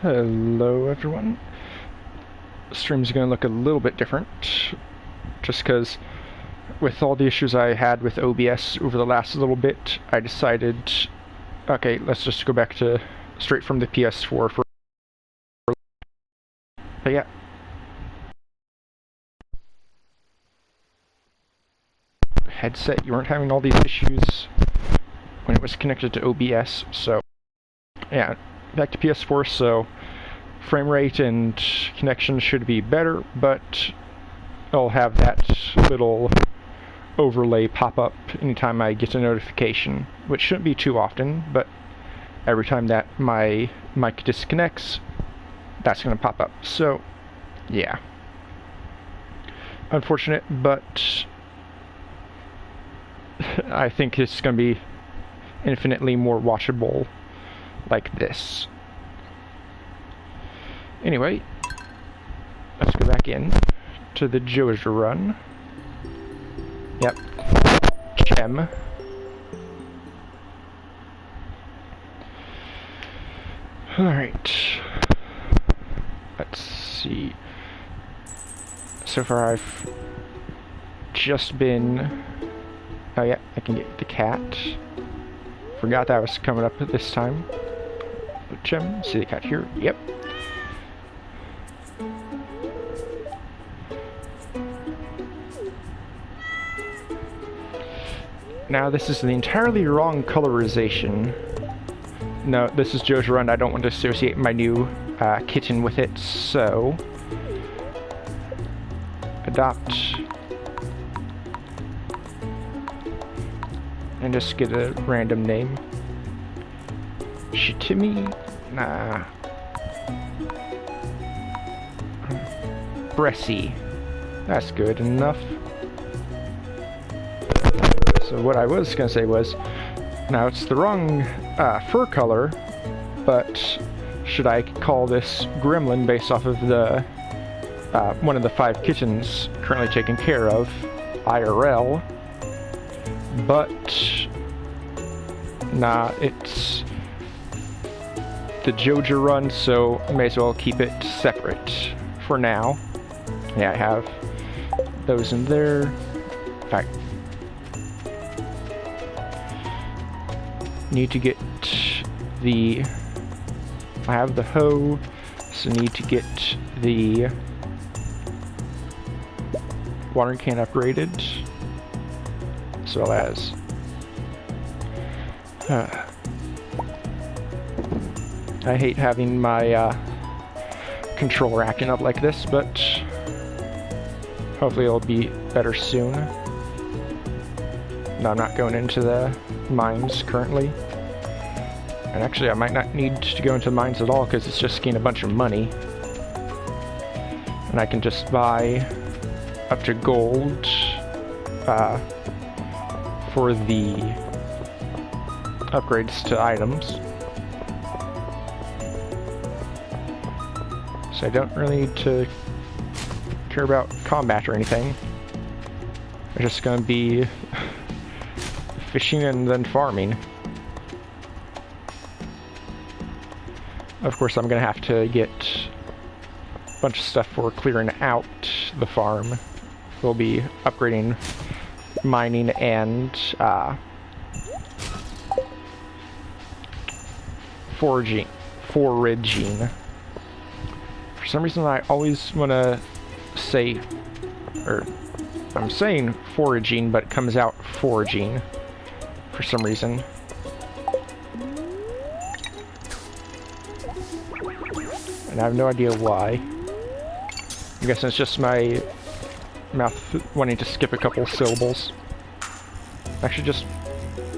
Hello everyone. Stream's gonna look a little bit different, just because with all the issues I had with OBS over the last little bit, I decided, okay, let's just go back to straight from the PS4 for. But yeah. Headset, you weren't having all these issues when it was connected to OBS, so yeah, back to PS4, so frame rate and connection should be better, but I'll have that little overlay pop up anytime I get a notification, which shouldn't be too often, but every time that my mic disconnects, that's going to pop up. So yeah, unfortunate, but I think it's going to be infinitely more watchable like this. Anyway, let's go back in to the Joja run. Yep. Gem. Alright. Let's see. So far I've just been... Oh yeah, I can get the cat. Forgot that was coming up this time. Gem. See the cat here? Yep. Now this is the entirely wrong colorization. No, this is Joja Run. I don't want to associate my new kitten with it, so adopt and just get a random name. Shitimi? Nah. Bressy. That's good enough. So what I was going to say was, now it's the wrong fur color, but should I call this Gremlin based off of the one of the 5 kittens currently taken care of, IRL, but nah, it's the Joja run, so I may as well keep it separate for now. Yeah, I have those in there. Alright. Need to get the... I have the hoe, so need to get the watering can upgraded, as well as I hate having my controller acting up like this, but hopefully it'll be better soon. No, I'm not going into the mines currently. And actually I might not need to go into mines at all because it's just getting a bunch of money. And I can just buy up to gold for the upgrades to items. So I don't really need to care about combat or anything. I'm just gonna be fishing and then farming. Of course, I'm gonna have to get a bunch of stuff for clearing out the farm. We'll be upgrading mining and foraging. For some reason, I always want to say, or I'm saying foraging, but it comes out foraging for some reason. And I have no idea why. I'm guessing it's just my mouth wanting to skip a couple syllables. Actually, just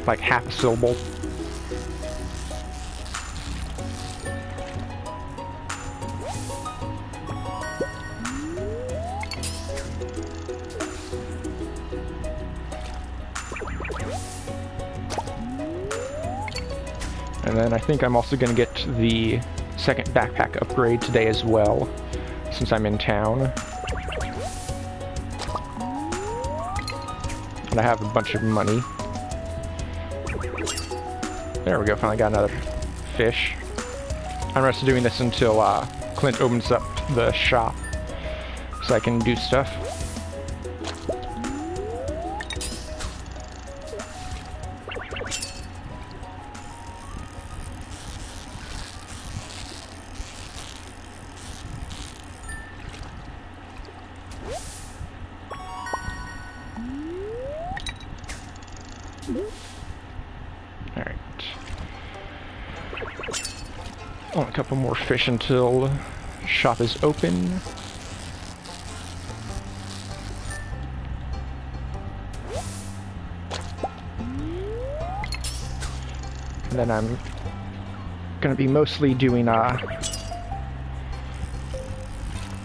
like half a syllable. And then I think I'm also going to get the second backpack upgrade today as well, since I'm in town. And I have a bunch of money. There we go, finally got another fish. I'm just doing this until Clint opens up the shop so I can do stuff. Alright. Want a couple more fish until shop is open. And then I'm gonna be mostly doing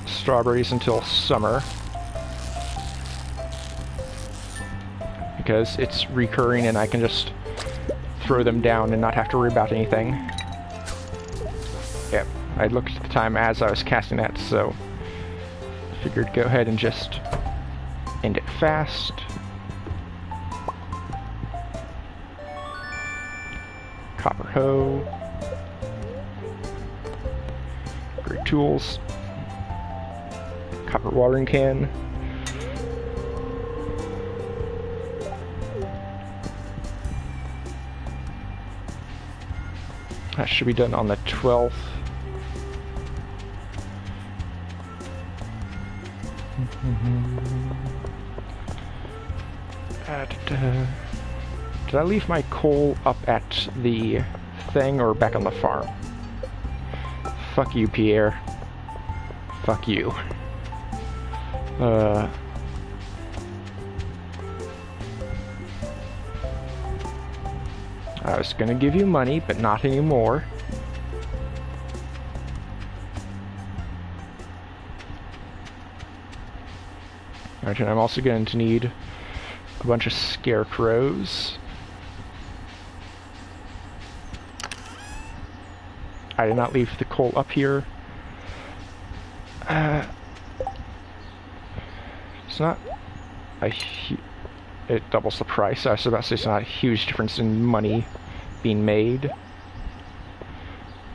strawberries until summer, because it's recurring and I can just throw them down and not have to worry about anything. Yep, I looked at the time as I was casting that, so I figured go ahead and just end it fast. Copper hoe. Great tools. Copper watering can. That should be done on the 12th. Did I leave my coal up at the thing or back on the farm? Fuck you, Pierre. Fuck you. I was gonna give you money, but not anymore. Alright, and I'm also going to need a bunch of scarecrows. I did not leave the coal up here. It's not a it doubles the price. I was about to say it's not a huge difference in money being made,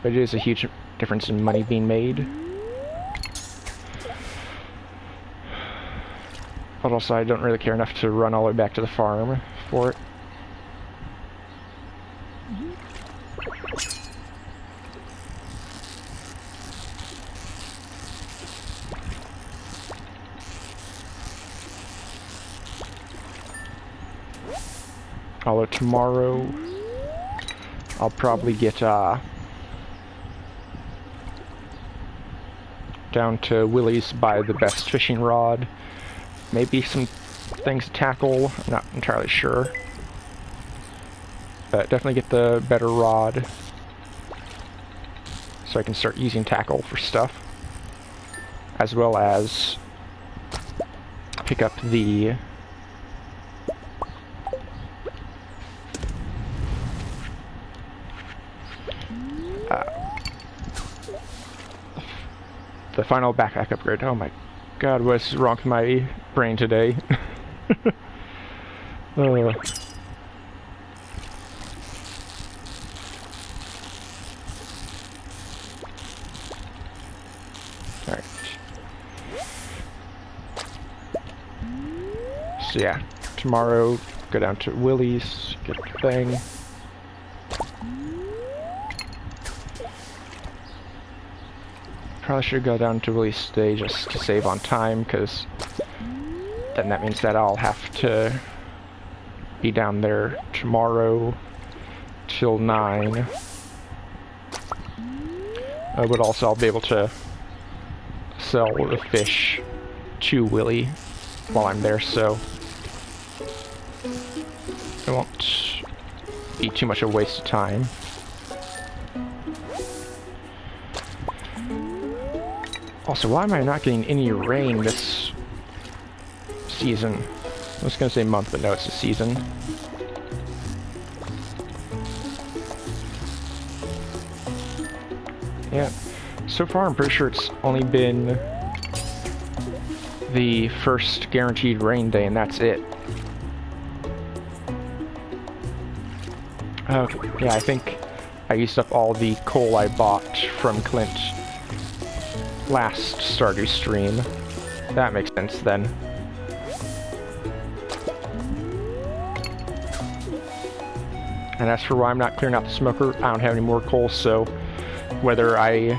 but it is a huge difference in money being made. But also I don't really care enough to run all the way back to the farm for it. Although tomorrow I'll probably get down to Willie's, buy the best fishing rod, maybe some things to tackle, I'm not entirely sure, but definitely get the better rod so I can start using tackle for stuff, as well as pick up the final backpack upgrade. Oh my god, what's wrong with my brain today? Alright. So yeah, tomorrow go down to Willie's, get the thing. Probably should go down to Willie's today just to save on time, because then that means that I'll have to be down there tomorrow till 9. But also I'll be able to sell the fish to Willie while I'm there, so it won't be too much of a waste of time. Also, why am I not getting any rain this season? I was gonna say month, but no, it's a season. Yeah, so far I'm pretty sure it's only been the first guaranteed rain day, and that's it. Okay, yeah, I think I used up all the coal I bought from Clint last Stardew stream. That makes sense then. And as for why I'm not clearing out the smoker, I don't have any more coal, so whether I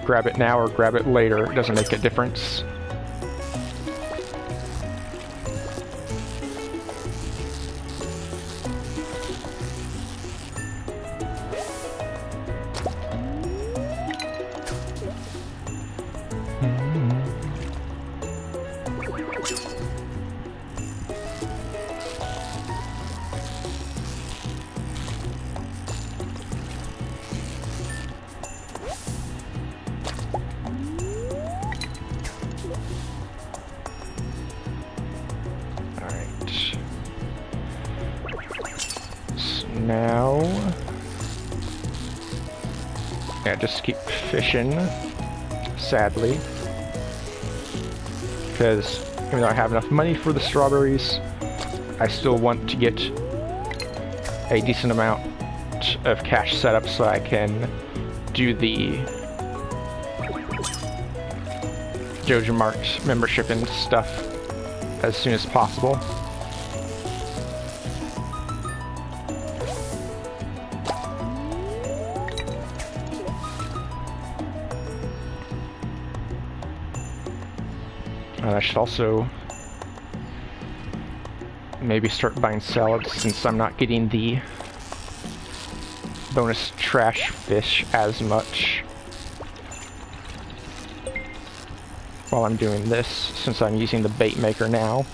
grab it now or grab it later, it doesn't make a difference. Now, yeah, just keep fishing, sadly, because even though I have enough money for the strawberries, I still want to get a decent amount of cash set up so I can do the Joja Mart membership and stuff as soon as possible. I should also maybe start buying salads since I'm not getting the bonus trash fish as much while I'm doing this, since I'm using the bait maker now.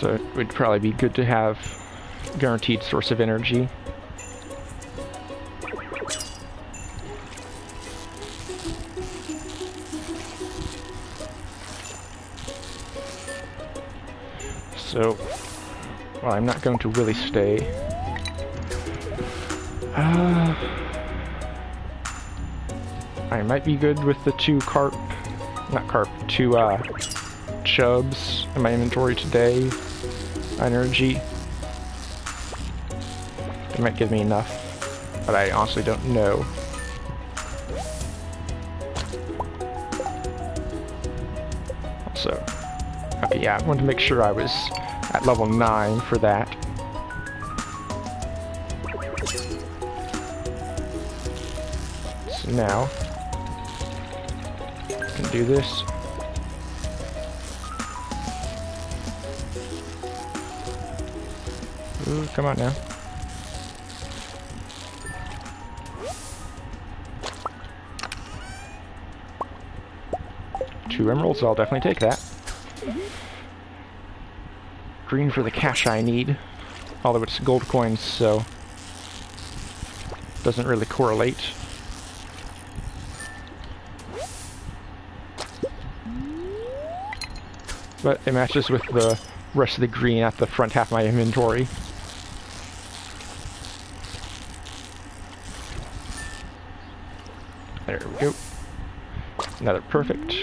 So it would probably be good to have a guaranteed source of energy. So, well, I'm not going to really stay. I might be good with the two chubs in my inventory today. Energy. They might give me enough, but I honestly don't know. So, okay, yeah, I wanted to make sure I was at level 9 for that. So now, I can do this. Ooh, come on now. Two emeralds, I'll definitely take that. Green for the cash I need, although it's gold coins, so doesn't really correlate. But it matches with the rest of the green at the front half of my inventory. There we go. Another perfect.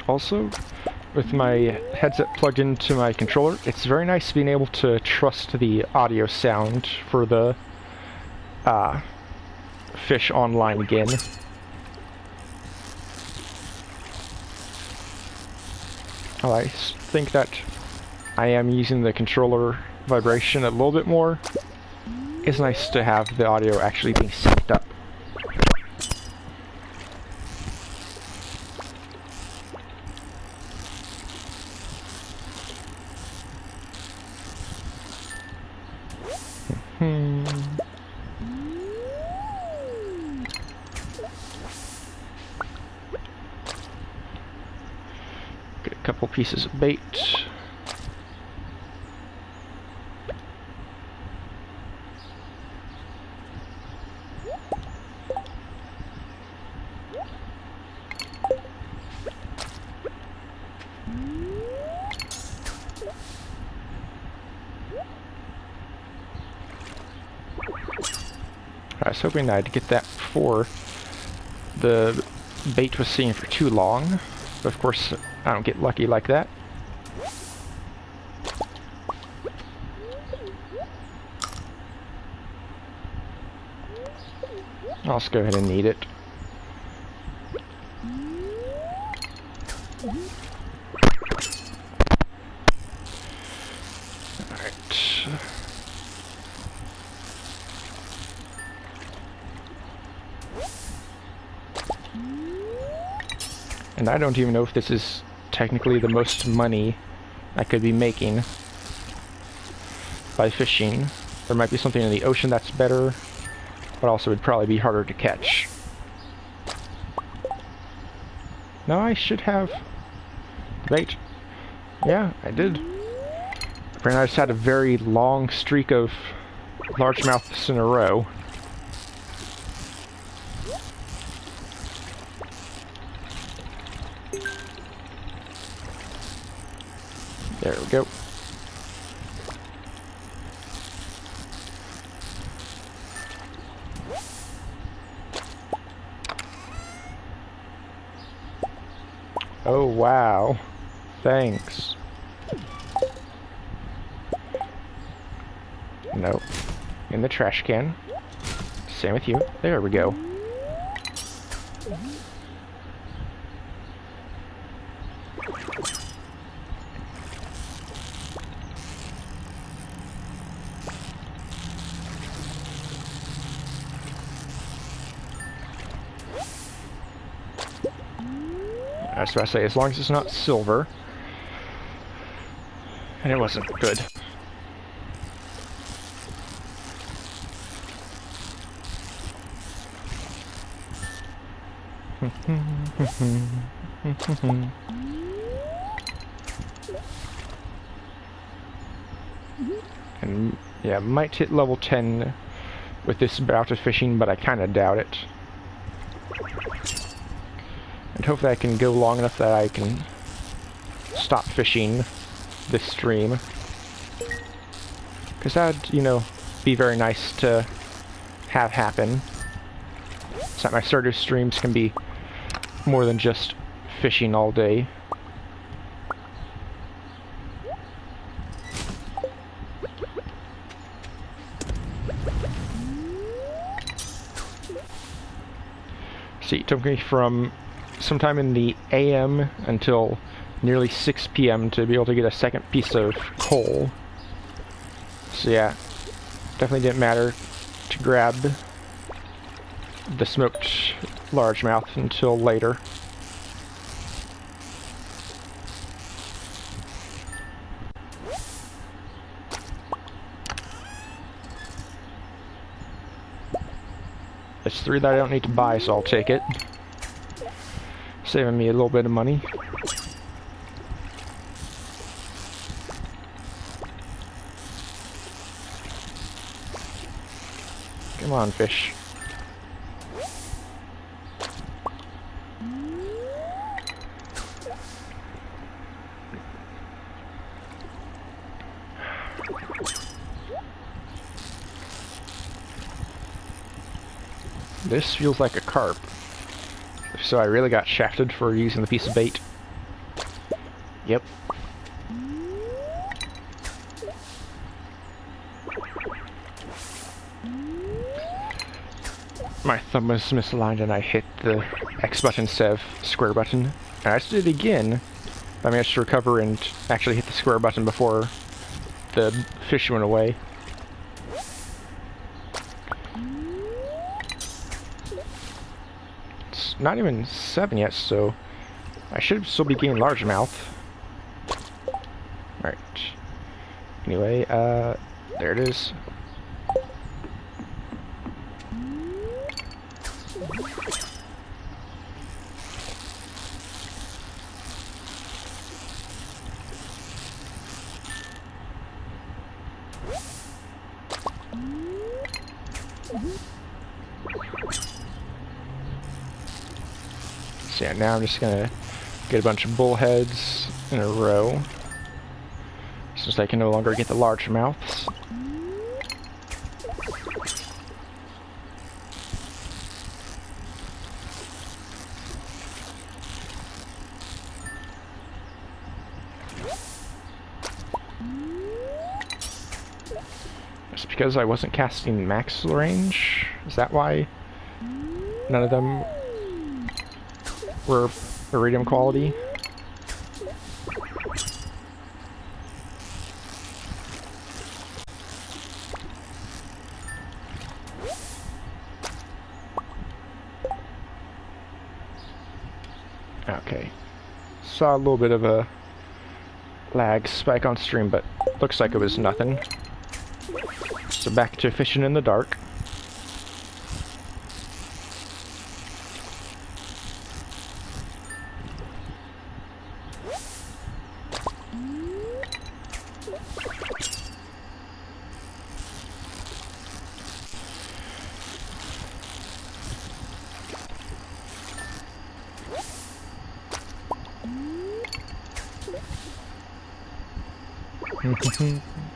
Also, with my headset plugged into my controller, it's very nice being able to trust the audio sound for the fish online again. Oh, I think that I am using the controller vibration a little bit more. It's nice to have the audio actually being synced up. Get a couple pieces of bait. I was hoping I'd get that before the bait was sitting for too long, but of course I don't get lucky like that. I'll just go ahead and eat it. Alright. And I don't even know if this is technically the most money I could be making by fishing. There might be something in the ocean that's better, but also would probably be harder to catch. No, I should have bait. Yeah, I did. Apparently I just had a very long streak of largemouths in a row. There we go. Oh, wow. Thanks. Nope. In the trash can. Same with you. There we go. I was about to say, as long as it's not silver. And it wasn't good. And yeah, might hit level 10 with this bout of fishing, but I kind of doubt it. And hopefully I can go long enough that I can stop fishing this stream. Because that'd, you know, be very nice to have happen. So that my Stardew streams can be more than just fishing all day. See, it took me from sometime in the AM until nearly 6 PM to be able to get a second piece of coal. So yeah, definitely didn't matter to grab the smoked largemouth until later. It's 3 that I don't need to buy, so I'll take it. Saving me a little bit of money. Come on, fish. This feels like a carp. So I really got shafted for using the piece of bait. Yep. My thumb was misaligned and I hit the X button instead of square button. And I just did it again. I managed to recover and actually hit the square button before the fish went away. It's not even 7 yet, so I should still be getting largemouth. Alright. Anyway, there it is. So yeah, now I'm just gonna get a bunch of bullheads in a row, since I can no longer get the largemouths. It's because I wasn't casting max range? Is that why none of them were iridium quality? Okay. Saw a little bit of a lag spike on stream, but looks like it was nothing. So back to fishing in the dark.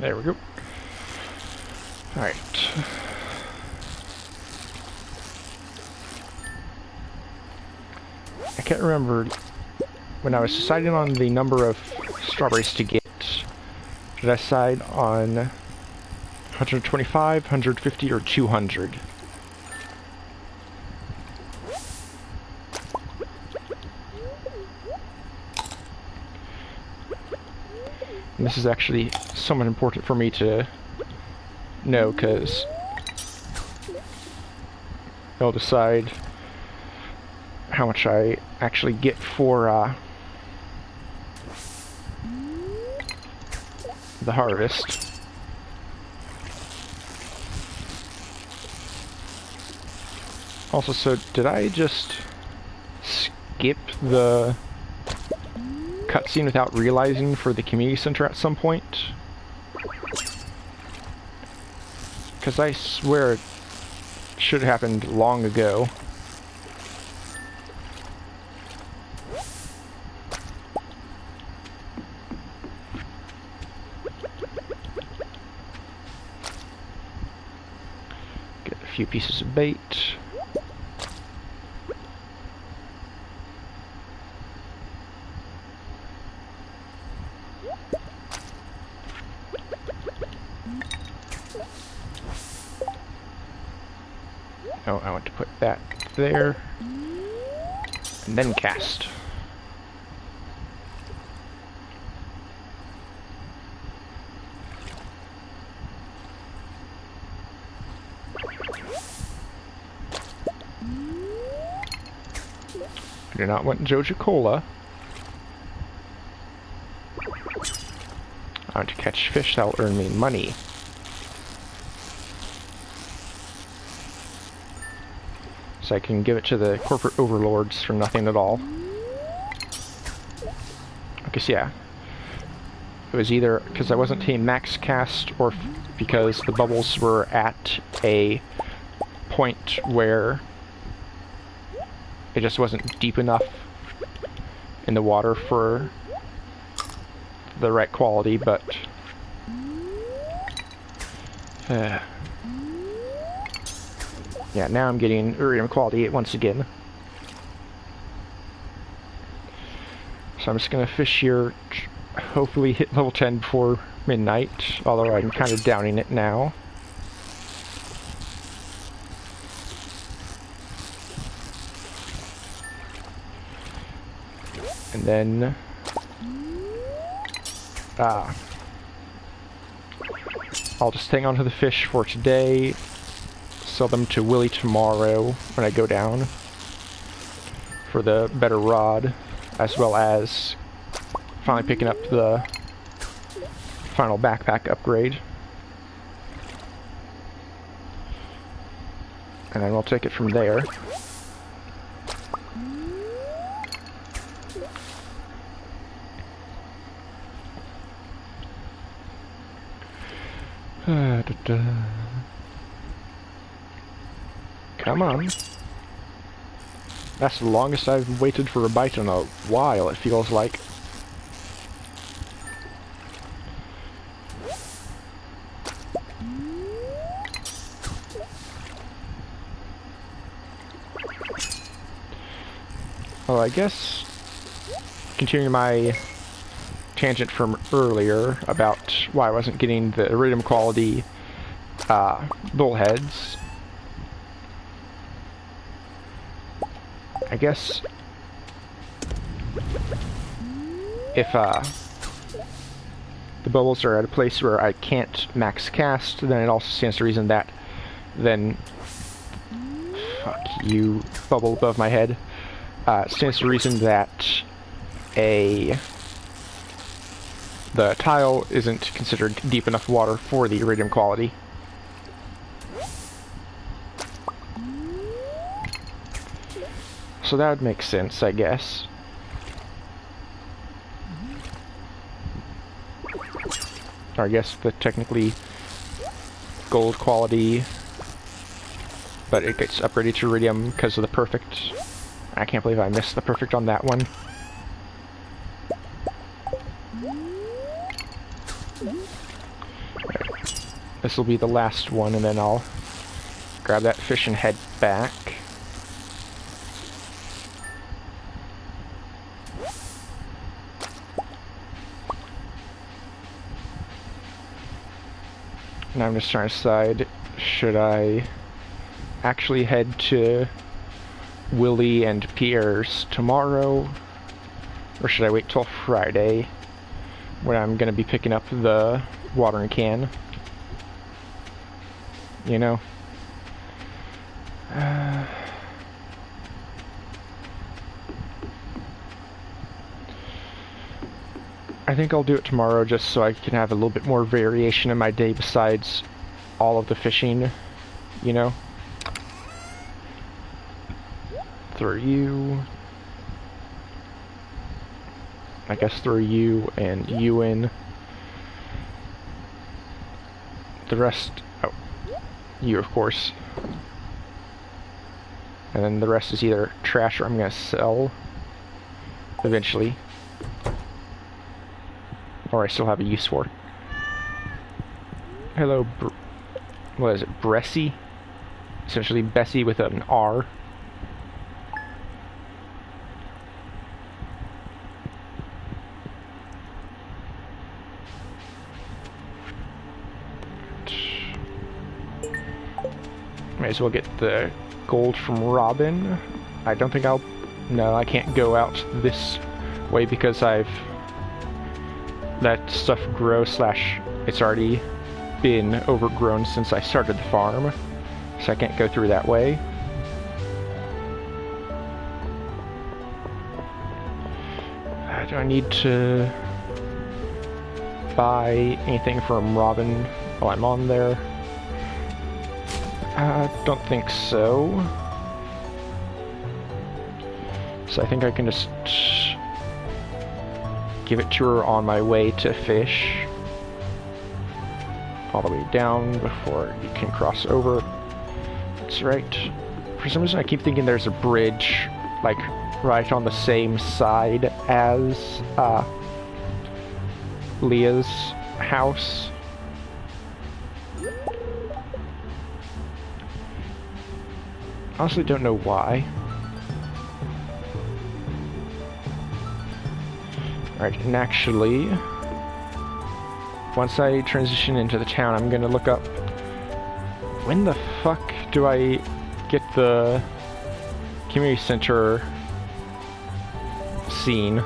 There we go. Alright. I can't remember when I was deciding on the number of strawberries to get. Did I decide on 125, 150, or 200? And this is actually somewhat important for me to know, because I'll decide how much I actually get for the harvest. Also, so did I just skip the cutscene without realizing for the community center at some point? Because I swear it should have happened long ago. Get a few pieces of bait. Oh, I want to put that there, and then cast. I do not want Joja Cola. I want to catch fish that will earn me money. So I can give it to the corporate overlords for nothing at all. Okay, so yeah. It was either because I wasn't team max cast, or because the bubbles were at a point where it just wasn't deep enough in the water for the right quality, but yeah, now I'm getting iridium quality once again. So I'm just gonna fish here, hopefully hit level 10 before midnight, although I'm kind of downing it now. And then I'll just hang on to the fish for today, sell them to Willie tomorrow when I go down for the better rod, as well as finally picking up the final backpack upgrade. And then we'll take it from there. Come on. That's the longest I've waited for a bite in a while, it feels like. Well, I guess continuing my tangent from earlier about why I wasn't getting the iridium quality bullheads. I guess if the bubbles are at a place where I can't max cast, then it also stands to reason that then fuck you, bubble above my head. Stands to reason that the tile isn't considered deep enough water for the iridium quality. So that would make sense, I guess. Or I guess the technically gold quality, but it gets upgraded to iridium because of the perfect. I can't believe I missed the perfect on that one. Right. This will be the last one, and then I'll grab that fish and head back. Now I'm just trying to decide, should I actually head to Willie and Pierre's tomorrow, or should I wait till Friday when I'm going to be picking up the watering can? You know? I think I'll do it tomorrow just so I can have a little bit more variation in my day besides all of the fishing, you know? Throw you. I guess throw you and you in. The rest, oh, you of course. And then the rest is either trash or I'm gonna sell eventually. Or I still have a use for. Hello, what is it, Bressie? Essentially Bessie with an R. May as well get the gold from Robin. I don't think I'll... No, I can't go out this way because I've... That stuff grows slash... It's already been overgrown since I started the farm. So I can't go through that way. Do I need to buy anything from Robin while I'm on there? Don't think so. So I think I can just give it to her on my way to fish. All the way down before you can cross over. That's right. For some reason I keep thinking there's a bridge, like, right on the same side as, Leah's house. Honestly don't know why. Alright, and actually, once I transition into the town, I'm gonna look up when the fuck do I get the community center scene?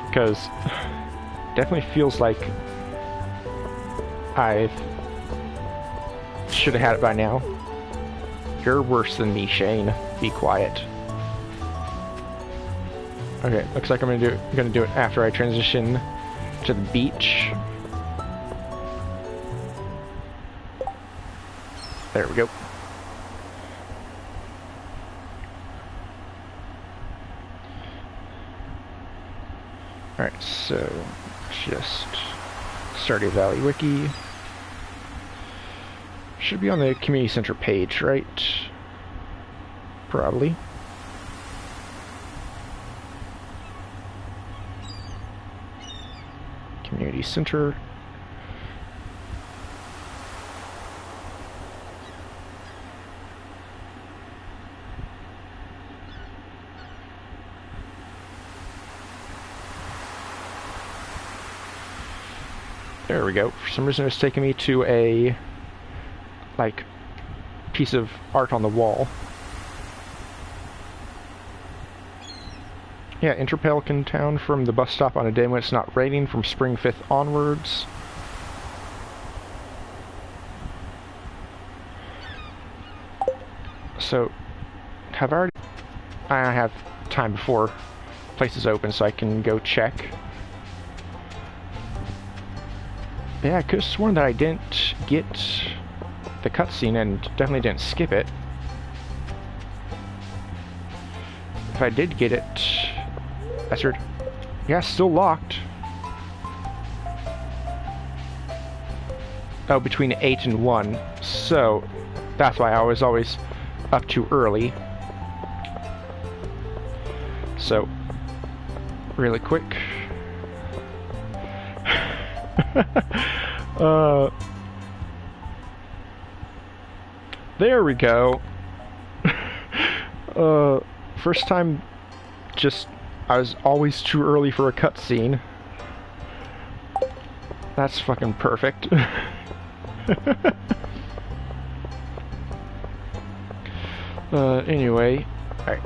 Because definitely feels like I should have had it by now. You're worse than me, Shane. Be quiet. Okay, looks like I'm gonna do it after I transition to the beach. There we go. Alright, so just Stardew Valley Wiki. Should be on the community center page, right? Probably. Community center. There we go. For some reason it was taking me to a, like, piece of art on the wall. Yeah, enter Pelican Town from the bus stop on a day when it's not raining from spring 5th onwards. So, I have time before places open so I can go check. Yeah, I could have sworn that I didn't get the cutscene and definitely didn't skip it. If I did get it, that's weird. Yeah, still locked. Oh, between 8 and 1. So, that's why I was always up too early. So, really quick. There we go. First time, I was always too early for a cutscene. That's fucking perfect. Anyway, alright.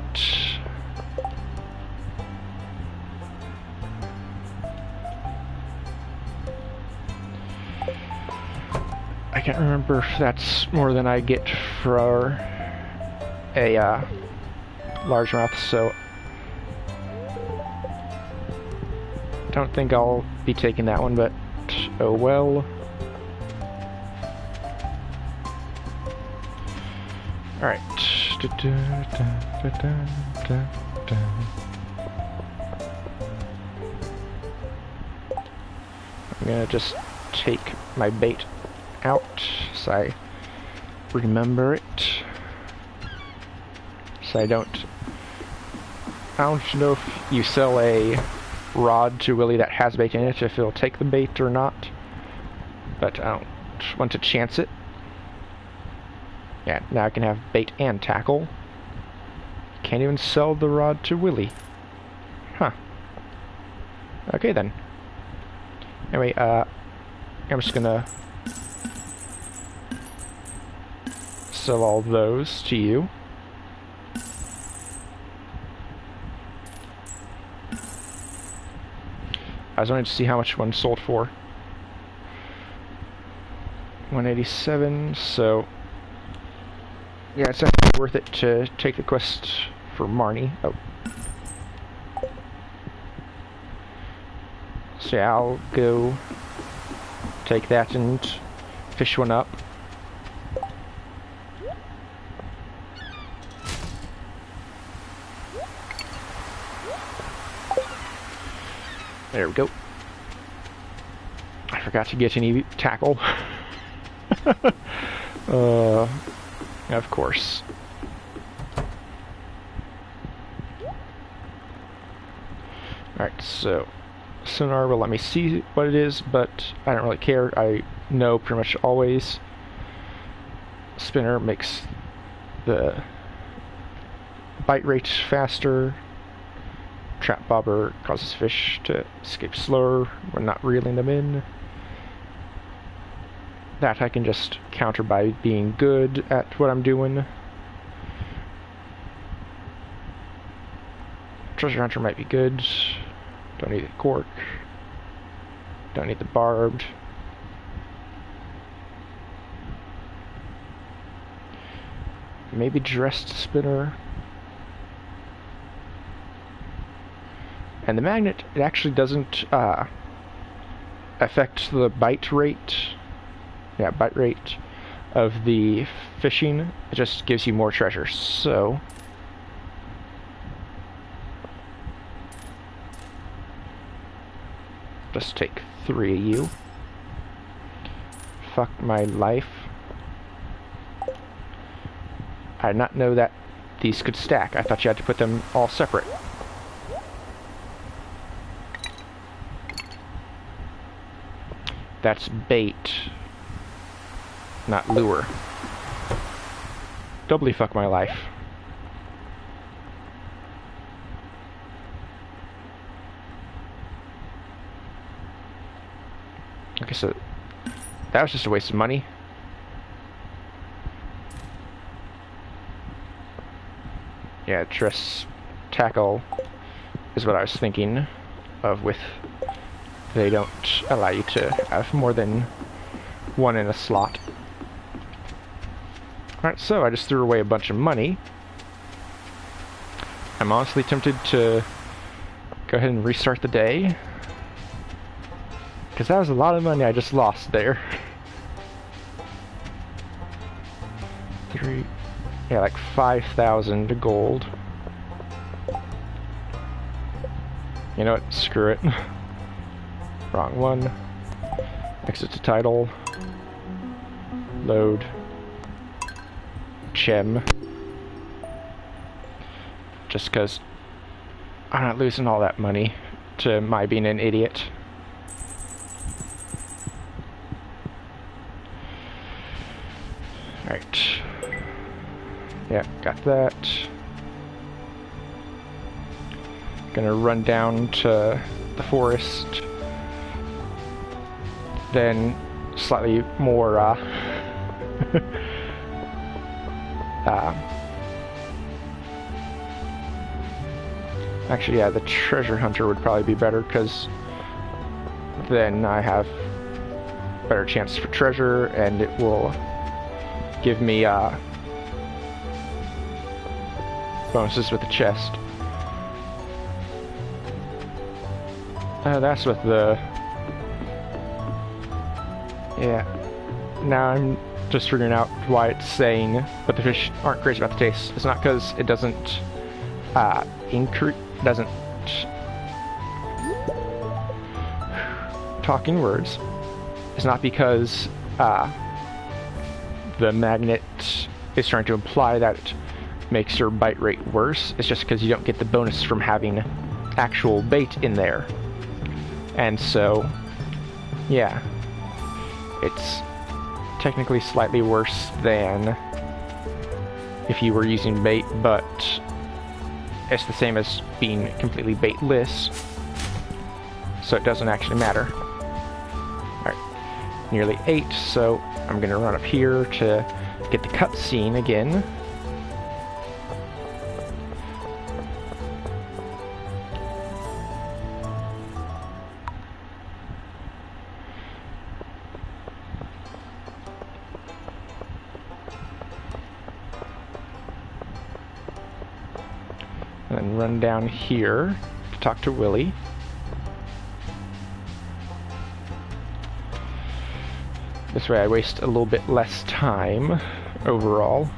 I can't remember if that's more than I get for a largemouth, so don't think I'll be taking that one, but oh well. Alright. I'm gonna just take my bait out so I remember it. So I don't know if you sell a rod to Willy that has bait in it, if it'll take the bait or not. But I don't want to chance it. Yeah, now I can have bait and tackle. Can't even sell the rod to Willy. Huh. Okay then. Anyway, I'm just gonna sell all those to you. I was wanting to see how much one sold for. 187, so yeah, it's actually worth it to take the quest for Marnie. Oh. So yeah, I'll go take that and fish one up. There we go. I forgot to get any tackle. Of course. Alright, so sonar will let me see what it is, but I don't really care. I know pretty much always. Spinner makes the bite rate faster. Trap bobber causes fish to escape slower when not reeling them in. That I can just counter by being good at what I'm doing. Treasure hunter might be good. Don't need the cork. Don't need the barbed. Maybe dressed spinner. And the magnet, it actually doesn't affect the bite rate. Yeah, bite rate of the fishing. It just gives you more treasure. So just take 3 of you. Fuck my life. I did not know that these could stack. I thought you had to put them all separate. That's bait, not lure. Doubly fuck my life. Okay, so That was just a waste of money. Yeah, dress tackle is what I was thinking of with... They don't allow you to have more than one in a slot. Alright, so I just threw away a bunch of money. I'm honestly tempted to go ahead and restart the day, because that was a lot of money I just lost there. Yeah, like 5,000 gold. You know what? Screw it. Wrong one. Exit to title. Load. Chem. Just because I'm not losing all that money to my being an idiot. Alright. Yeah, got that. Gonna run down to the forest. Then slightly more actually, yeah, the treasure hunter would probably be better, because then I have better chances for treasure, and it will give me bonuses with the chest. That's with the... Yeah. Now I'm just figuring out why it's saying, but the fish aren't crazy about the taste. It's not because it doesn't doesn't talking words. It's not because the magnet is trying to imply that it makes your bite rate worse. It's just because you don't get the bonus from having actual bait in there. And so, yeah, it's technically slightly worse than if you were using bait, but it's the same as being completely baitless, so it doesn't actually matter. Alright, nearly 8, so I'm gonna run up here to get the cutscene again. And then run down here to talk to Willie. This way I waste a little bit less time overall.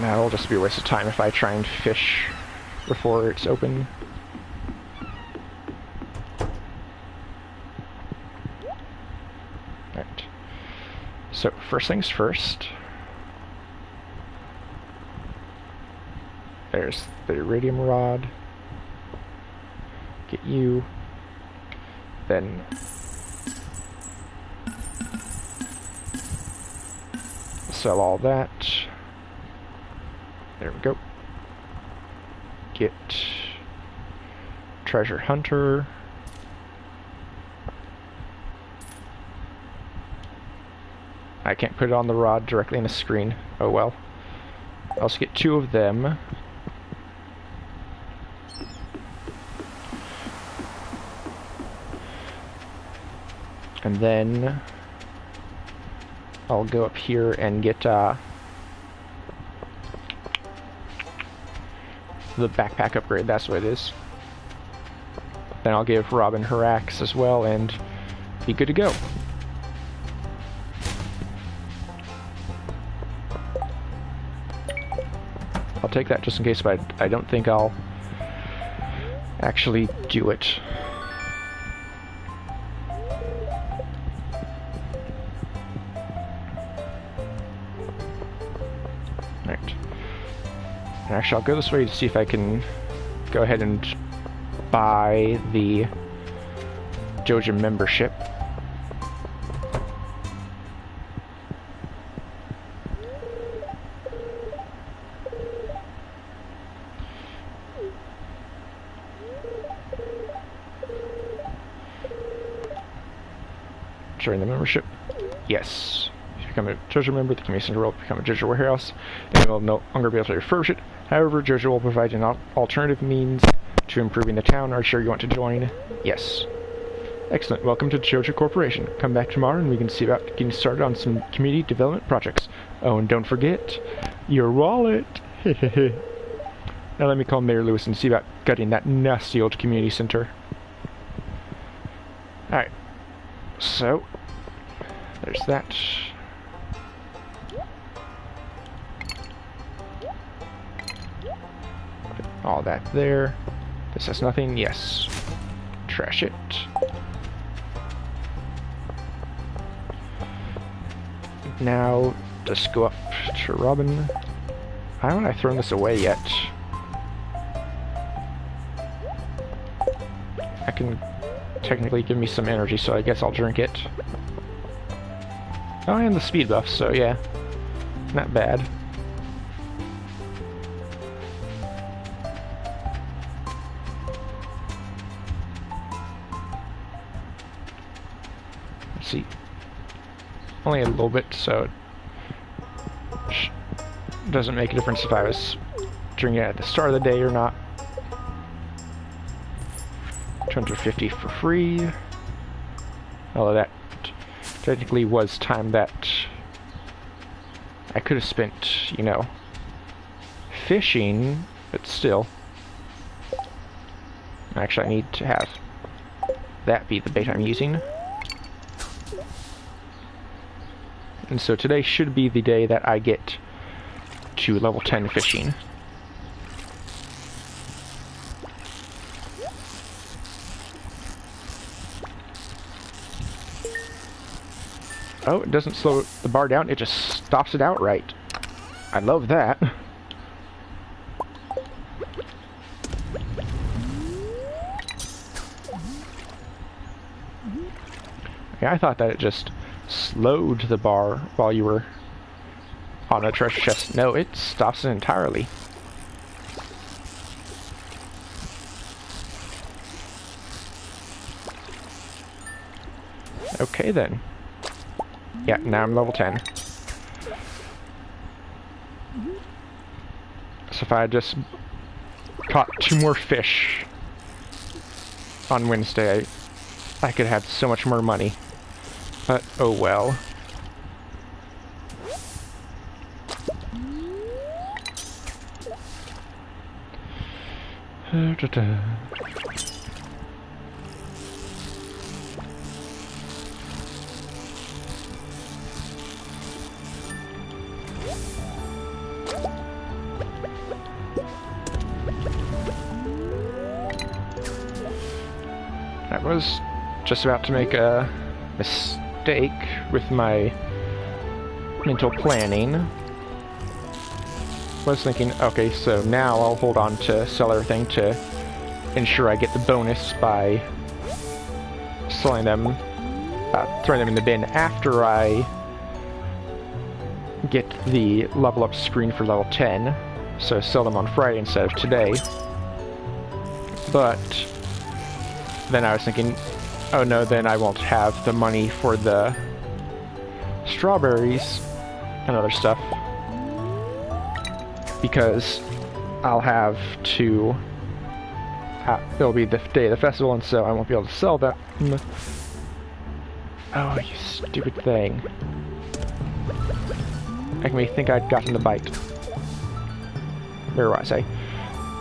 Now it'll just be a waste of time if I try and fish before it's open. Right. So first things first. There's the iridium rod. Get you. Then sell all that. There we go. Get treasure hunter. I can't put it on the rod directly in the screen. Oh well. I'll also get 2 of them. And then I'll go up here and get the backpack upgrade. That's what it is. Then I'll give Robin her axe as well and be good to go. I'll take that just in case, but I don't think I'll actually do it. Right. And actually, I'll go this way to see if I can go ahead and buy the Joja membership. Join the membership. Yes. If you become a Joja member, the community center will become a Joja warehouse, and will no longer be able to refurbish it. However, Joja will provide an alternative means to improving the town. Are you sure you want to join? Yes. Excellent. Welcome to Joja Corporation. Come back tomorrow and we can see about getting started on some community development projects. Oh, and don't forget your wallet. Now let me call Mayor Lewis and see about gutting that nasty old community center. Alright. So, there's that. Put all that there. This has nothing. Yes. Trash it. Now, just go up to Robin. Why haven't I thrown this away yet? That can technically give me some energy, so I guess I'll drink it. Oh, and the speed buff, so yeah. Not bad. Let's see. Only a little bit, so it doesn't make a difference if I was drinking it at the start of the day or not. 250 for free. Although that technically was time that I could have spent, you know, fishing, but still. Actually, I need to have that be the bait I'm using. And so today should be the day that I get to level 10 fishing. Oh, it doesn't slow the bar down, it just stops it outright. I love that. Yeah, I thought that it just slowed the bar while you were on a treasure chest. No, it stops it entirely. Okay then. Yeah, now I'm level 10. So if I had just caught 2 more fish on Wednesday, I could have so much more money. But, oh well. I was just about to make a mistake with my mental planning. I was thinking, okay, so now I'll hold on to sell everything to ensure I get the bonus by selling them, throwing them in the bin after I get the level up screen for level 10. So sell them on Friday instead of today. But then I was thinking, oh no, then I won't have the money for the strawberries and other stuff, because I'll have to, it'll be the day of the festival, and so I won't be able to sell them. Oh, you stupid thing. Making me think I'd gotten the bite. Where was I?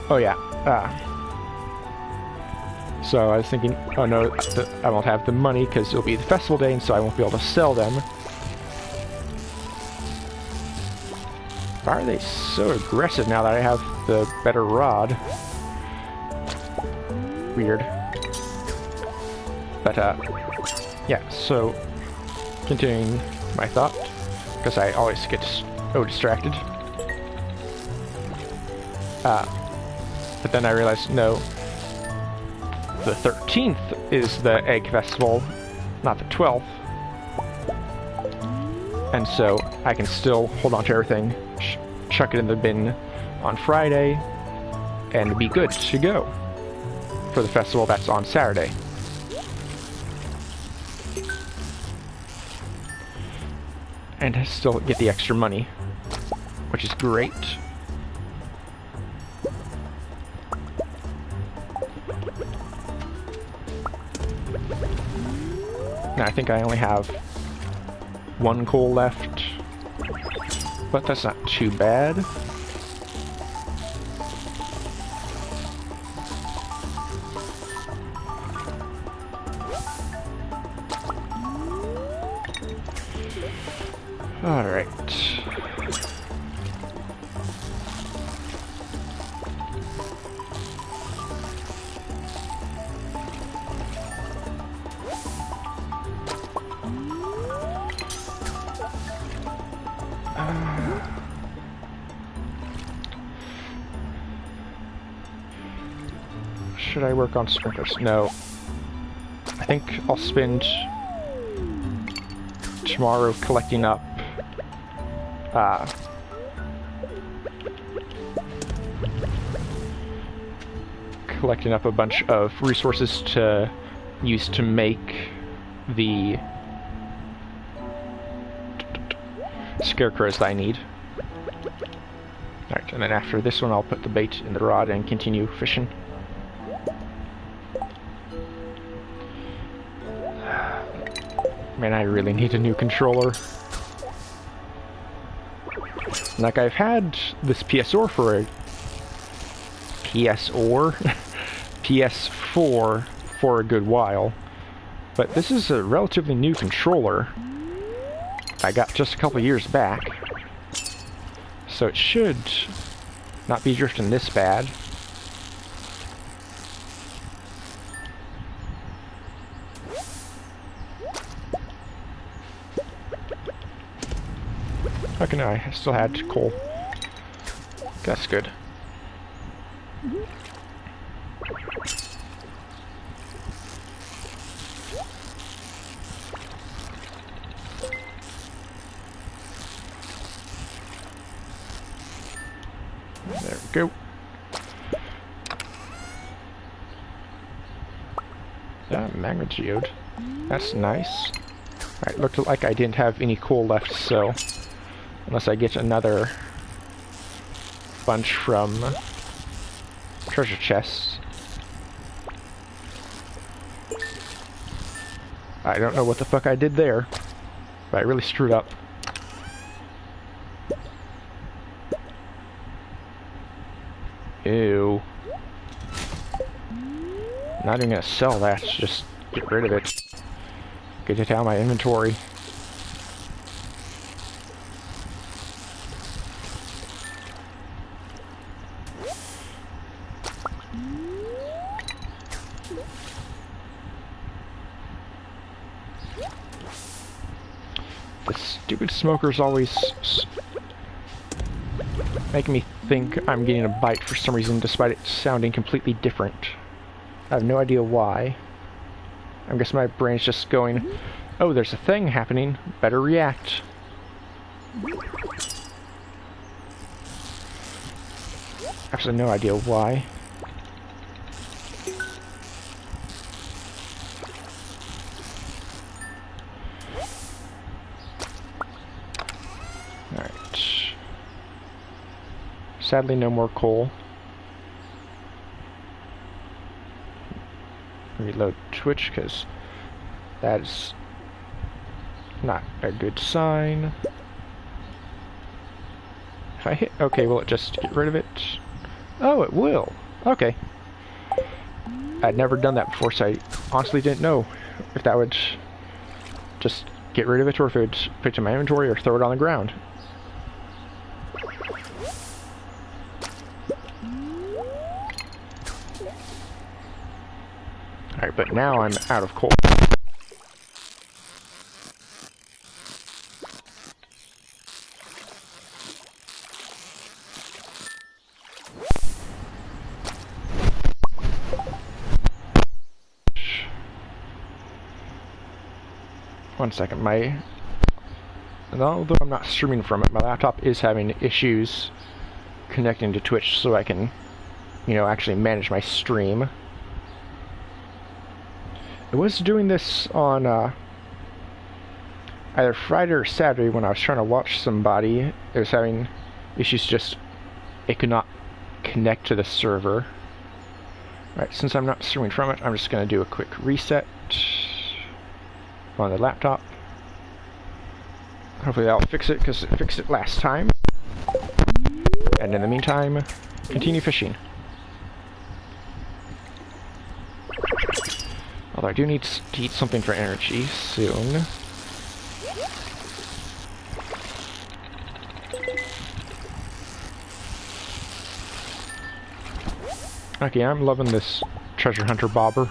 Oh yeah, so I was thinking, oh no, I won't have the money because it'll be the festival day, and so I won't be able to sell them. Why are they so aggressive now that I have the better rod? Weird. But, yeah, so, continuing my thought, because I always get so distracted. But then I realized, no, the 13th is the Egg Festival, not the 12th. And so I can still hold on to everything, chuck it in the bin on Friday, and be good to go for the festival that's on Saturday. and still get the extra money, which is great. Now I think I only have 1 coal left, but that's not too bad. Alright. Should I work on sprinklers? No. I think I'll spend tomorrow collecting up a bunch of resources to use to make the scarecrows that I need. Alright, and then after this one I'll put the bait in the rod and continue fishing. Man, I really need a new controller. Like, I've had this PS4 for a good while, but this is a relatively new controller I got just a couple years back, so it should not be drifting this bad. Okay, no, I still had coal. That's good. There we go. Magma geode. That's nice. Alright, looked like I didn't have any coal left, so unless I get another bunch from treasure chests. I don't know what the fuck I did there, but I really screwed up. Ew. Not even gonna sell that, just get rid of it. Get it out of my inventory. The stupid smokers always making me think I'm getting a bite for some reason, despite it sounding completely different. I have no idea why. I guess my brain's just going, oh, there's a thing happening, better react. Absolutely no idea why. Alright. Sadly, no more coal. Reload Twitch, because that's not a good sign. If I hit OK, will it just get rid of it? Oh, it will. Okay. I'd never done that before, so I honestly didn't know if that would just get rid of it, or if it would put it in my inventory or throw it on the ground. Alright, but now I'm out of coal. One second, although I'm not streaming from it, my laptop is having issues connecting to Twitch, so I can, actually manage my stream. It was doing this on either Friday or Saturday when I was trying to watch somebody. It was having issues, just it could not connect to the server. Alright, since I'm not streaming from it, I'm just going to do a quick reset on the laptop. Hopefully that'll fix it, because it fixed it last time. And in the meantime, continue fishing. Although I do need to eat something for energy soon. Okay, I'm loving this treasure hunter bobber.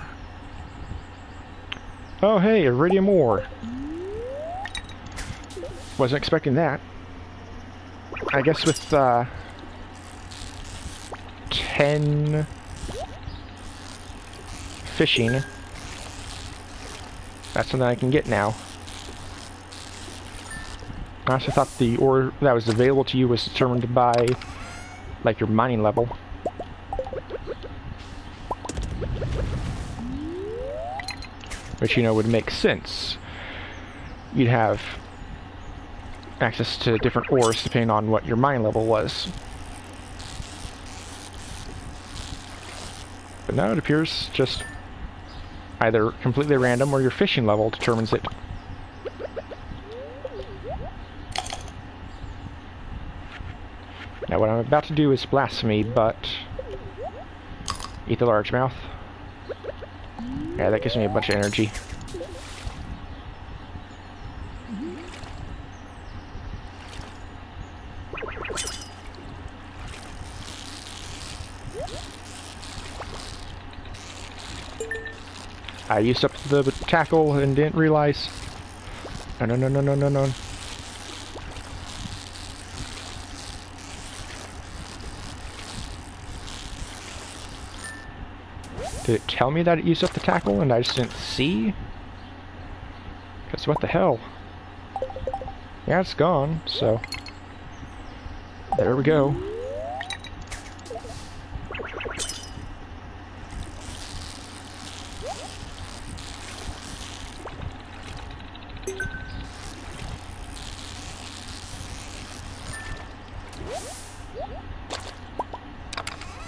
Oh hey, iridium ore. Wasn't expecting that. I guess with 10 fishing, that's something I can get now. I also thought the ore that was available to you was determined by, like, your mining level. Which, you know, would make sense. You'd have access to different ores depending on what your mine level was. But now it appears just either completely random or your fishing level determines it. Now what I'm about to do is blasphemy, but eat the largemouth. Yeah, that gives me a bunch of energy. I used up the tackle and didn't realize. No, no, no, no, no, no, no. Did it tell me that it used up the tackle and I just didn't see? Because what the hell? Yeah, it's gone, so... there we go.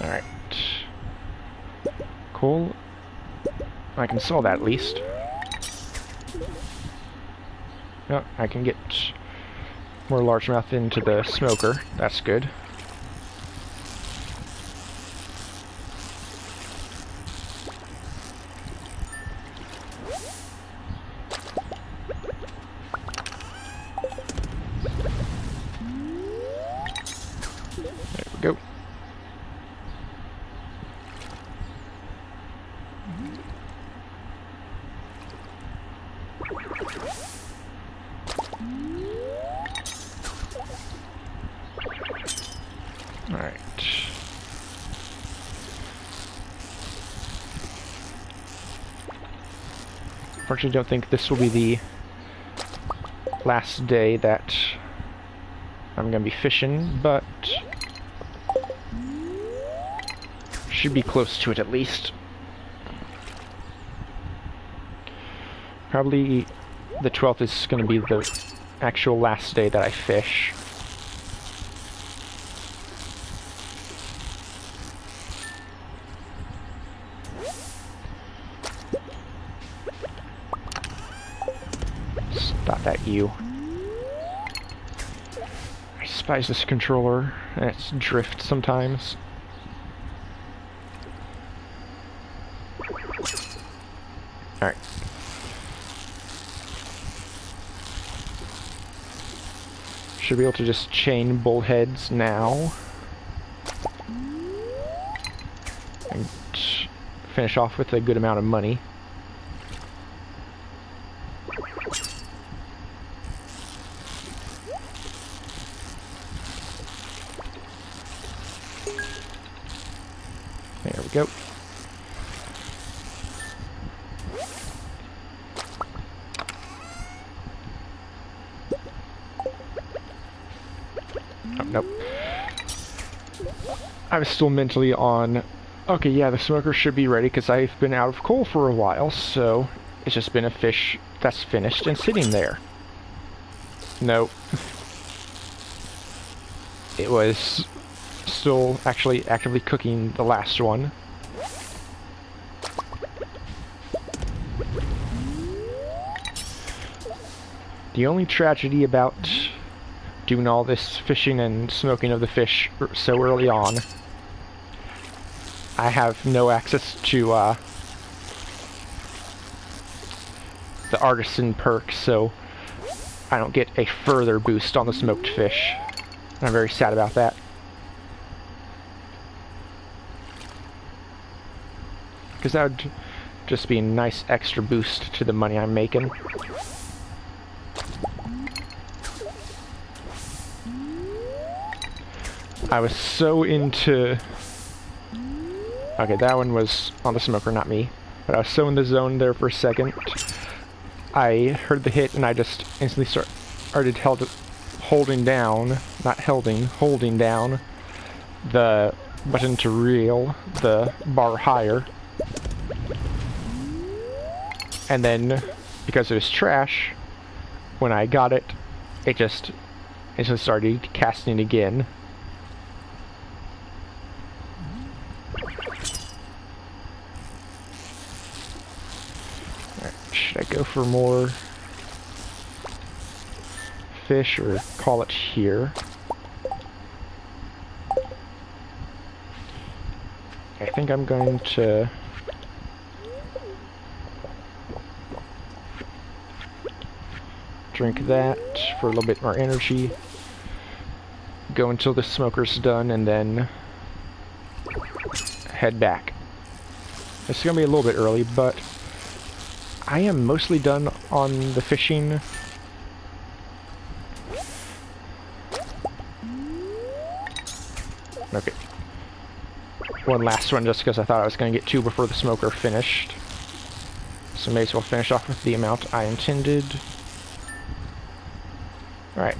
Alright. Cool. I can sell that at least. Oh, I can get more largemouth into the smoker. That's good. There we go. Alright. Unfortunately, don't think this will be the last day that I'm going to be fishing, but should be close to it at least. Probably the 12th is going to be the actual last day that I fish. Stop that, you. I despise this controller, and its drift sometimes. Alright. Should be able to just chain bullheads now. And finish off with a good amount of money. There we go. Oh, nope. I was still mentally on, okay, yeah, the smoker should be ready because I've been out of coal for a while, so it's just been a fish that's finished and sitting there. Nope. It was still actually actively cooking the last one. The only tragedy about doing all this fishing and smoking of the fish so early on, I have no access to the artisan perk, so I don't get a further boost on the smoked fish. And I'm very sad about that. Because that would just be a nice extra boost to the money I'm making. I was so into... Okay, that one was on the smoker, not me. But I was so in the zone there for a second. I heard the hit and I just instantly started holding down, not holding down the button to reel the bar higher. And then, because it was trash, when I got it, it just instantly started casting again. Should I go for more fish or call it here? I think I'm going to drink that for a little bit more energy, go until the smoker's done, and then head back. It's gonna be a little bit early, but I am mostly done on the fishing. Okay. One last one just because I thought I was going to get two before the smoker finished. So may as well finish off with the amount I intended. Alright.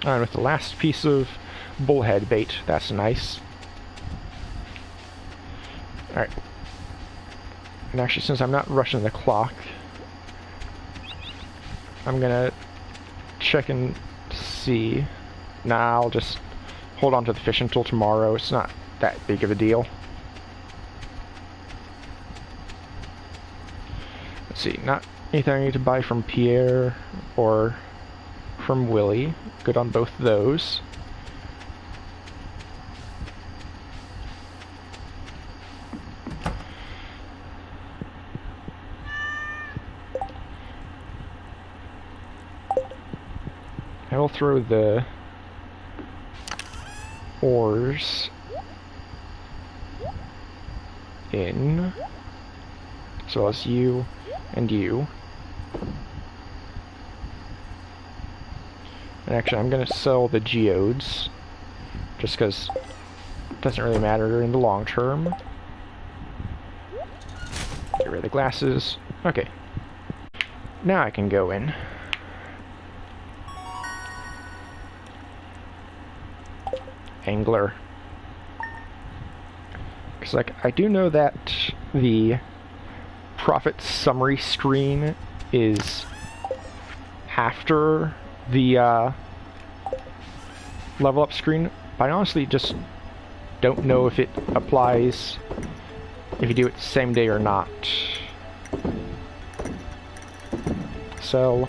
And with the last piece of bullhead bait, that's nice. Alright. And actually, since I'm not rushing the clock, I'm gonna check and see. Nah, I'll just hold on to the fish until tomorrow. It's not that big of a deal. Let's see, not anything I need to buy from Pierre or from Willie. Good on both those. I will throw the oars in, as well as you and you. And actually, I'm going to sell the geodes, just because it doesn't really matter in the long term. Get rid of the glasses. Okay. Now I can go in. Angler. Because, like, I do know that the profit summary screen is after the level up screen, but I honestly just don't know if it applies if you do it the same day or not. So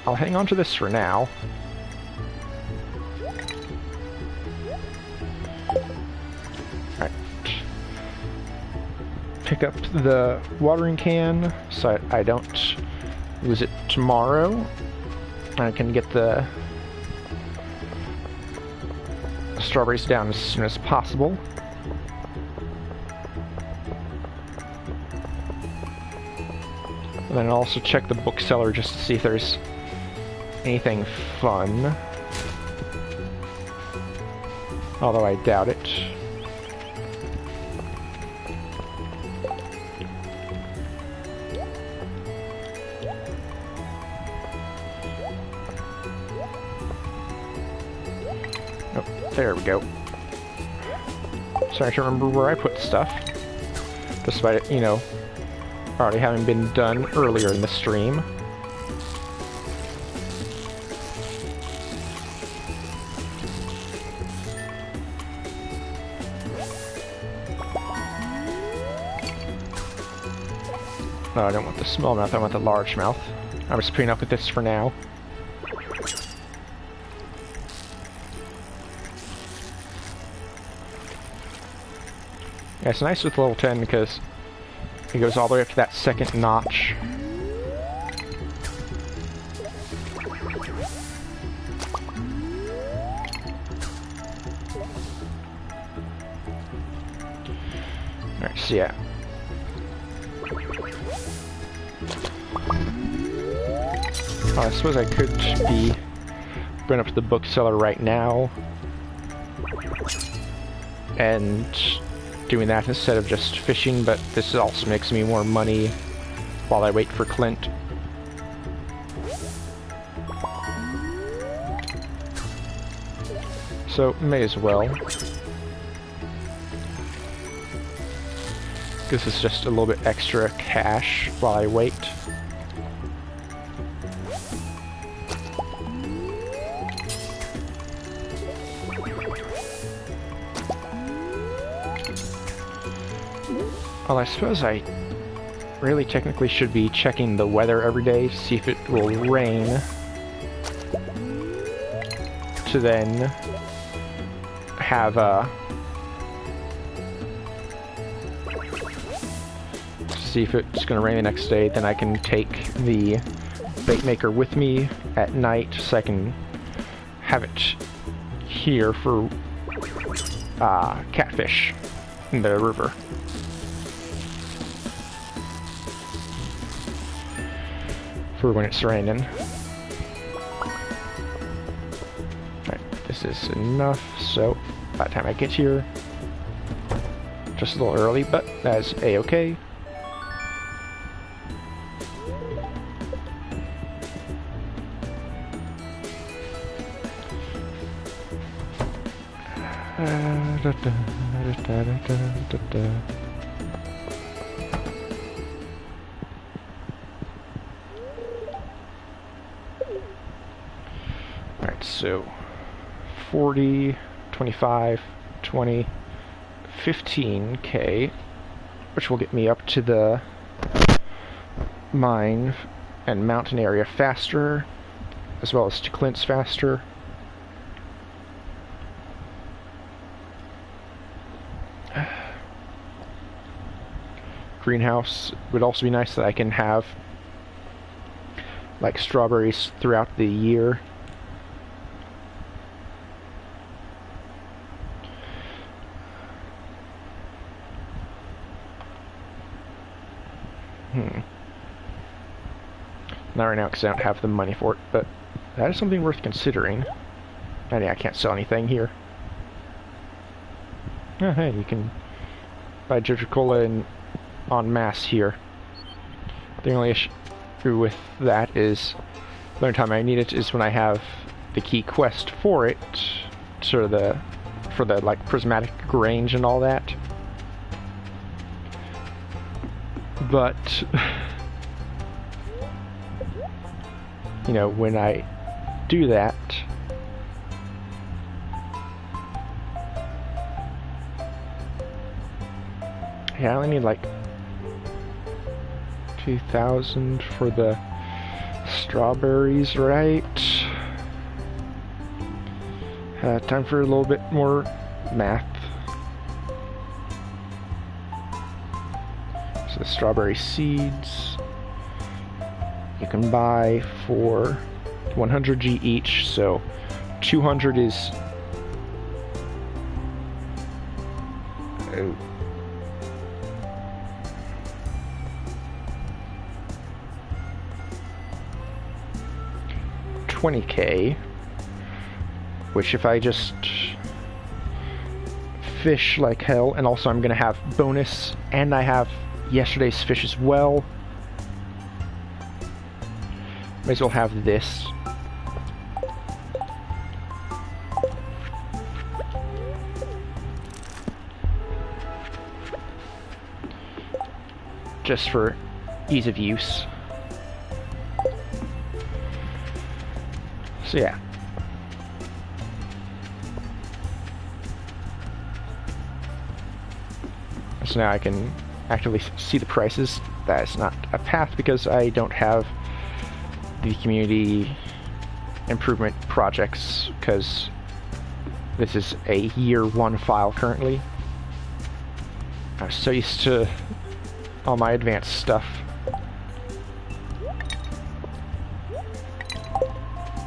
I'll hang on to this for now. Pick up the watering can so I don't lose it tomorrow. I can get the strawberries down as soon as possible. And then I'll also check the bookseller just to see if there's anything fun. Although I doubt it. There we go. Sorry, I can't remember where I put stuff. Despite it, you know, already having been done earlier in the stream. No, I don't want the smallmouth, I want the largemouth. I'm just putting up with this for now. Yeah, it's nice with level 10 because it goes all the way up to that second notch. Alright, so yeah. I suppose I could be going up to the bookseller right now and doing that instead of just fishing, but this also makes me more money while I wait for Clint. So, may as well. This is just a little bit extra cash while I wait. Well, I suppose I really technically should be checking the weather every day to see if it will rain, to then have see if it's going to rain the next day. Then I can take the bait maker with me at night so I can have it here for catfish in the river. For when it's raining. Alright, this is enough, so by the time I get here, just a little early, but that's a-okay. Alright, so 40, 25, 20, 15k, which will get me up to the mine and mountain area faster, as well as to Clint's faster. Greenhouse would also be nice that I can have like strawberries throughout the year. Not right now because I don't have the money for it, but that is something worth considering. And yeah, I can't sell anything here. Oh, hey, you can buy Joja Cola en masse here. The only issue with that is the only time I need it is when I have the key quest for it, for the like prismatic range and all that. But you know, when I do that, yeah, I only need like 2,000 for the strawberries, right? Time for a little bit more math. So the strawberry seeds you can buy for 100G each, so 200 is... Oh. $20K, which if I just fish like hell, and also I'm gonna have bonus, and I have yesterday's fish as well. May as well have this. Just for ease of use. So yeah. So now I can actively see the prices. That is not a path because I don't have the community improvement projects, because this is a year 1 file currently. I'm so used to all my advanced stuff.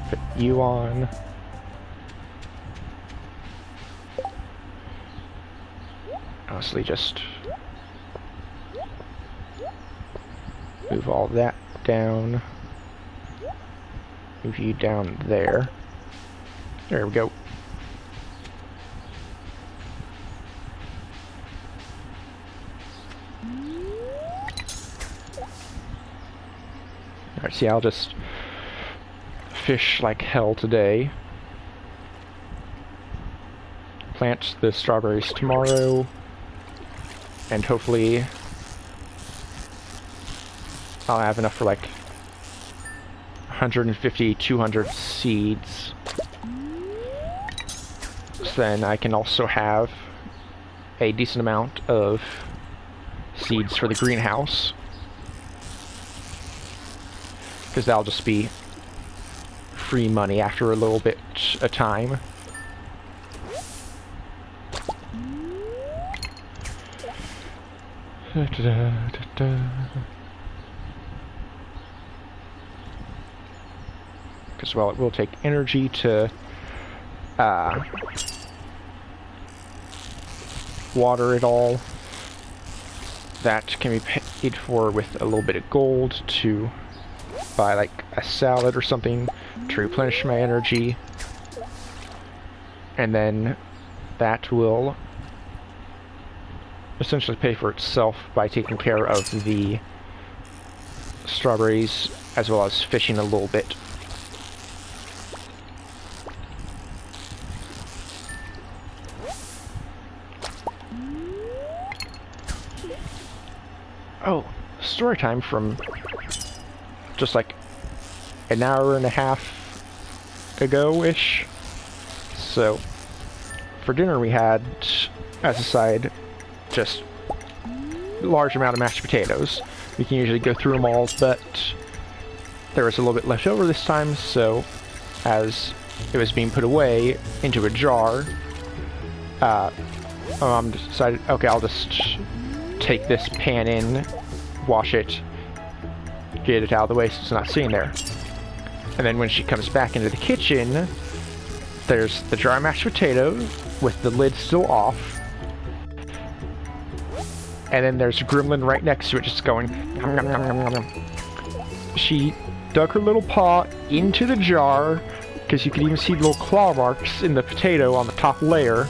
Put you on. Honestly, just move all that down. Move you down there. There we go. Alright, see, I'll just fish like hell today. Plant the strawberries tomorrow. And hopefully I'll have enough for like 150, 200 seeds. So then I can also have a decent amount of seeds for the greenhouse, because that'll just be free money after a little bit of time. Because, well, it will take energy to water it all. That can be paid for with a little bit of gold to buy like a salad or something to replenish my energy. And then that will essentially pay for itself by taking care of the strawberries as well as fishing a little bit. Oh, story time from just like an hour and a half ago-ish. So, for dinner we had, as a side, just a large amount of mashed potatoes. We can usually go through them all, but there was a little bit left over this time, so as it was being put away into a jar, Mom decided, okay, I'll just take this pan in, wash it, get it out of the way so it's not sitting there. And then when she comes back into the kitchen, there's the dry mashed potato with the lid still off. And then there's a gremlin right next to it just going nom, nom, nom, nom, nom. She dug her little paw into the jar, because you could even see little claw marks in the potato on the top layer.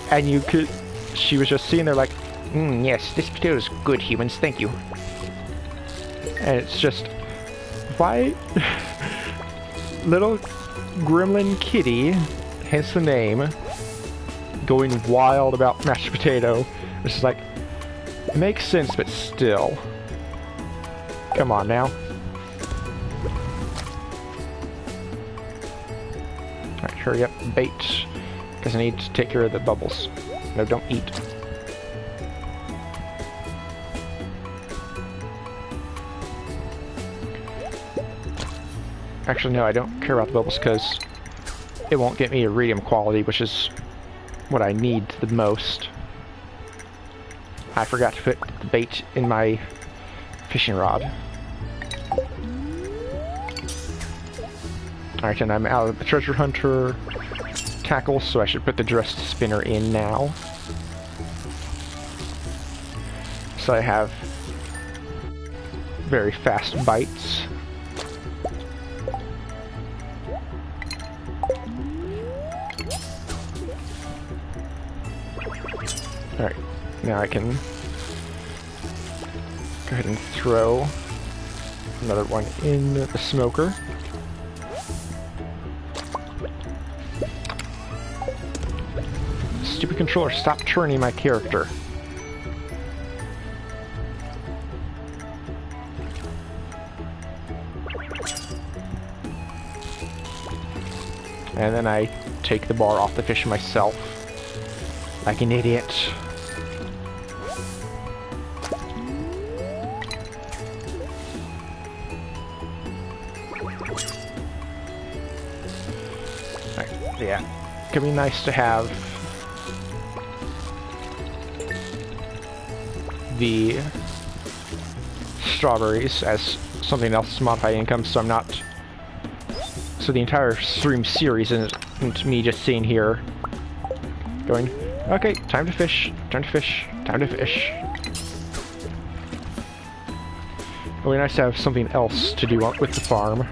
And you could, she was just sitting there like, yes, this potato is good, humans, thank you. And it's just, why? Little gremlin kitty, hence the name, going wild about mashed potato. It's just like, it makes sense, but still. Come on now. Alright, hurry up, bait. Because I need to take care of the bubbles. No, don't eat. Actually, no, I don't care about the bubbles because it won't get me iridium quality, which is what I need the most. I forgot to put the bait in my fishing rod. Alright, and I'm out of the treasure hunter tackle, so I should put the dressed spinner in now. So I have very fast bites. Alright, now I can go ahead and throw another one in the smoker. Stupid controller, stop turning my character. and then I take the bar off the fish myself, like an idiot. Alright, yeah, could be nice to have the strawberries as something else to modify income, so I'm not... So the entire stream series isn't me just sitting here going, okay, time to fish, time to fish, time to fish. It'll be nice to have something else to do with the farm.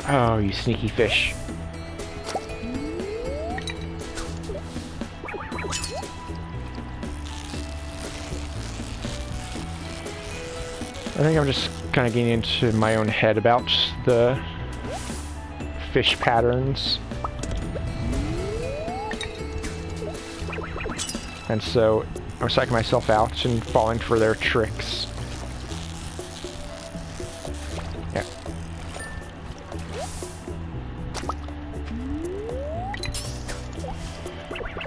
Oh, you sneaky fish. I think I'm just kind of getting into my own head about the fish patterns. And so I'm psyching myself out and falling for their tricks. Yeah.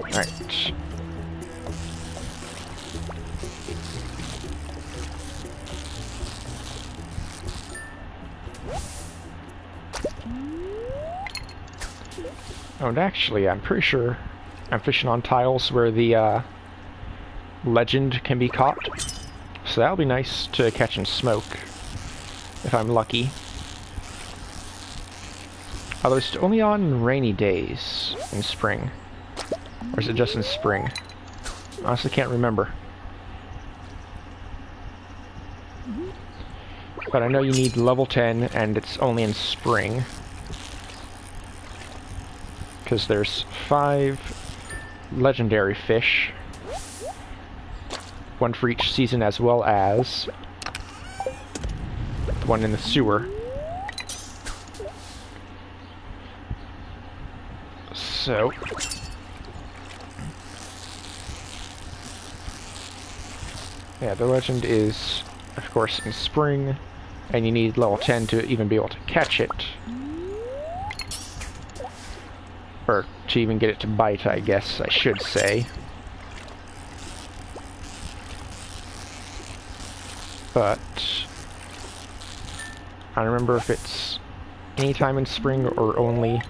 Alright. Oh, and actually, I'm pretty sure I'm fishing on tiles where the legend can be caught. So that'll be nice to catch and smoke, if I'm lucky. Although it's only on rainy days in spring. Or is it just in spring? Honestly, can't remember. But I know you need level 10, and it's only in spring. Because there's 5 legendary fish. 1 for each season, as well as the one in the sewer. So... yeah, the legend is, of course, in spring, and you need level 10 to even be able to catch it. Or to even get it to bite, I guess I should say. But I don't remember if it's any time in spring or only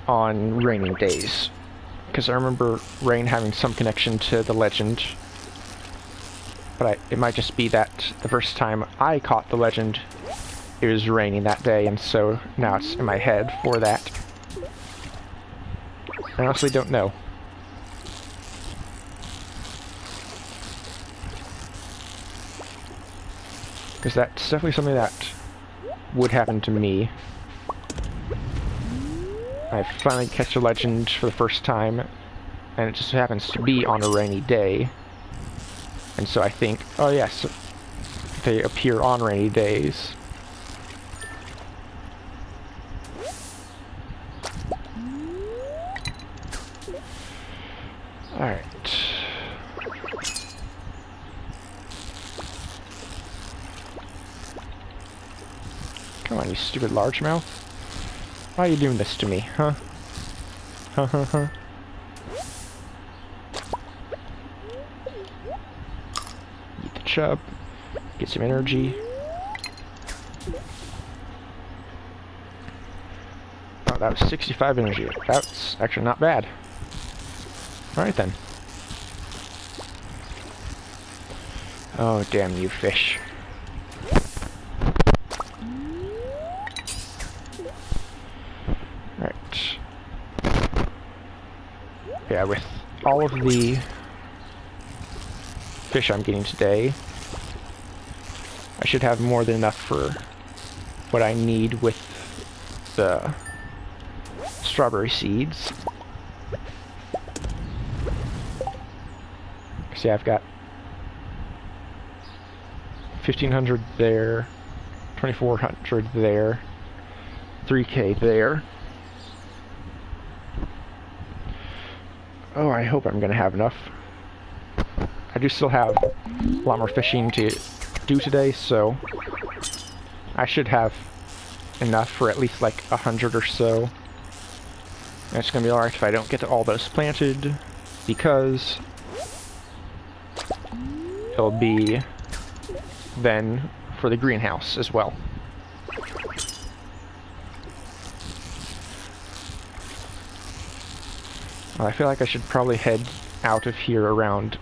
on raining days. Because I remember rain having some connection to the legend. But it might just be that the first time I caught the legend, it was raining that day, and so now it's in my head for that. I honestly don't know. Because that's definitely something that would happen to me. I finally catch a legend for the first time, and it just happens to be on a rainy day. And so I think, oh yes, they appear on rainy days. Alright. Come on, you stupid largemouth. Why are you doing this to me, huh? Huh, huh, huh. Eat the chub. Get some energy. Oh, that was 65 energy. That's actually not bad. Alright then. Oh, damn you fish. Right. Yeah, with all of the fish I'm getting today, I should have more than enough for what I need with the strawberry seeds. See, I've got 1,500 there, 2,400 there, 3K there. Oh, I hope I'm gonna have enough. I do still have a lot more fishing to do today, so I should have enough for at least like 100 or so. And it's gonna be alright if I don't get all those planted, because it'll be then for the greenhouse as well. I feel like I should probably head out of here around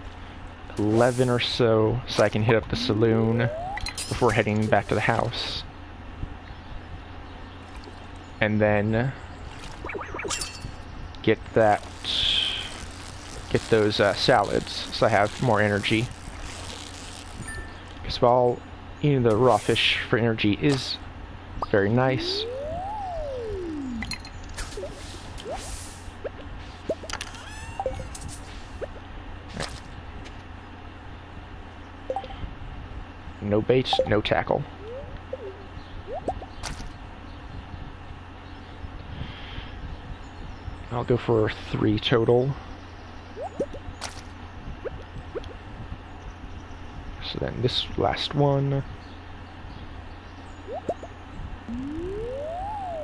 11 or so I can hit up the saloon before heading back to the house. And then get those salads so I have more energy. Because while eating the raw fish for energy is very nice, no bait, no tackle. I'll go for 3 total. So then this last one,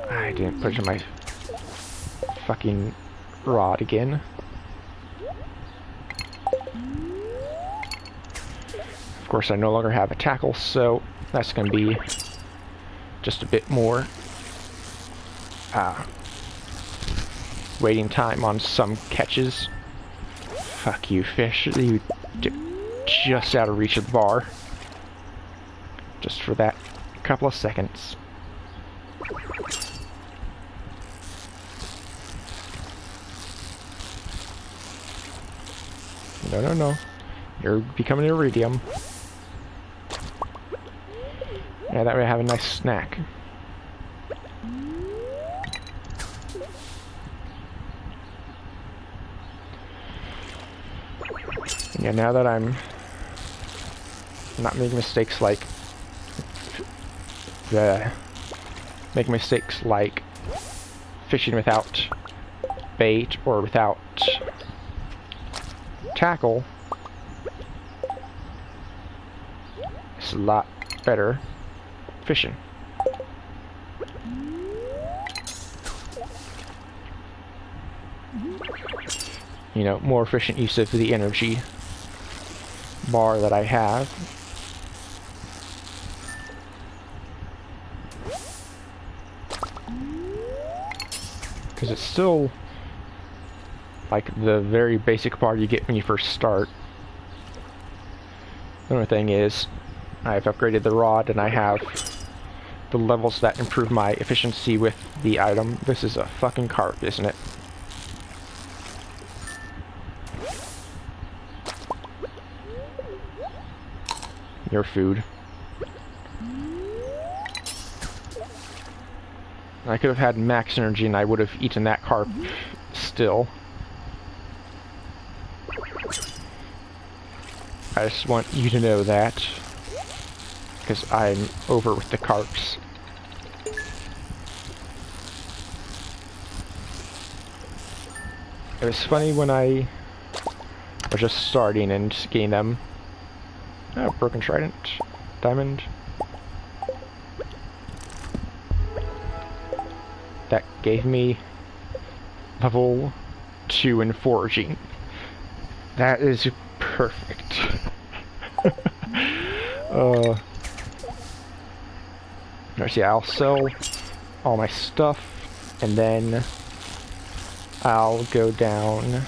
I didn't put it in my fucking rod again. Of course, I no longer have a tackle, so that's going to be just a bit more waiting time on some catches. Fuck you, fish. You just out of reach of the bar. Just for that couple of seconds. No, no, no. You're becoming iridium. Yeah, that way I have a nice snack. Yeah, now that I'm not making mistakes like fishing without bait or without tackle, it's a lot better fishing. You know, more efficient use of the energy bar that I have. Because it's still like the very basic bar you get when you first start. The only thing is, I've upgraded the rod and I have the levels that improve my efficiency with the item. This is a fucking carp, isn't it? Your food. I could have had max energy and I would have eaten that carp still. I just want you to know that, because I'm over with the carps. It was funny when I was just starting and getting them. Oh, broken trident, diamond. That gave me level 2 in foraging. That is perfect. Let's see, I'll sell all my stuff, and then I'll go down.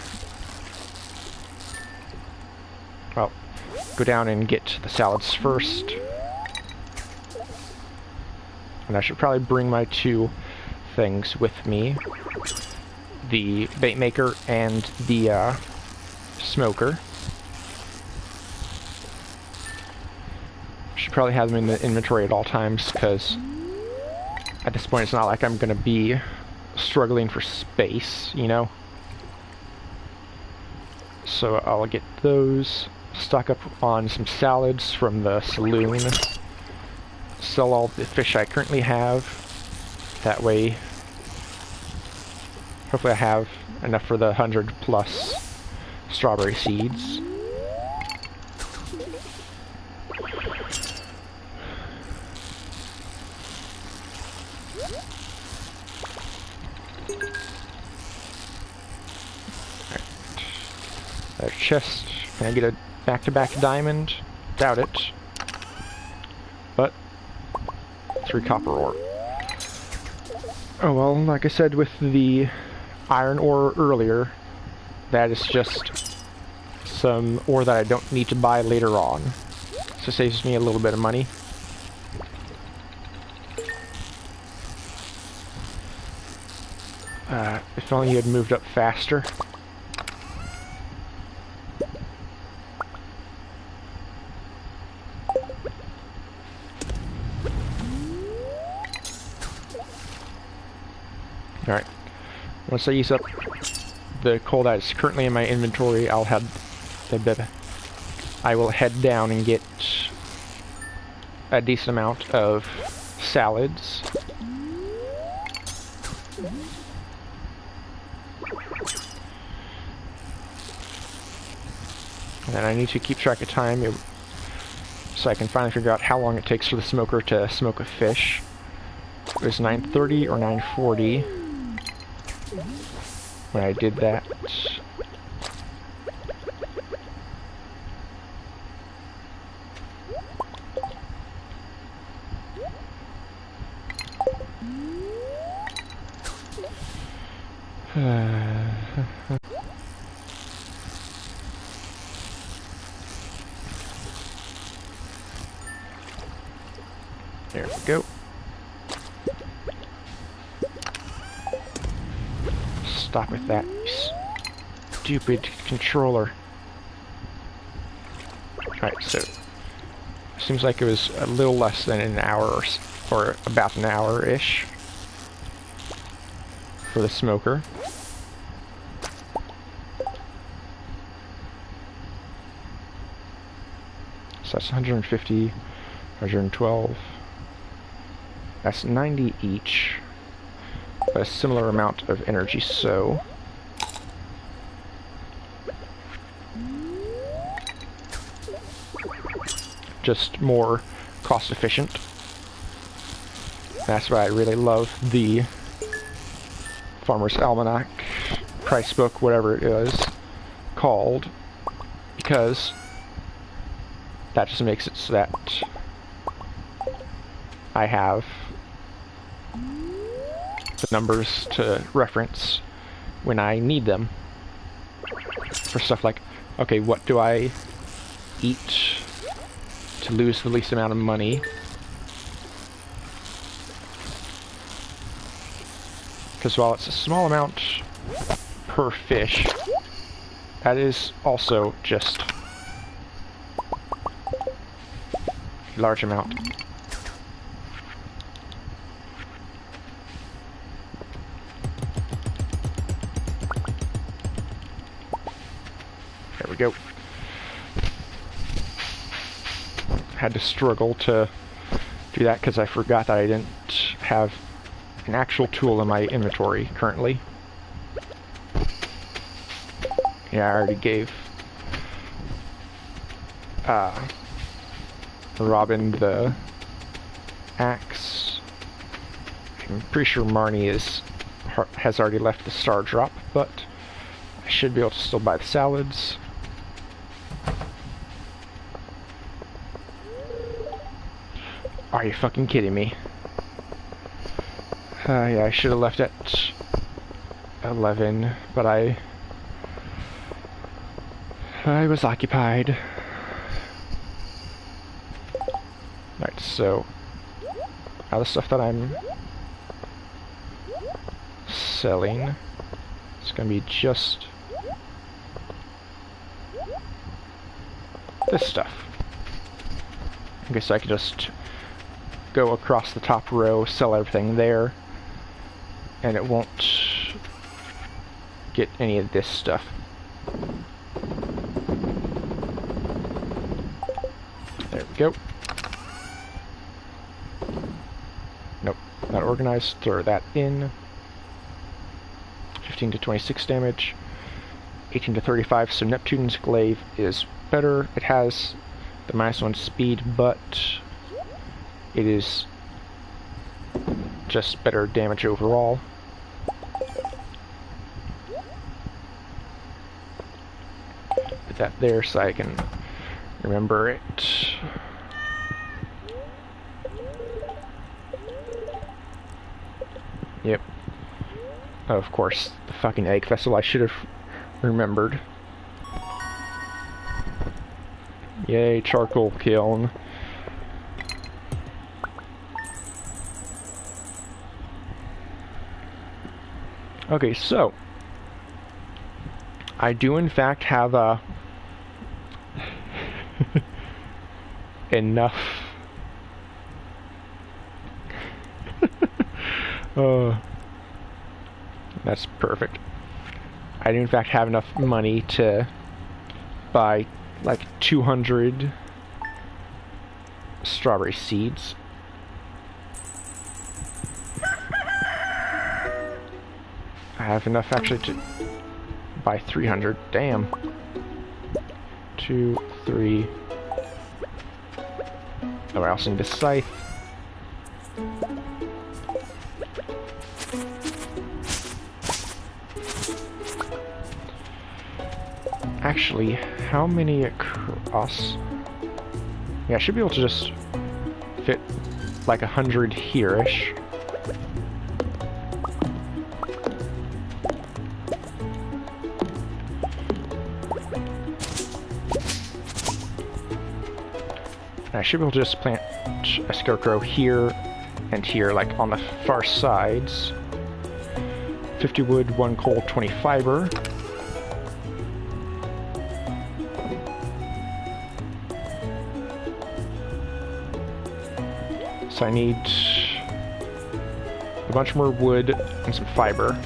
Well, go down and get the salads first. And I should probably bring my 2 things with me. The bait maker and the smoker. Should probably have them in the inventory at all times, because at this point it's not like I'm gonna be struggling for space, you know? So I'll get those, stock up on some salads from the saloon, sell all the fish I currently have. That way, hopefully I have enough for the 100+ strawberry seeds. chest. Can I get a back-to-back diamond? Doubt it. But 3 copper ore. Oh well, like I said with the iron ore earlier, that is just some ore that I don't need to buy later on. So it saves me a little bit of money. If only you had moved up faster. Alright. Once I use up the coal that is currently in my inventory, I will head down and get a decent amount of salads. And then I need to keep track of time so I can finally figure out how long it takes for the smoker to smoke a fish. It was 9:30 or 9:40 when I did that. There we go. Stop with that, stupid controller. Alright, so seems like it was a little less than an hour or about an hour-ish for the smoker. So that's 150, 112. That's 90 each. A similar amount of energy, so just more cost efficient. That's why I really love the Farmer's Almanac price book, whatever it is called, because that just makes it so that I have the numbers to reference when I need them for stuff like, okay, what do I eat to lose the least amount of money? Because while it's a small amount per fish, that is also just a large amount. There we go. Had to struggle to do that because I forgot that I didn't have an actual tool in my inventory currently. Yeah, I already gave Robin the axe. I'm pretty sure Marnie has already left the star drop, but I should be able to still buy the salads. Are you fucking kidding me? Yeah, I should have left at 11, but I was occupied. Right, so now the stuff that I'm selling, it's gonna be just this stuff. Okay, so I can just go across the top row, sell everything there, and it won't get any of this stuff. There we go. Nope, not organized. Throw that in. 15 to 26 damage. 18 to 35, so Neptune's glaive is better. It has the -1 speed, but it is just better damage overall. The put that there so I can remember it. Yep. Oh, of course, the fucking egg vessel I should have remembered. Yay, charcoal kiln. Okay, so I do in fact have enough that's perfect. I do in fact have enough money to buy like 200 strawberry seeds. I have enough actually to buy 300. Damn. 2, 3. Oh, I also need a scythe. Actually, how many across? Yeah, I should be able to just fit like 100 here-ish. I should be able to just plant a scarecrow here and here, like on the far sides. 50 wood, 1 coal, 20 fiber. So I need a bunch more wood and some fiber.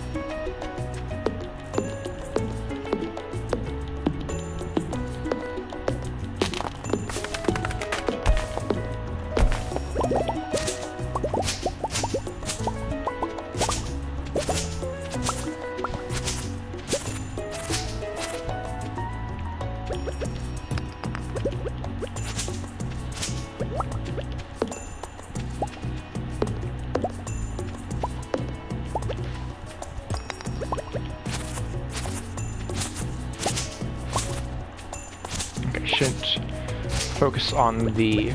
Focus on the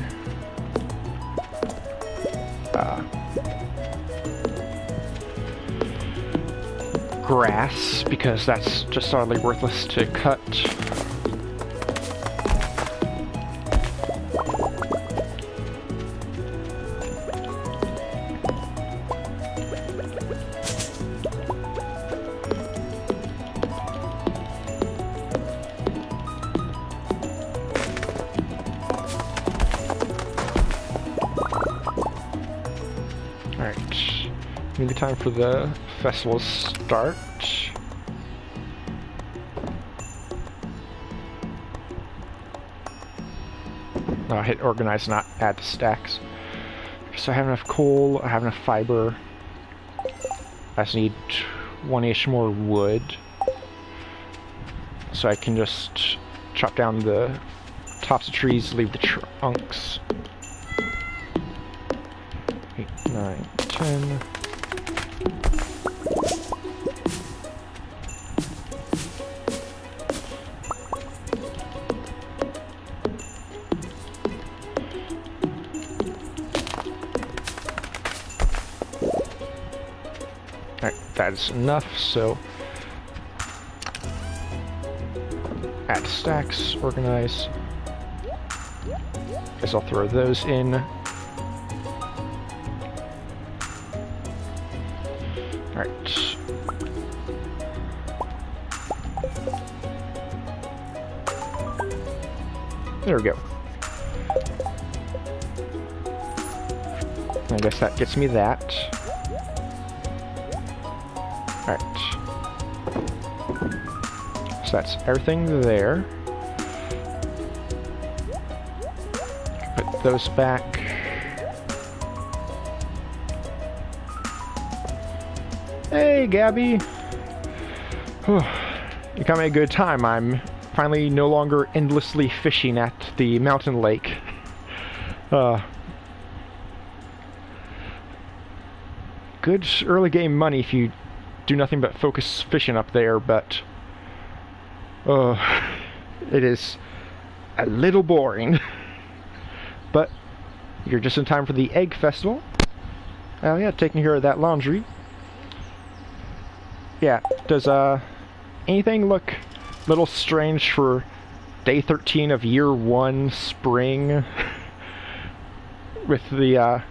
grass, because that's just utterly worthless to cut. Maybe time for the festival start. I'll hit organize, not add to stacks. So I have enough coal, I have enough fiber. I just need 1-ish more wood. So I can just chop down the tops of trees, leave the trunks. 8, 9, 10. That is enough, so add stacks, organize. Guess I'll throw those in. Alright. There we go. I guess that gets me that. Alright. So that's everything there. Put those back. Hey, Gabby! Whew. You caught me a good time. I'm finally no longer endlessly fishing at the mountain lake. Good early game money if you do nothing but focus fishing up there, but It is a little boring. But you're just in time for the egg festival. Oh yeah, taking care of that laundry. Yeah, does anything look a little strange for day 13 of year 1 spring with the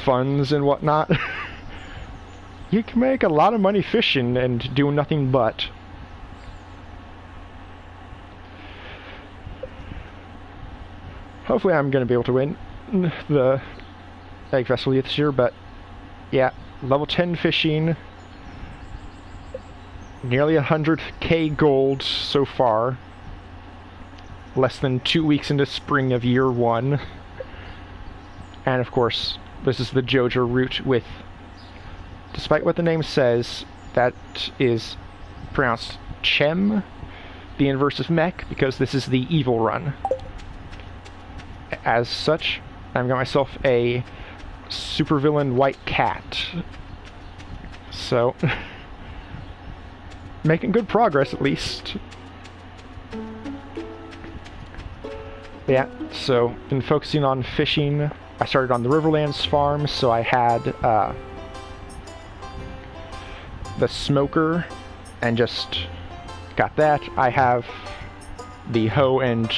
funds and whatnot? You can make a lot of money fishing and doing nothing but. Hopefully I'm going to be able to win the Egg Festival this year, but yeah, level 10 fishing, nearly 100k gold so far, less than 2 weeks into spring of year 1, and of course this is the Joja route with, despite what the name says, that is pronounced Chem, the inverse of Mech, because this is the evil run. As such, I've got myself a supervillain white cat. So, making good progress at least. Yeah, so been focusing on fishing. I started on the Riverlands farm, so I had the smoker and just got that. I have the hoe and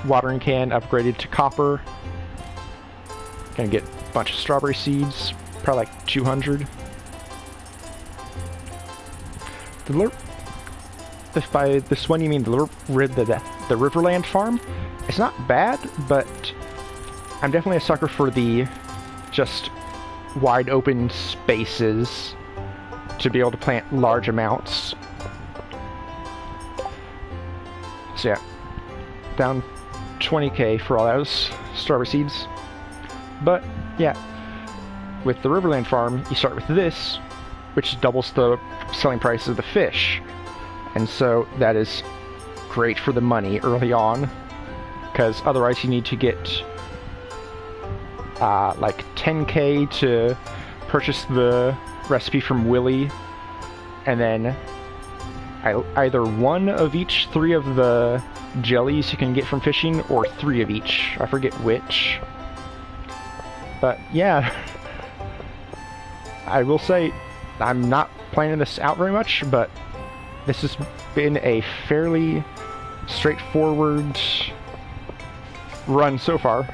watering can upgraded to copper. Gonna get a bunch of strawberry seeds, probably like 200. If by this one you mean the Riverland farm, it's not bad, but I'm definitely a sucker for the just wide open spaces to be able to plant large amounts. So yeah, down 20k for all those strawberry seeds. But yeah, with the Riverland farm, you start with this, which doubles the selling price of the fish, and so that is great for the money early on, because otherwise you need to get like 10k to purchase the recipe from Willy, and then either one of each 3 of the jellies you can get from fishing, or 3 of each. I forget which. But yeah, I will say I'm not planning this out very much, but this has been a fairly straightforward run so far.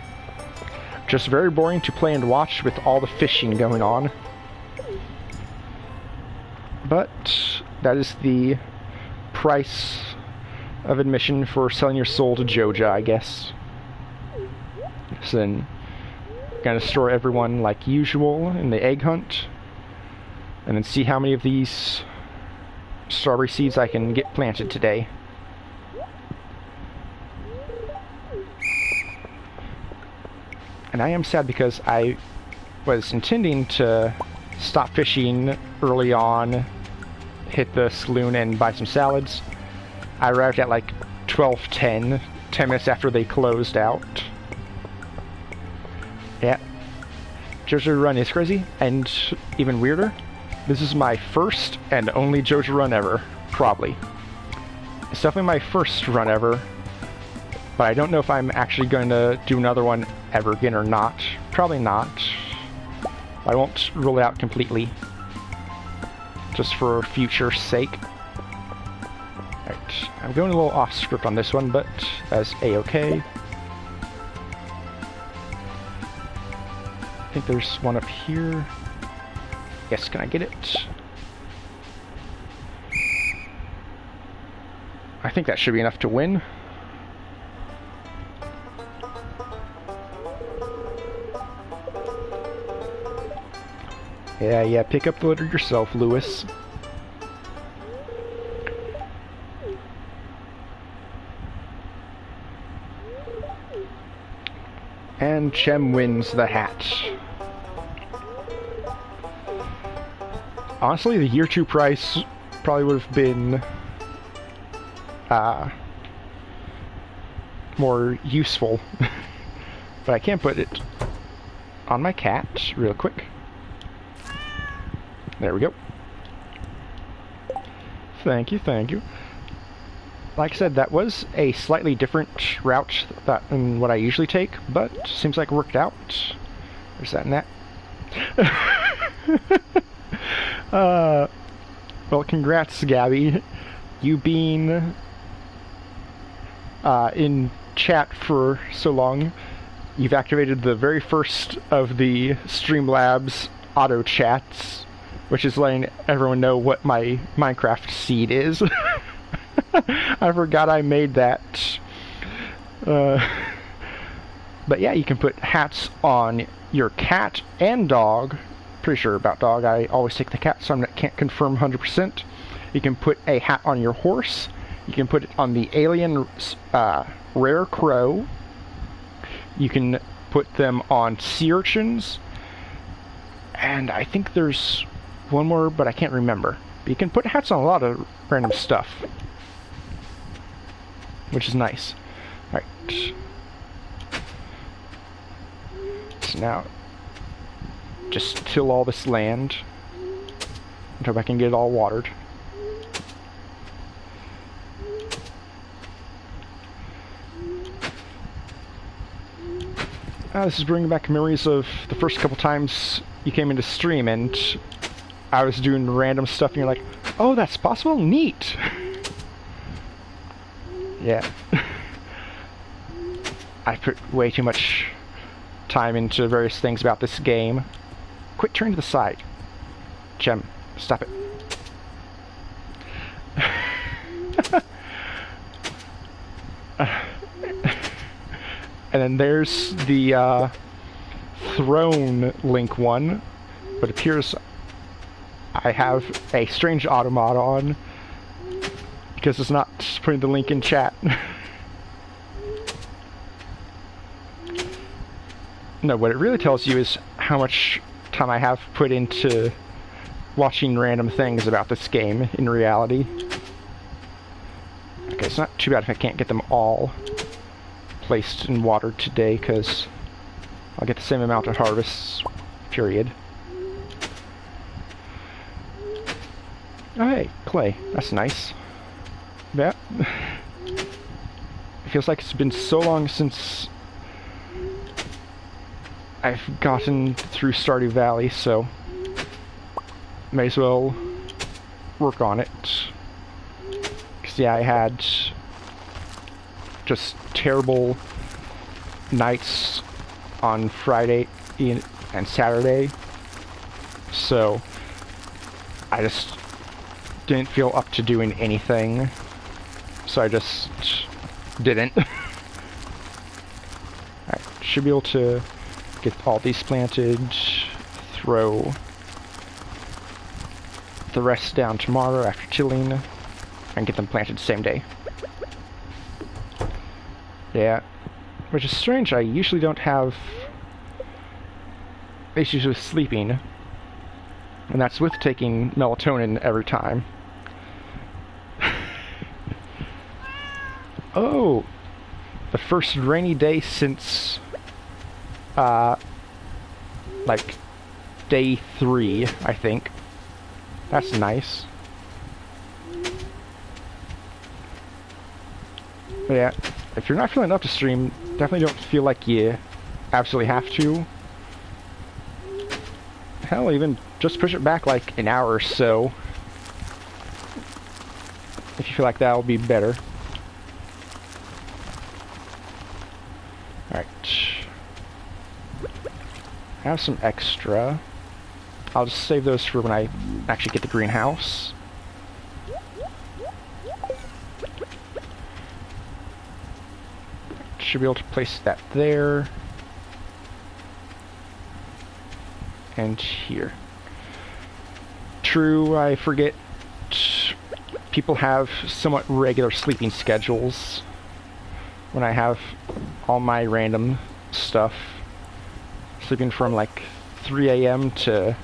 Just very boring to play and watch with all the fishing going on. But that is the price of admission for selling your soul to Joja, I guess. So then, gonna store everyone like usual in the egg hunt, and then see how many of these strawberry seeds I can get planted today. And I am sad because I was intending to stop fishing early on, hit the saloon and buy some salads. I arrived at like 12:10, 10 minutes after they closed out. Yeah, Joja run is crazy, and even weirder, this is my first and only Joja run ever, probably. It's definitely my first run ever, but I don't know if I'm actually going to do another one ever again or not. Probably not. I won't rule it out completely, just for future sake. Alright, I'm going a little off script on this one, but that's a-okay. I think there's one up here. Yes, can I get it? I think that should be enough to win. Yeah, pick up the litter yourself, Lewis. And Chem wins the hat. Honestly, the year 2 price probably would have been more useful. But I can't put it on my cat real quick. There we go. Thank you, thank you. like I said, that was a slightly different route than what I usually take, but seems like it worked out. There's that and that. Well, congrats, Gabby. You being in chat for so long, you've activated the very first of the Streamlabs auto chats, which is letting everyone know what my Minecraft seed is. I forgot I made that. But yeah, you can put hats on your cat and dog. Pretty sure about dog. I always take the cat, so I can't confirm 100%. You can put a hat on your horse. You can put it on the alien rare crow. You can put them on sea urchins. And I think there's one more, but I can't remember. But you can put hats on a lot of random stuff, which is nice. Alright. So now, just till all this land until I can get it all watered. This is bringing back memories of the first couple times you came into stream and I was doing random stuff and you're like, oh, that's possible? Neat! Yeah. I put way too much time into various things about this game. Quit turning to the side. Gem, stop it. And then there's the throne link one, but it appears I have a strange automata on because it's not putting the link in chat. No, what it really tells you is how much time I have put into watching random things about this game in reality. Okay, it's not too bad if I can't get them all placed and watered today, because I'll get the same amount of harvests, period. Oh hey, clay. That's nice. Yeah. It feels like it's been so long since I've gotten through Stardew Valley, so may as well work on it. Because yeah, I had just terrible nights on Friday and Saturday, so I just didn't feel up to doing anything, so I just didn't. Alright, should be able to get all these planted, throw the rest down tomorrow after chilling, and get them planted the same day. Yeah, which is strange. I usually don't have issues with sleeping, and that's with taking melatonin every time. Oh, the first rainy day since like day 3, I think. That's nice. But yeah, if you're not feeling up to stream, definitely don't feel like you absolutely have to. Hell, even just push it back like an hour or so, if you feel like that'll be better. Alright. I have some extra. I'll just save those for when I actually get the greenhouse. Should be able to place that there. And here. True, I forget people have somewhat regular sleeping schedules when I have all my random stuff. Sleeping from like 3 a.m. to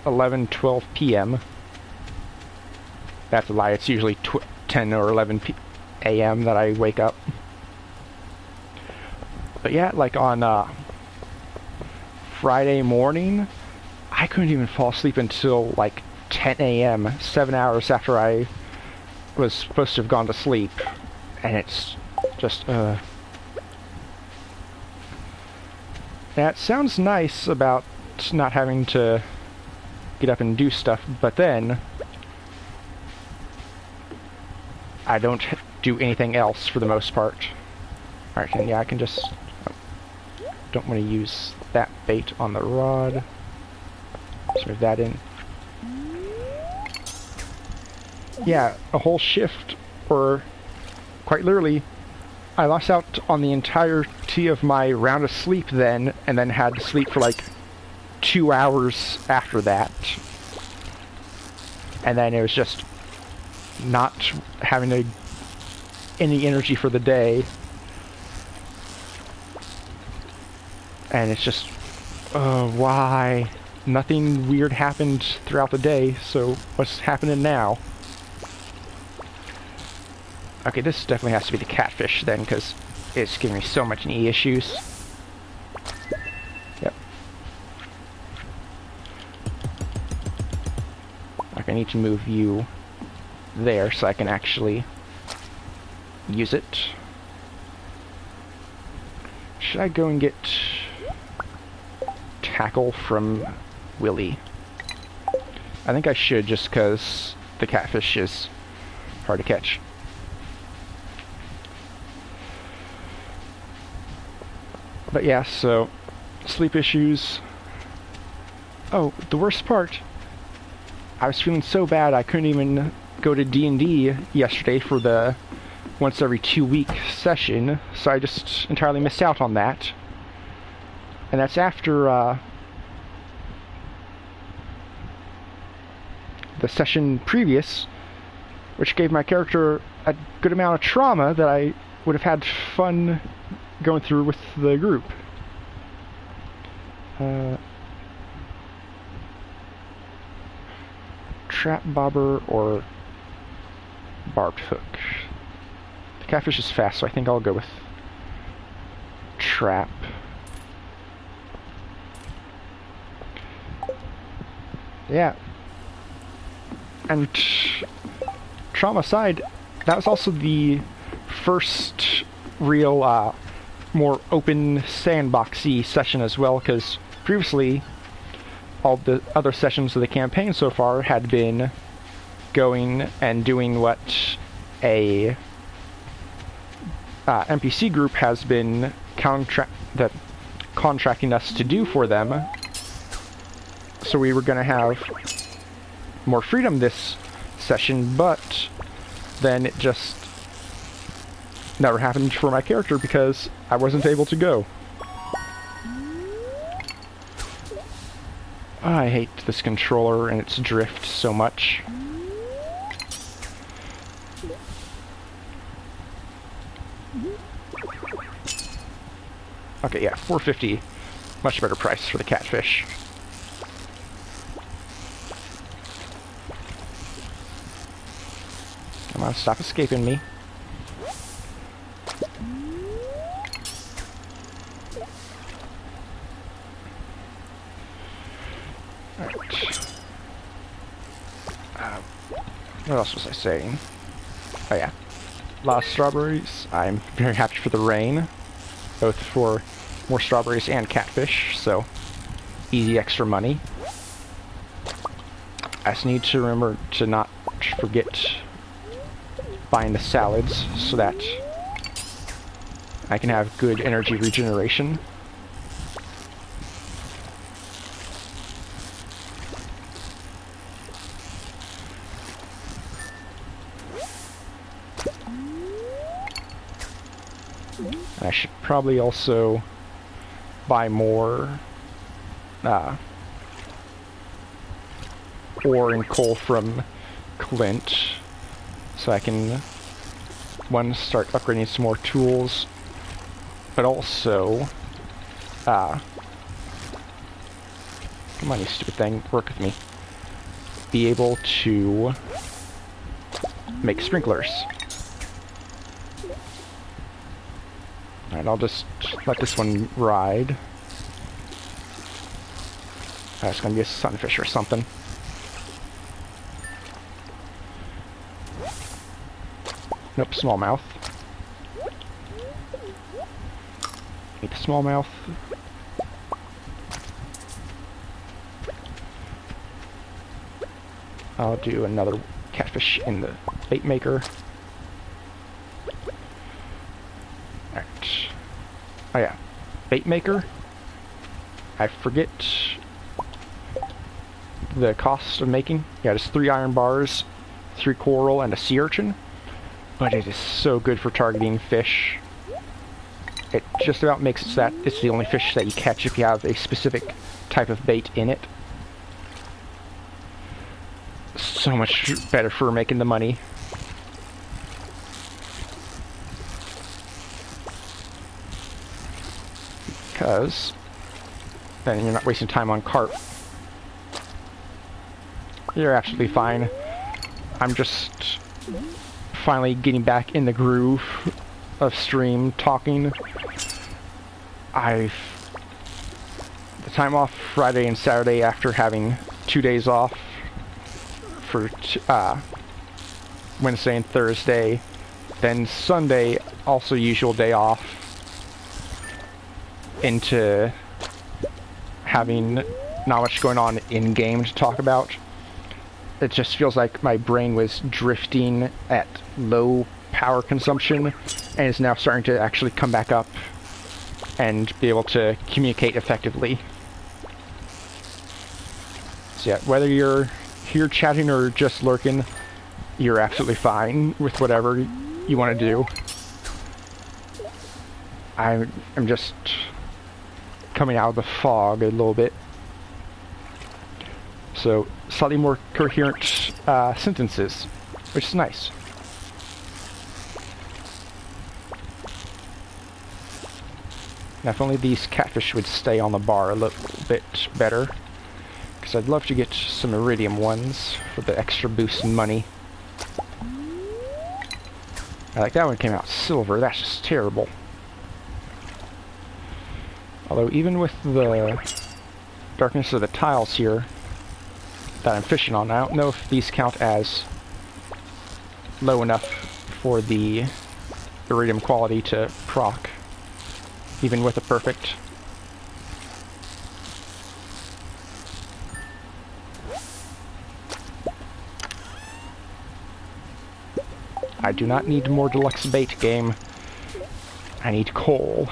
11-12 p.m. That's a lie, it's usually 10 or 11 a.m. that I wake up. But yeah, like on Friday morning, I couldn't even fall asleep until like 10 a.m., 7 hours after I was supposed to have gone to sleep, and it's just, Yeah, it sounds nice about not having to get up and do stuff, but then I don't do anything else for the most part. Alright, yeah, I can just... don't want to use that bait on the rod. Just move that in. Yeah, a whole shift, or quite literally, I lost out on the entirety of my round of sleep then, and then had to sleep for like 2 hours after that. And then it was just not having any energy for the day. And it's just, why? Nothing weird happened throughout the day, so what's happening now? Okay, this definitely has to be the catfish then, because it's giving me so much knee issues. Yep. Okay, I need to move you there so I can actually use it. Should I go and get tackle from Willy? I think I should, just because the catfish is hard to catch. But yeah, so sleep issues. Oh, the worst part, I was feeling so bad I couldn't even go to D&D yesterday for the once every 2-week session, so I just entirely missed out on that. And that's after the session previous, which gave my character a good amount of trauma that I would have had fun going through with the group. Trap bobber or barbed hook. The catfish is fast, so I think I'll go with trap. Yeah. And trauma aside, that was also the first real more open sandboxy session as well, because previously all the other sessions of the campaign so far had been going and doing what a NPC group has been contracting us to do for them. So we were going to have more freedom this session, but then it just never happened for my character because I wasn't able to go. I hate this controller and its drift so much. Okay, yeah, $4.50. Much better price for the catfish. Come on, stop escaping me. What else was I saying? Oh yeah. Lost strawberries. I'm very happy for the rain. Both for more strawberries and catfish, so easy extra money. I just need to remember to not forget buying the salads so that I can have good energy regeneration. I should probably also buy more ore and coal from Clint, so I can, one, start upgrading some more tools, but also, come on, you stupid thing, work with me, be able to make sprinklers. Alright, I'll just let this one ride. It's gonna be a sunfish or something. Nope, smallmouth. Eat the smallmouth. I'll do another catfish in the bait maker. Alright. Oh yeah. Bait maker. I forget the cost of making. Yeah, just 3 iron bars, 3 coral, and a sea urchin. But it is so good for targeting fish. It just about makes it so that it's the only fish that you catch if you have a specific type of bait in it. So much better for making the money. Because then you're not wasting time on carp. You're absolutely fine. I'm just finally getting back in the groove of stream talking. The time off Friday and Saturday after having 2 days off for Wednesday and Thursday, then Sunday also usual day off, into having not much going on in game to talk about. It just feels like my brain was drifting at low power consumption and is now starting to actually come back up and be able to communicate effectively. So yeah, whether you're here chatting or just lurking, you're absolutely fine with whatever you want to do. I'm just coming out of the fog a little bit. So, slightly more coherent sentences, which is nice. Now, if only these catfish would stay on the bar a little bit better, because I'd love to get some iridium ones for the extra boost in money. Like, that one came out silver, that's just terrible. Although, even with the darkness of the tiles here that I'm fishing on, I don't know if these count as low enough for the iridium quality to proc, even with a perfect. I do not need more deluxe bait game. I need coal.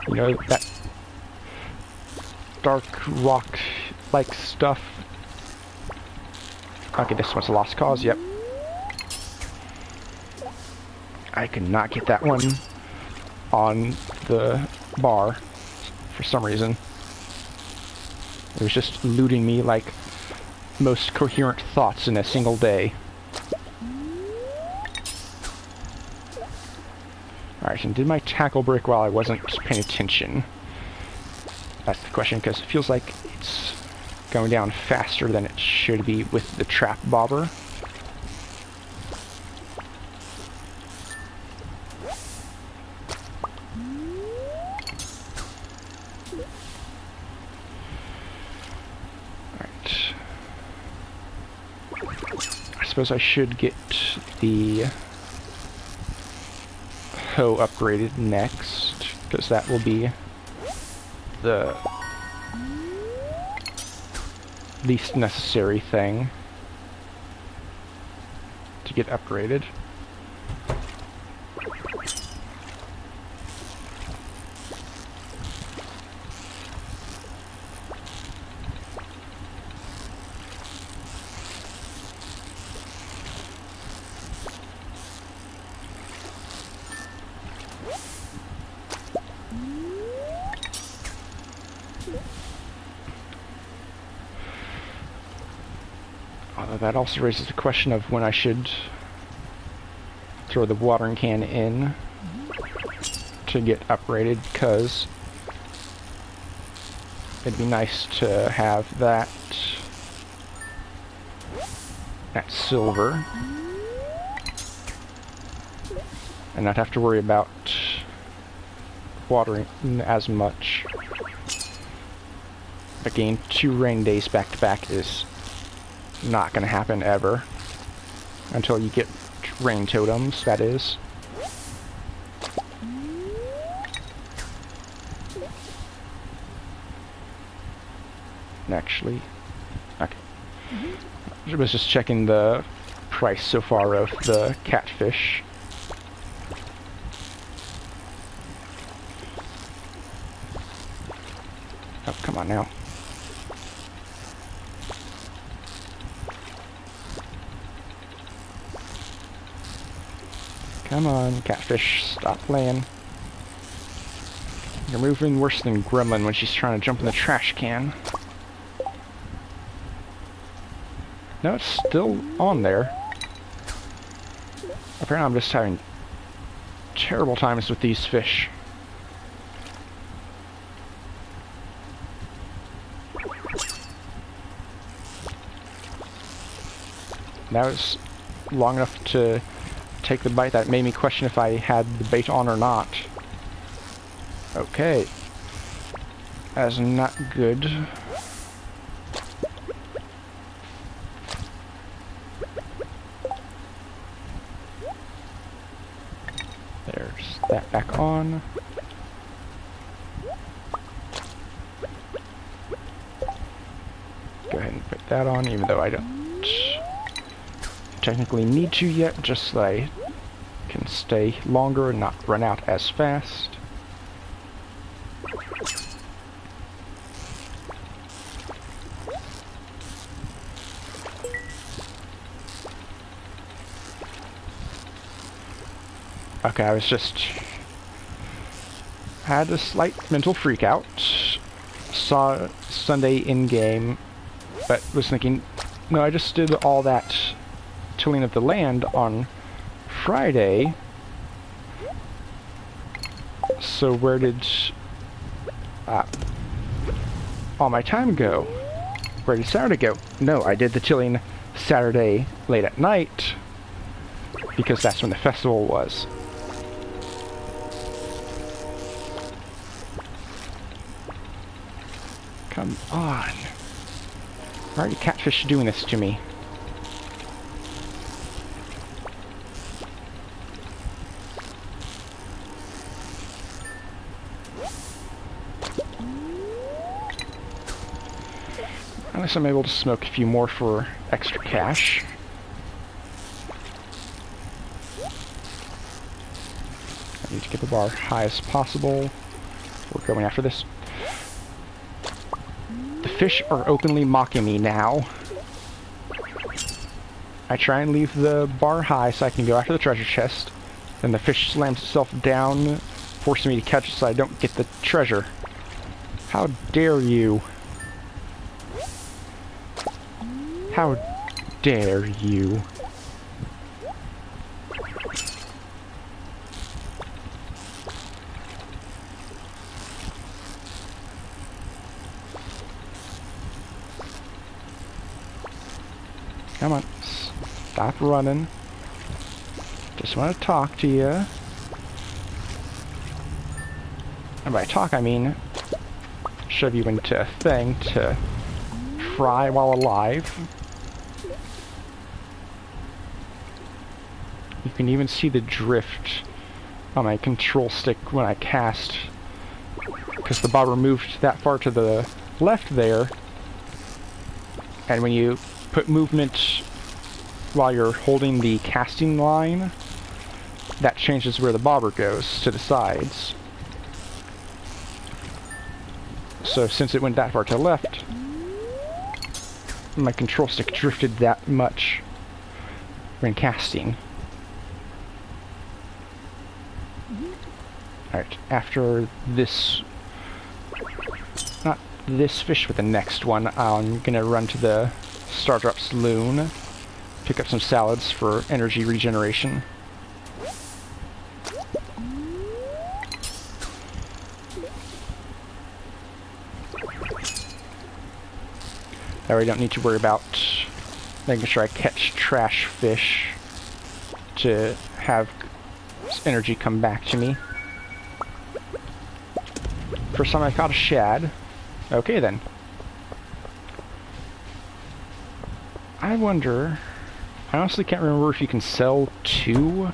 You know, that dark rock-like stuff. Okay, this one's a lost cause, yep. I could not get that one on the bar for some reason. It was just eluding me like most coherent thoughts in a single day. Alright, and did my tackle break while I wasn't paying attention? That's the question, because it feels like it's going down faster than it should be with the trap bobber. Alright. I suppose I should get the hoe upgraded next, because that will be the least necessary thing to get upgraded. Although that also raises the question of when I should throw the watering can in to get upgraded, because it'd be nice to have that silver and not have to worry about watering as much. But getting 2 rain days back to back is not going to happen ever until you get rain totems, that is. Actually, okay. I was just checking the price so far of the catfish. Oh, come on now. Come on, catfish, stop playing. You're moving worse than Gremlin when she's trying to jump in the trash can. No, it's still on there. Apparently I'm just having terrible times with these fish. That was long enough to take the bite that made me question if I had the bait on or not. Okay. That's not good. There's that back on. Go ahead and put that on, even though I don't technically need to yet, just so I can stay longer and not run out as fast. Okay, I had a slight mental freak out. Saw Sunday in-game, but was thinking, no, I just did all that tilling of the land on Friday. So where did all my time go? Where did Saturday go? No, I did the tilling Saturday late at night because that's when the festival was. Come on. Why are you catfish doing this to me? Unless I'm able to smoke a few more for extra cash. I need to get the bar high as possible. We're going after this. The fish are openly mocking me now. I try and leave the bar high so I can go after the treasure chest. Then the fish slams itself down, forcing me to catch it so I don't get the treasure. How dare you? How dare you? Come on, stop running. Just want to talk to you. And by talk, I mean shove you into a thing to fry while alive. You can even see the drift on my control stick when I cast, because the bobber moved that far to the left there, and when you put movement while you're holding the casting line, that changes where the bobber goes to the sides. So since it went that far to the left, my control stick drifted that much when casting. Alright, after this, not this fish, but the next one, I'm gonna run to the Stardrop Saloon, pick up some salads for energy regeneration. That way I don't need to worry about making sure I catch trash fish to have energy come back to me. First time I caught a shad. Okay then. I wonder I honestly can't remember if you can sell to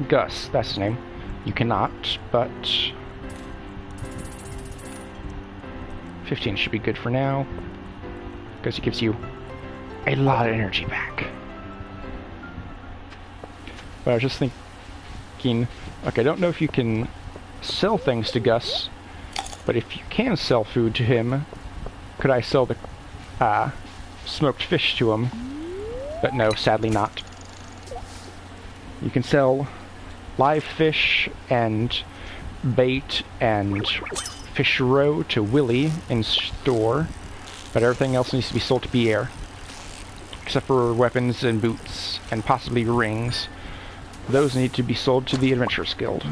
Gus, that's his name. You cannot, but 15 should be good for now, because it gives you a lot of energy back. But I was just thinking, okay, I don't know if you can sell things to Gus, but if you can sell food to him, could I sell the smoked fish to him? But no, sadly not. You can sell live fish and bait and fish roe to Willie in store, but everything else needs to be sold to Pierre. Except for weapons and boots, and possibly rings. Those need to be sold to the Adventurers Guild.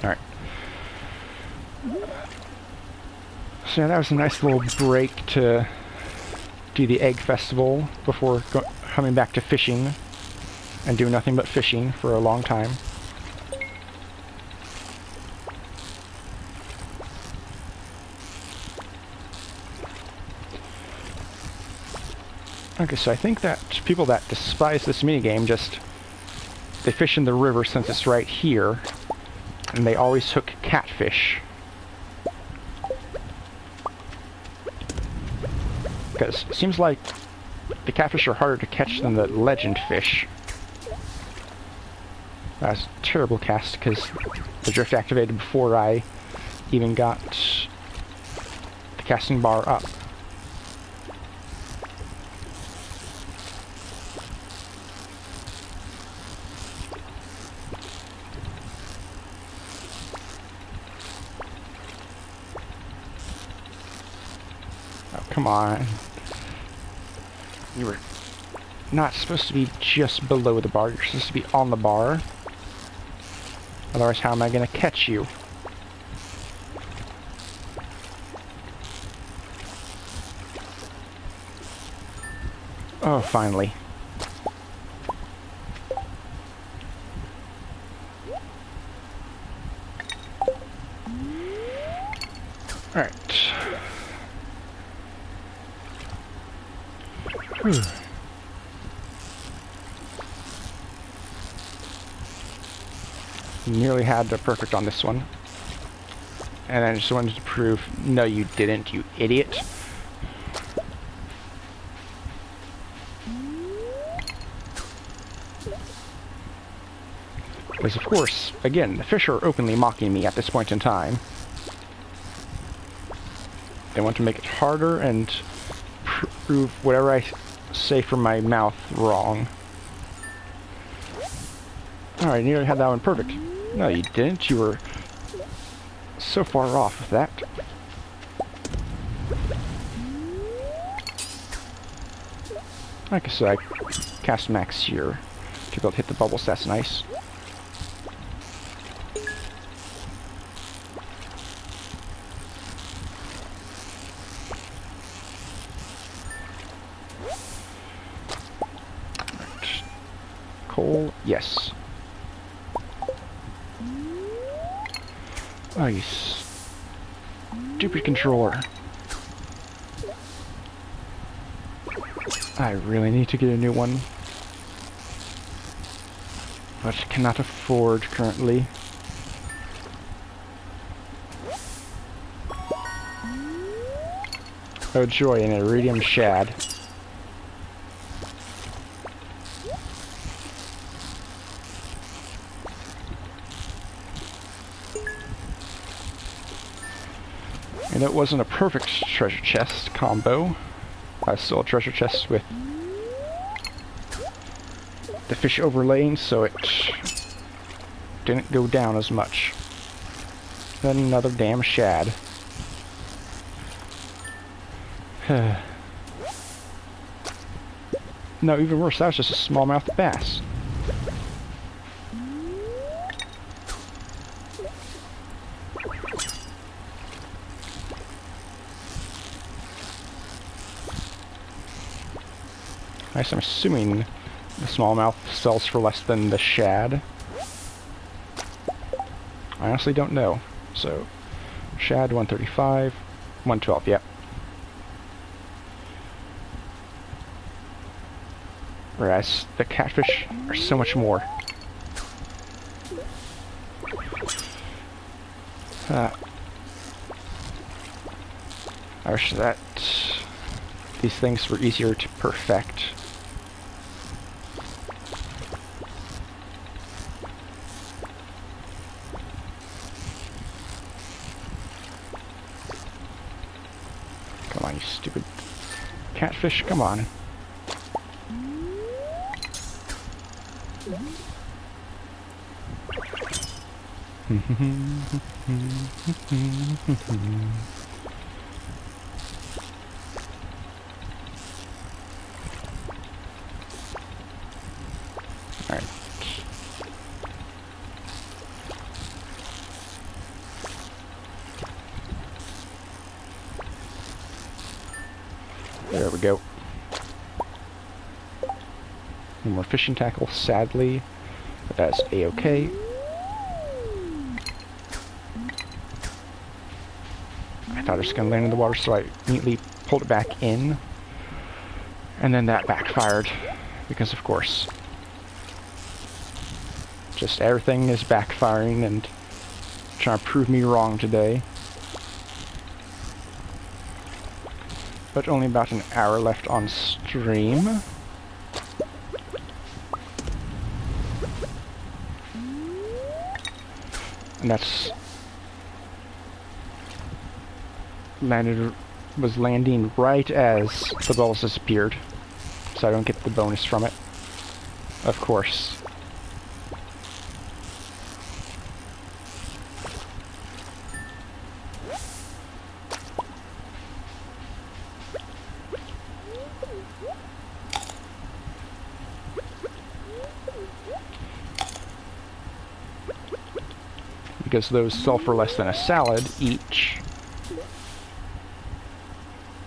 Alright. So yeah, that was a nice little break to do the egg festival before coming back to fishing and do nothing but fishing for a long time. Okay, so I think that people that despise this minigame they fish in the river since it's right here, and they always hook catfish. Because it seems like the catfish are harder to catch than the legend fish. That's a terrible cast because the drift activated before I even got the casting bar up. Oh, come on. You were not supposed to be just below the bar, you're supposed to be on the bar. Otherwise, how am I going to catch you? Oh, finally. Alright. Whew. Nearly had the perfect on this one. And I just wanted to prove, no you didn't, you idiot. Because of course, again, the fish are openly mocking me at this point in time. They want to make it harder and prove whatever I say from my mouth wrong. Alright, nearly had that one perfect. No, you didn't. You were so far off with that. Okay, so I cast max here to be able to hit the bubbles. That's nice. Right. Coal, yes. Oh, you stupid controller. I really need to get a new one, but cannot afford currently. Oh joy, an iridium shad. And it wasn't a perfect treasure chest combo. Still a treasure chest with the fish overlaying, so it didn't go down as much. Then another damn shad. No, even worse, that was just a smallmouth bass. Nice, I'm assuming the smallmouth sells for less than the shad. I honestly don't know. So, shad 135, 112, yep. Whereas the catfish are so much more. I wish that these things were easier to perfect. Come on, you stupid catfish, come on. Alright. There we go. No more fishing tackle, sadly, but that's a-okay. I thought it was going to land in the water, so I immediately pulled it back in. And then that backfired, because of course. Just everything is backfiring and trying to prove me wrong today. But only about an hour left on stream. And that's was landing right as the balls disappeared, so I don't get the bonus from it, of course. Because those sell for less than a salad each,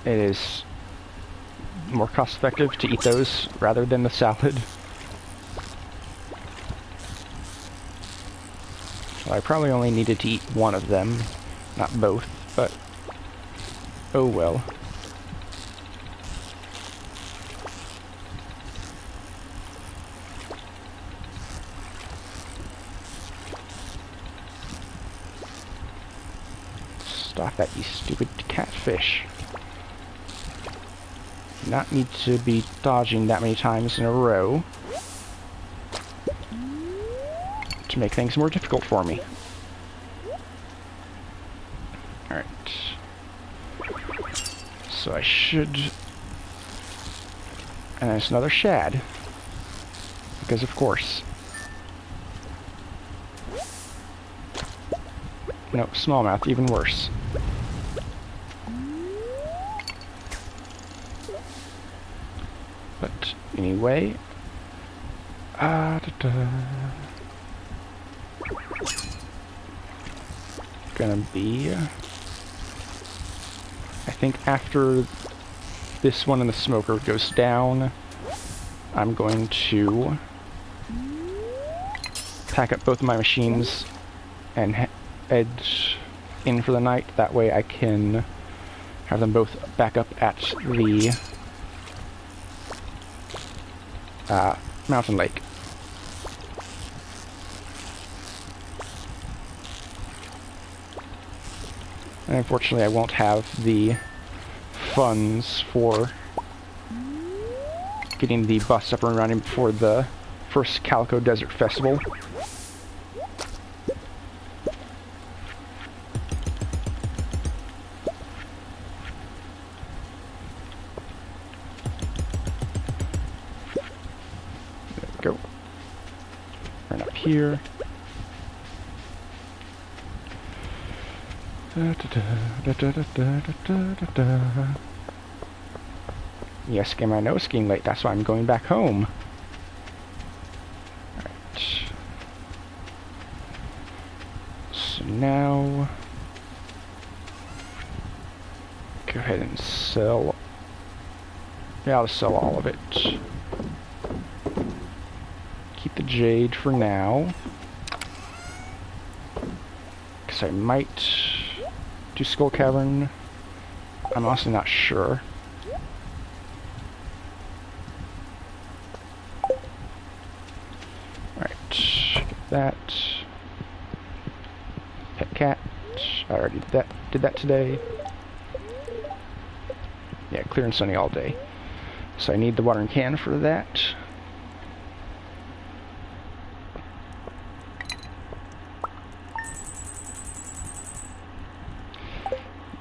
it is more cost effective to eat those rather than the salad. Well, I probably only needed to eat one of them, not both, but oh well. Stop that, you stupid catfish. Not need to be dodging that many times in a row to make things more difficult for me. Alright. So I should... And there's another shad. Because of course. No, smallmouth, even worse. But anyway, gonna be, I think after this one in the smoker goes down, I'm going to pack up both of my machines and head in for the night. That way I can have them both back up at the mountain lake. And unfortunately I won't have the funds for getting the bus up and running before the first Calico Desert Festival. Go. Right up here. Yes, game, I know it's getting late, that's why I'm going back home. Alright. So now... go ahead and sell... yeah, I'll sell all of it. Keep the jade for now. So I might do Skull Cavern. I'm honestly not sure. Alright, get that. Pet cat. I already did that today. Yeah, clear and sunny all day. So I need the watering can for that.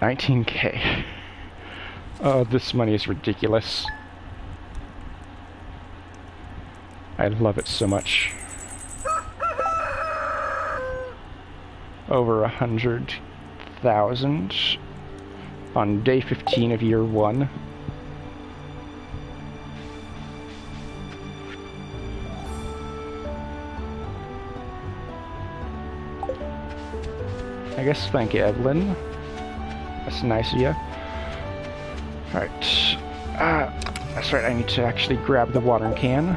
$19K. Oh, this money is ridiculous. I love it so much. Over 100,000 on day 15 of year 1. I guess thank you, Evelyn. That's nice of you. Alright. That's right, I need to actually grab the watering can.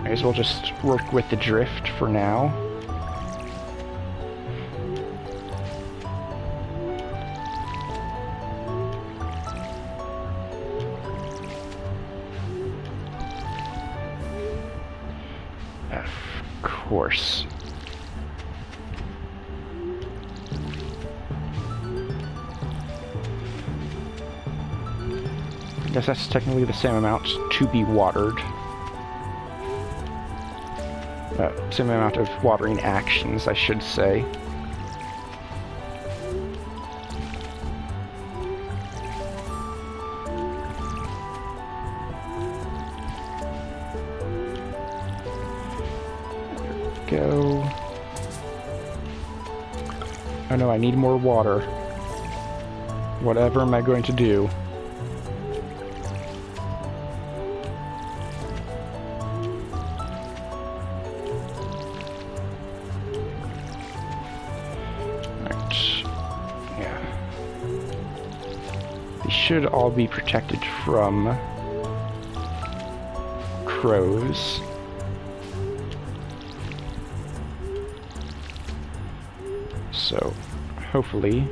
May as well just work with the drift for now. Of course. I guess that's technically the same amount to be watered. Same amount of watering actions, I should say. There we go. Oh no, I need more water. Whatever am I going to do? Should all be protected from crows. So, hopefully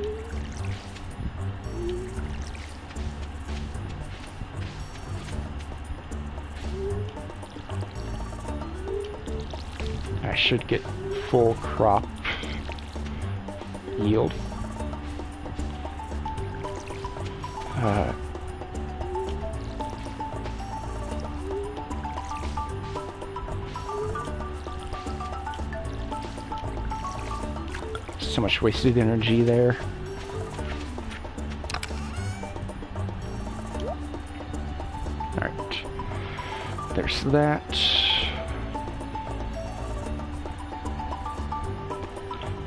I should get full crop yield. So much wasted energy there. Alright. There's that.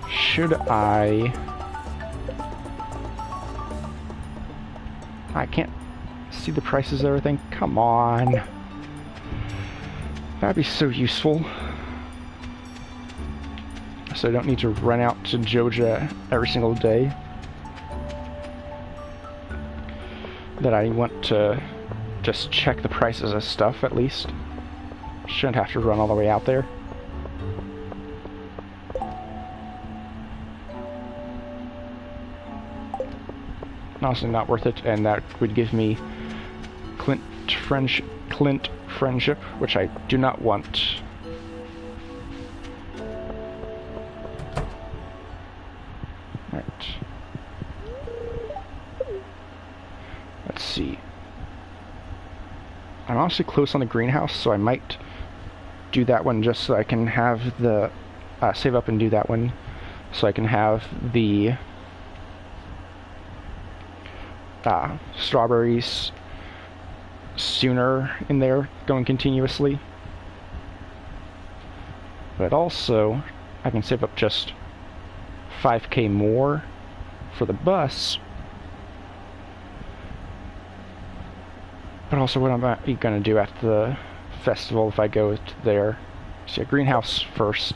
Should I can't see the prices of everything. Come on. That'd be so useful. So I don't need to run out to Joja every single day. That I want to just check the prices of stuff at least. Shouldn't have to run all the way out there. Honestly not worth it, and that would give me Clint friendship, which I do not want. Right. Let's see. I'm honestly close on the greenhouse, so I might do that one just so I can have the save up and do that one, so I can have the strawberries sooner in there, going continuously. But also, I can save up just 5K more for the bus. But also, what am I going to do at the festival if I go to there. So yeah, greenhouse first.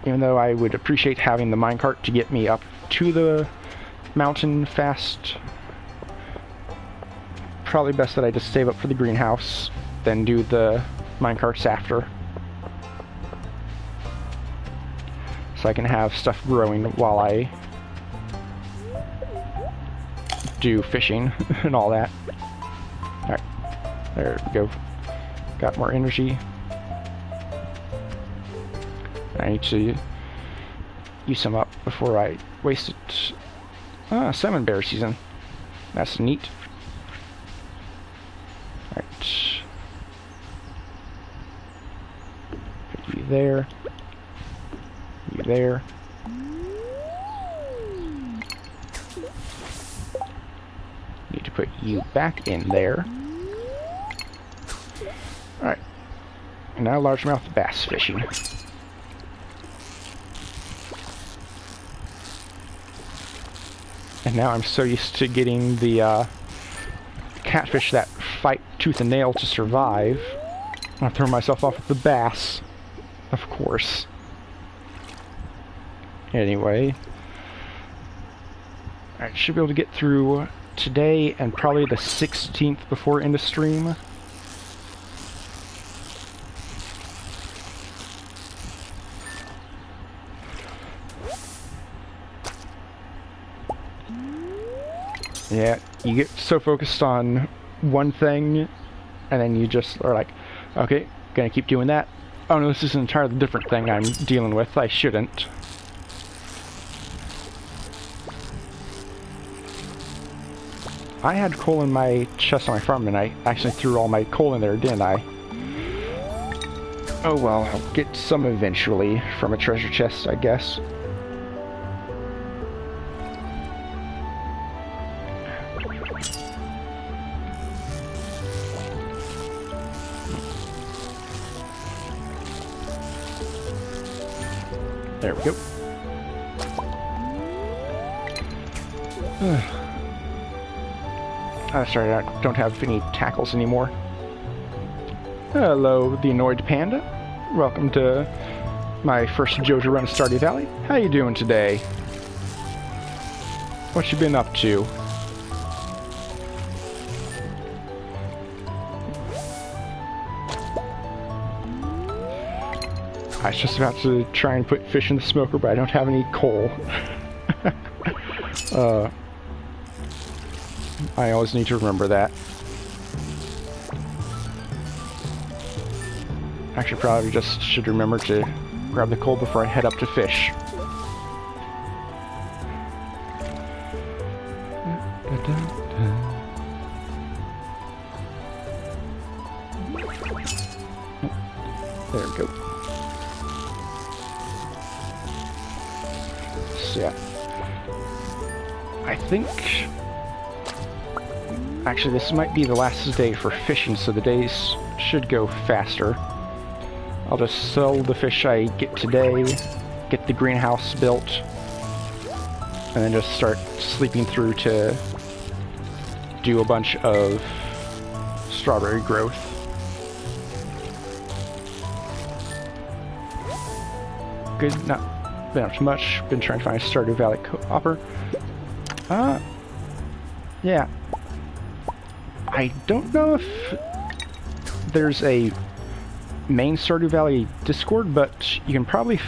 Even though I would appreciate having the minecart to get me up to the mountain fast, probably best that I just save up for the greenhouse, then do the minecarts after. So I can have stuff growing while I do fishing and all that. Alright, there we go. Got more energy. I need to use some up before I waste it. Ah, salmon bear season. That's neat. Alright. Put you there. You there. Need to put you back in there. Alright. And now largemouth bass fishing. And now I'm so used to getting the catfish that fight tooth and nail to survive. I throw myself off with the bass, of course. Anyway, I should be able to get through today and probably the 16th before end of stream. Yeah, you get so focused on one thing, and then you just are like, okay, gonna keep doing that. Oh no, this is an entirely different thing I'm dealing with. I shouldn't. I had coal in my chest on my farm, and I actually threw all my coal in there, didn't I? Oh well, I'll get some eventually from a treasure chest, I guess. There we go. Sorry, I don't have any tackles anymore. Hello, the annoyed panda. Welcome to my first Joja run of Stardew Valley. How you doing today? What you been up to? I was just about to try and put fish in the smoker, but I don't have any coal. I always need to remember that. Actually, probably just should remember to grab the coal before I head up to fish. There we go. So yeah, I think actually this might be the last day for fishing, so the days should go faster. I'll just sell the fish I get today, get the greenhouse built, and then just start sleeping through to do a bunch of strawberry growth. Good, not been up to much. Been trying to find a Stardew Valley co-opper. Yeah. I don't know if there's a main Stardew Valley Discord, but you can probably...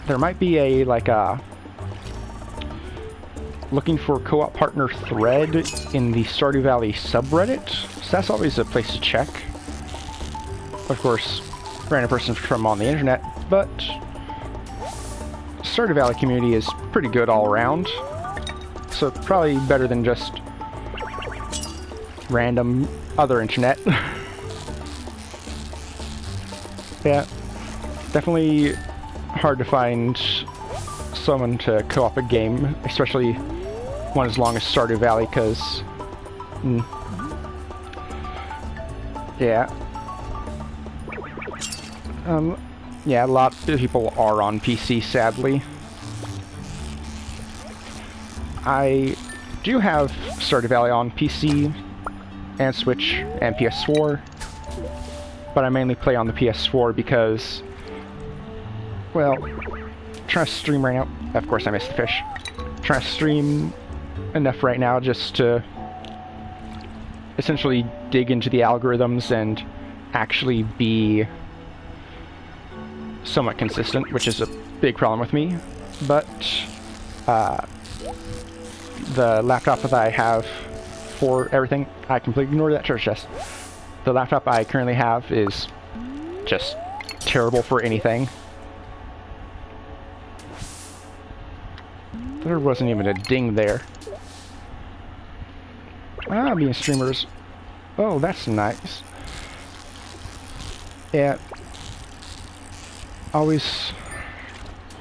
there might be a, like a... looking for co-op partner thread in the Stardew Valley subreddit. So that's always a place to check. Of course, random person from on the internet, but... Stardew Valley community is pretty good all around, so probably better than just random other internet. Yeah, definitely hard to find someone to co-op a game, especially one as long as Stardew Valley, because yeah. Yeah, a lot of people are on PC, sadly. I do have Stardew Valley on PC, and Switch and PS4, but I mainly play on the PS4 because, well, trying to stream right now. Of course, I missed the fish. Trying to stream enough right now just to essentially dig into the algorithms and actually be somewhat consistent, which is a big problem with me. But the laptop that I have for everything, I completely ignored that treasure chest. The laptop I currently have is just terrible for anything. There wasn't even a ding there. Ah, being streamers. Oh, that's nice. Yeah. Always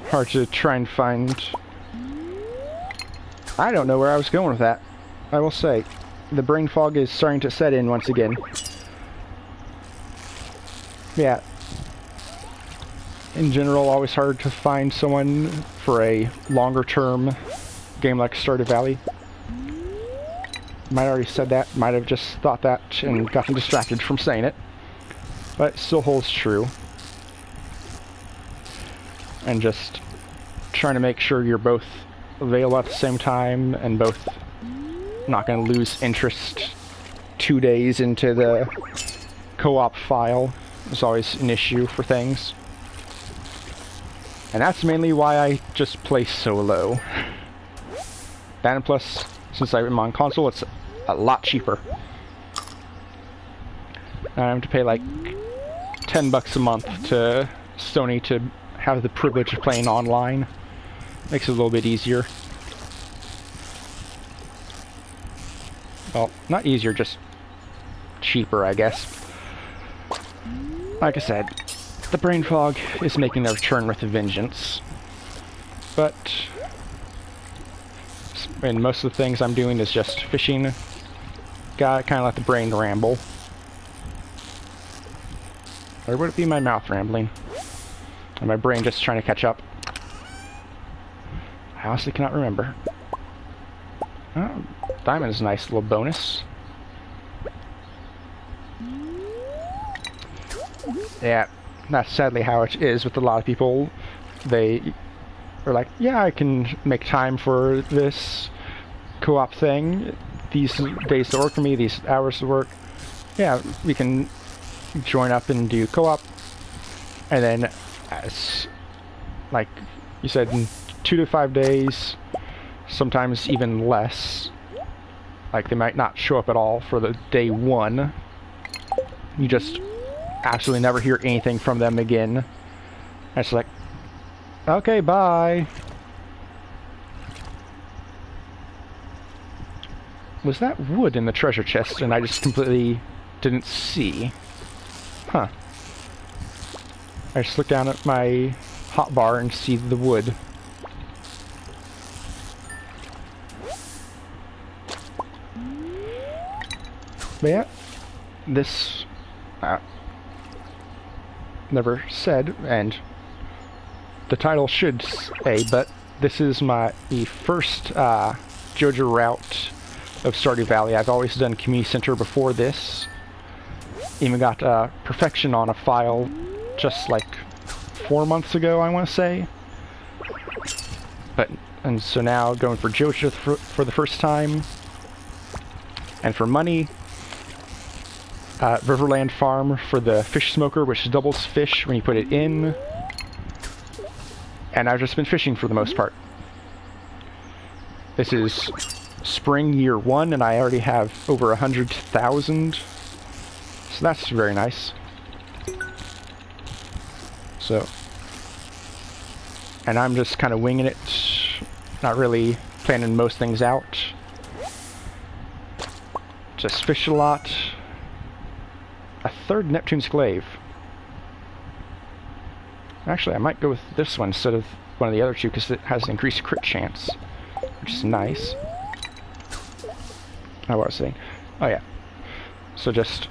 hard to try and find. I don't know where I was going with that. I will say, the brain fog is starting to set in once again. Yeah. In general, always hard to find someone for a longer term game like Stardew Valley. Might have already said that, might have just thought that and gotten distracted from saying it. But it still holds true. And just trying to make sure you're both available at the same time and both not going to lose interest 2 days into the co-op file is always an issue for things. And that's mainly why I just play solo. And plus, since I'm on console, it's a lot cheaper. I have to pay like $10 a month to Sony to have the privilege of playing online. Makes it a little bit easier. Well, not easier, just cheaper, I guess. Like I said, the brain fog is making their return with a vengeance. But and most of the things I'm doing is just fishing. Gotta kind of let the brain ramble. Or would it be my mouth rambling? And my brain just trying to catch up? I honestly cannot remember. Oh, diamond is a nice little bonus. Yeah, that's sadly how it is with a lot of people. They are like, yeah, I can make time for this co-op thing. These days to work for me, these hours to work. Yeah, we can join up and do co-op. And then, as like you said, in 2 to 5 days, sometimes even less. Like, they might not show up at all for the day one. You just absolutely never hear anything from them again. And it's like, okay, bye. Was that wood in the treasure chest and I just completely didn't see? Huh. I just looked down at my hotbar and see the wood. But yeah, this never said, and the title should say, but this is the first Joja route of Stardew Valley. I've always done Community Center before this. Even got perfection on a file just like 4 months ago, I want to say. And so now going for Joja for the first time. And for money, Riverland Farm for the fish smoker, which doubles fish when you put it in. And I've just been fishing for the most part. This is spring year 1, and I already have over 100,000. So that's very nice. So, and I'm just kind of winging it, not really planning most things out. Just fish a lot. A third Neptune's Glaive. Actually, I might go with this one instead of one of the other two because it has an increased crit chance, which is nice. What was I saying? Oh yeah. So just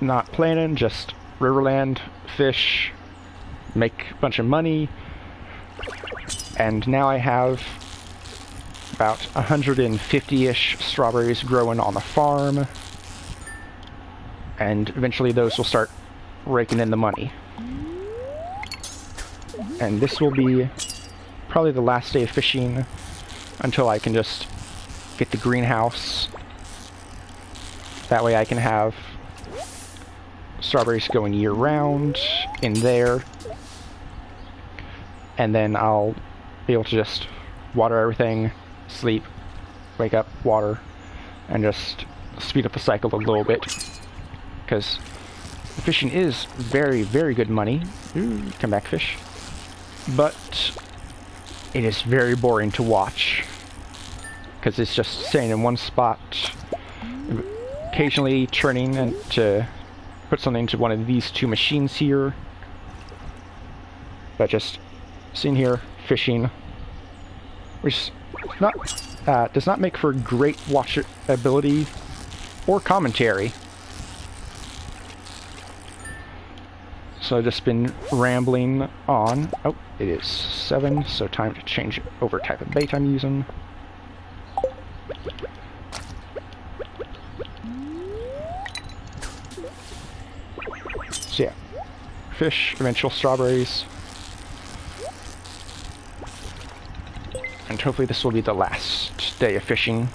not planning, just Riverland, fish, make a bunch of money, and now I have about 150-ish strawberries growing on the farm, and eventually those will start raking in the money. And this will be probably the last day of fishing until I can just get the greenhouse. That way I can have strawberries going year-round in there, and then I'll be able to just water everything, sleep, wake up, water, and just speed up the cycle a little bit, because the fishing is very, very good money. Ooh, come back, fish. But it is very boring to watch, because it's just staying in one spot, occasionally turning and to put something into one of these two machines here, but just sitting here fishing, which not does not make for great watchability or commentary. So I've just been rambling on. Oh, it is 7, so time to change over type of bait I'm using. So yeah, fish, eventual strawberries. And hopefully this will be the last day of fishing,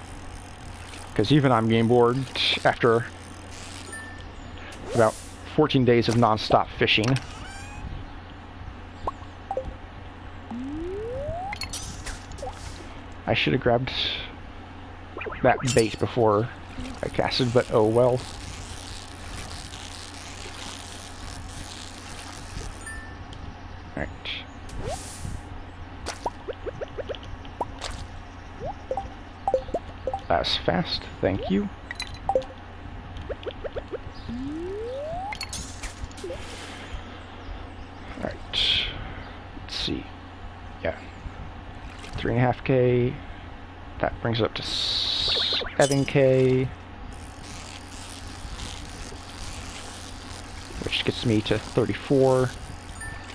because even I'm getting bored after about 14 days of non-stop fishing. I should have grabbed that bait before I casted, but oh well. Alright. That was fast, thank you. Alright. Let's see. Yeah. 3.5K. That brings it up to 7K. Which gets me to 34.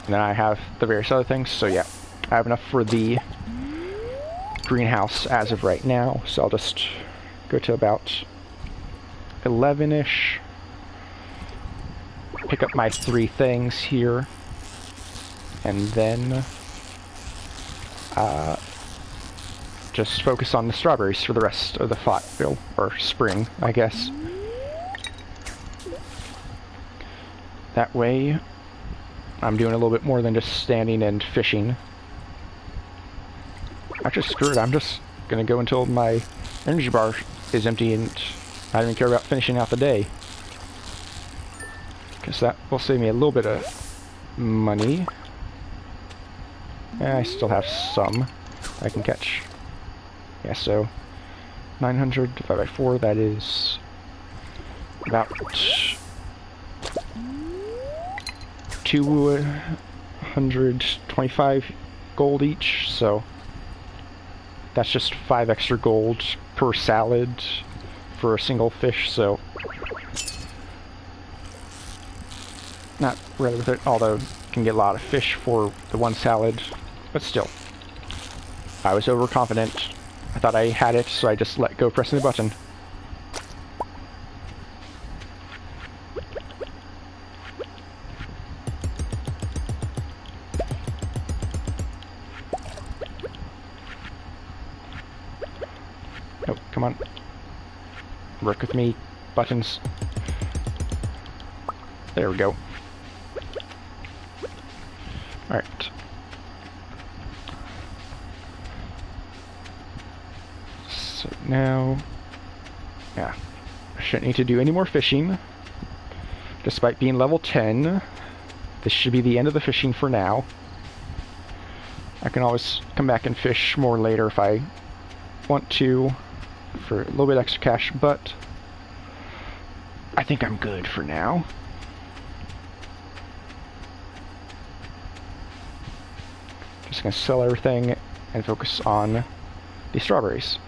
And then I have the various other things, so yeah. I have enough for the greenhouse as of right now, so I'll just go to about 11-ish. Pick up my 3 things here. And then just focus on the strawberries for the rest of the fall, or spring, I guess. That way, I'm doing a little bit more than just standing and fishing. Actually, screw it, I'm just gonna go until my energy bar is empty and I don't even care about finishing out the day. Because that will save me a little bit of money. I still have some I can catch. Yeah, so 900 divided by 4, that is about 225 gold each, so that's just 5 extra gold per salad for a single fish, so not really worth it, although you can get a lot of fish for the one salad, but still. I was overconfident. I thought I had it, so I just let go pressing the button. Nope, come on. Work with me, buttons. There we go. Alright. So now, yeah, I shouldn't need to do any more fishing. Despite being level 10, this should be the end of the fishing for now. I can always come back and fish more later if I want to, for a little bit extra cash, but I think I'm good for now. Just gonna sell everything and focus on the strawberries.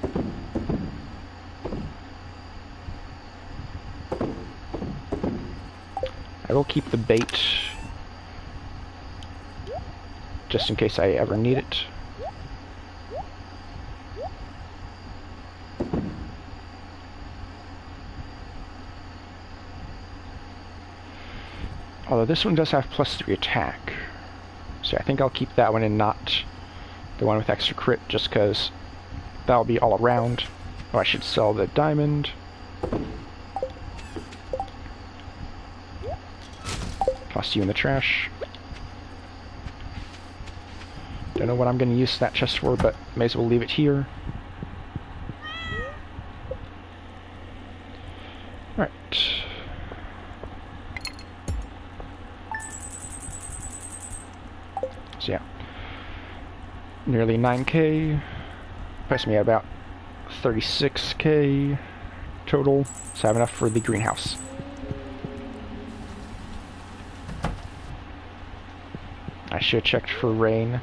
I will keep the bait just in case I ever need it. Although this one does have +3 attack. So I think I'll keep that one and not the one with extra crit, just because that'll be all around. Oh, I should sell the diamond. Toss you in the trash. Don't know what I'm going to use that chest for, but may as well leave it here. Right. So yeah. Nearly 9k. Puts me at about 36k total. So I have enough for the greenhouse. I should have checked for rain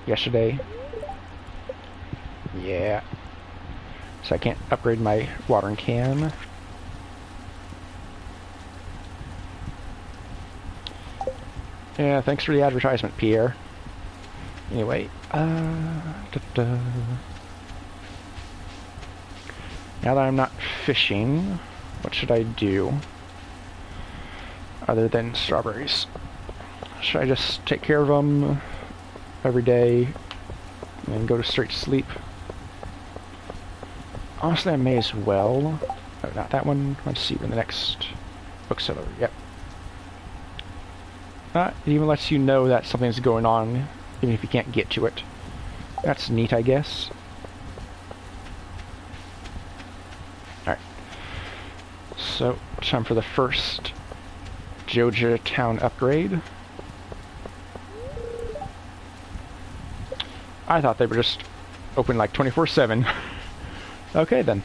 yesterday. Yeah. So I can't upgrade my watering can. Yeah, thanks for the advertisement, Pierre. Anyway, now that I'm not fishing, what should I do other than strawberries? Should I just take care of them every day and go to straight to sleep? Honestly, I may as well. Oh, not that one. Let's see when the next bookseller. Yep. It even lets you know that something's going on, even if you can't get to it. That's neat, I guess. Alright. So, time for the first Joja town upgrade. I thought they were just open like 24/7. Okay then.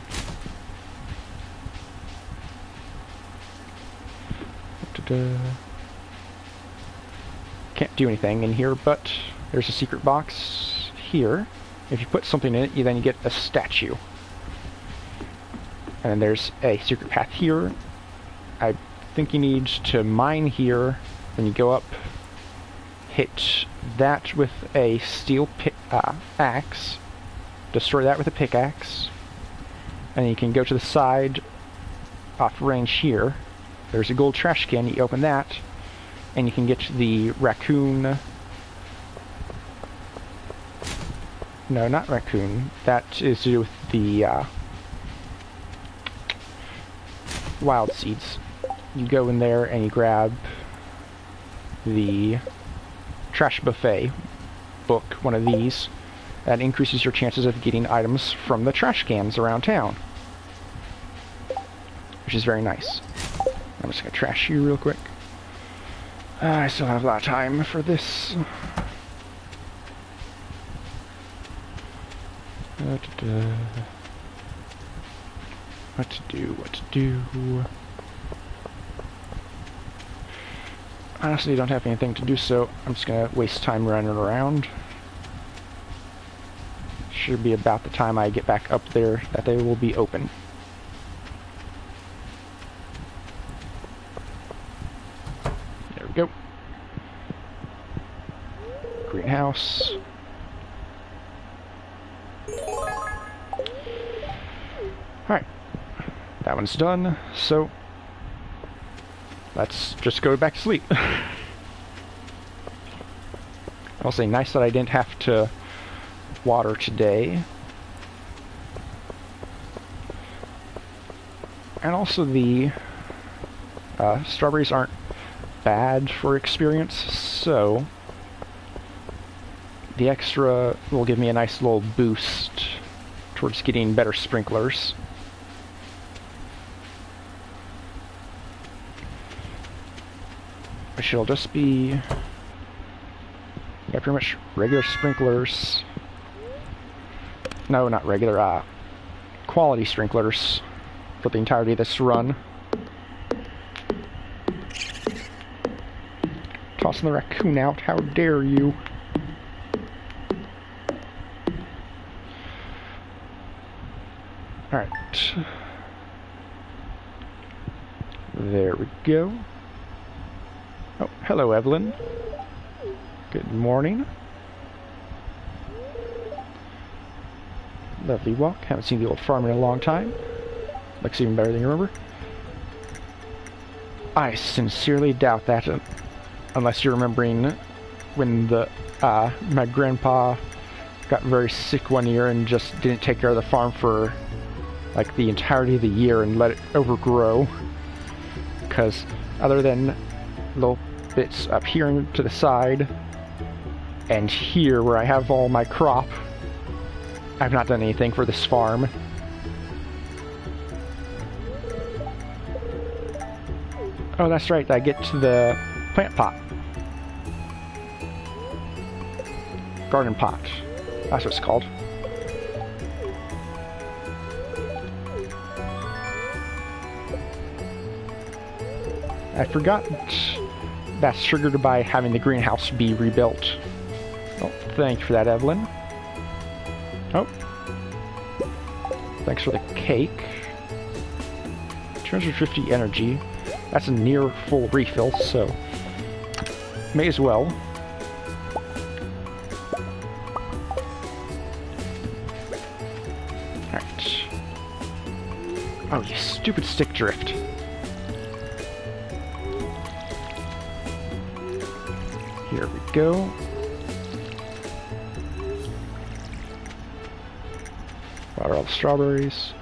Can't do anything in here, but there's a secret box here. If you put something in it, then you get a statue. And then there's a secret path here. I think you need to mine here. Then you go up, hit that with a steel axe, destroy that with a pickaxe, and you can go to the side off range here. There's a gold trash can, you open that, and you can get the raccoon. No, not raccoon. That is to do with the wild seeds. You go in there and you grab the trash buffet book, one of these. That increases your chances of getting items from the trash cans around town, which is very nice. I'm just gonna trash you real quick. I still have a lot of time for this. What to do? Honestly, don't have anything to do, so I'm just gonna waste time running around. Should be about the time I get back up there that they will be open. There we go. Greenhouse. Alright. That one's done, so let's just go back to sleep. I'll say nice that I didn't have to water today. And also the strawberries aren't bad for experience, so the extra will give me a nice little boost towards getting better sprinklers. Which will just be, yeah, pretty much regular sprinklers. No, not regular, quality sprinklers for the entirety of this run. Tossing the raccoon out, how dare you! Alright. There we go. Oh, hello, Evelyn. Good morning. Lovely walk. Haven't seen the old farm in a long time. Looks even better than you remember. I sincerely doubt that, unless you're remembering when my grandpa got very sick one year and just didn't take care of the farm for like the entirety of the year and let it overgrow. Because other than little bits up here and to the side and here where I have all my crop, I've not done anything for this farm. Oh, that's right, I get to the plant pot. Garden pot. That's what it's called. I forgot that's triggered by having the greenhouse be rebuilt. Oh, thank you for that, Evelyn. Oh. Thanks for the cake. 250 energy. That's a near full refill, so may as well. Alright. Oh, you stupid stick drift. Here we go. Water all the strawberries.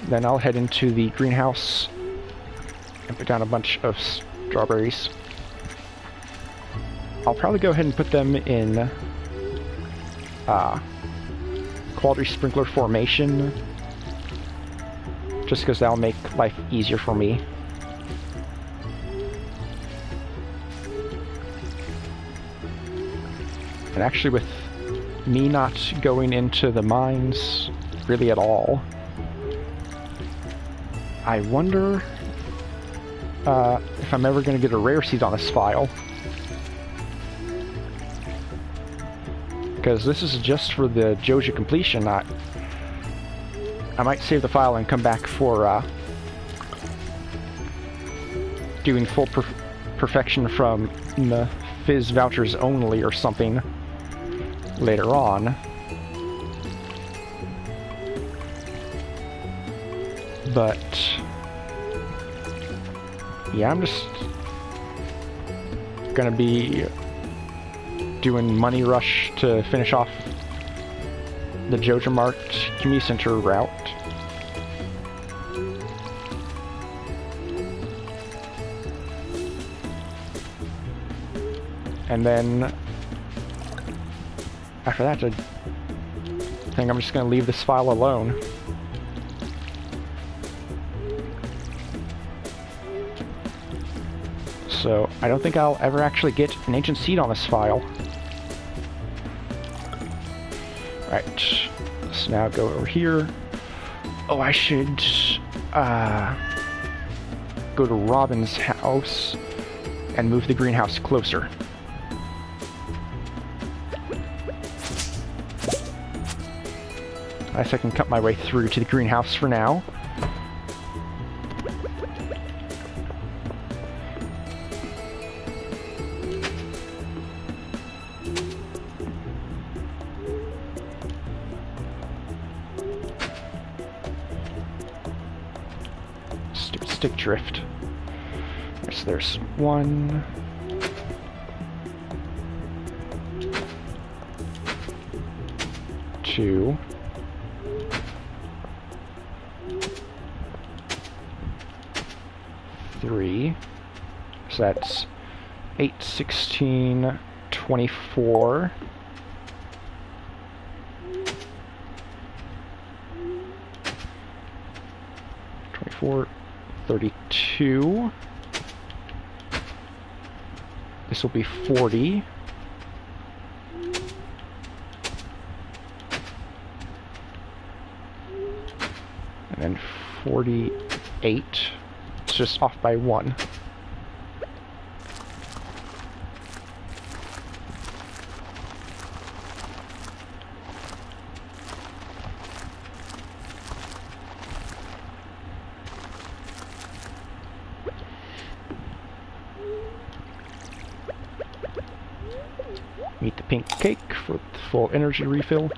Then I'll head into the greenhouse and put down a bunch of strawberries. I'll probably go ahead and put them in quality sprinkler formation, just because that'll make life easier for me. And actually, with me not going into the mines really at all, I wonder if I'm ever going to get a rare seed on this file. Because this is just for the Joja completion. I might save the file and come back for doing full perfection from the Fizz vouchers only or something later on. But yeah, I'm just gonna be doing Money Rush to finish off the Joja Marked Community Center route. And then after that, I think I'm just gonna leave this file alone. So I don't think I'll ever actually get an ancient seed on this file. Right, let's now go over here. Oh, I should go to Robin's house and move the greenhouse closer. I guess I can cut my way through to the greenhouse for now. Stupid stick drift. So there's 1, 2, 3, so that's 8, 16, 24, 32, this will be 40, and then 48. It's just off by 1. Eat the pink cake for the full energy refill.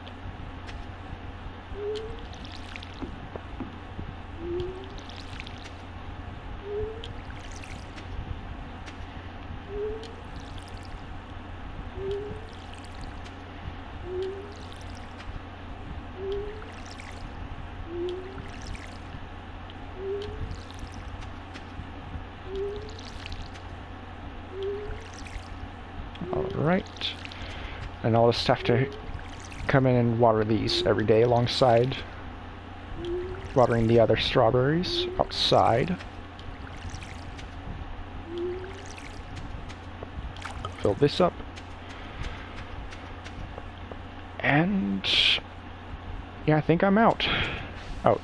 Alright. And I'll just have to come in and water these every day alongside watering the other strawberries outside. Fill this up. And yeah, I think I'm out. Oh,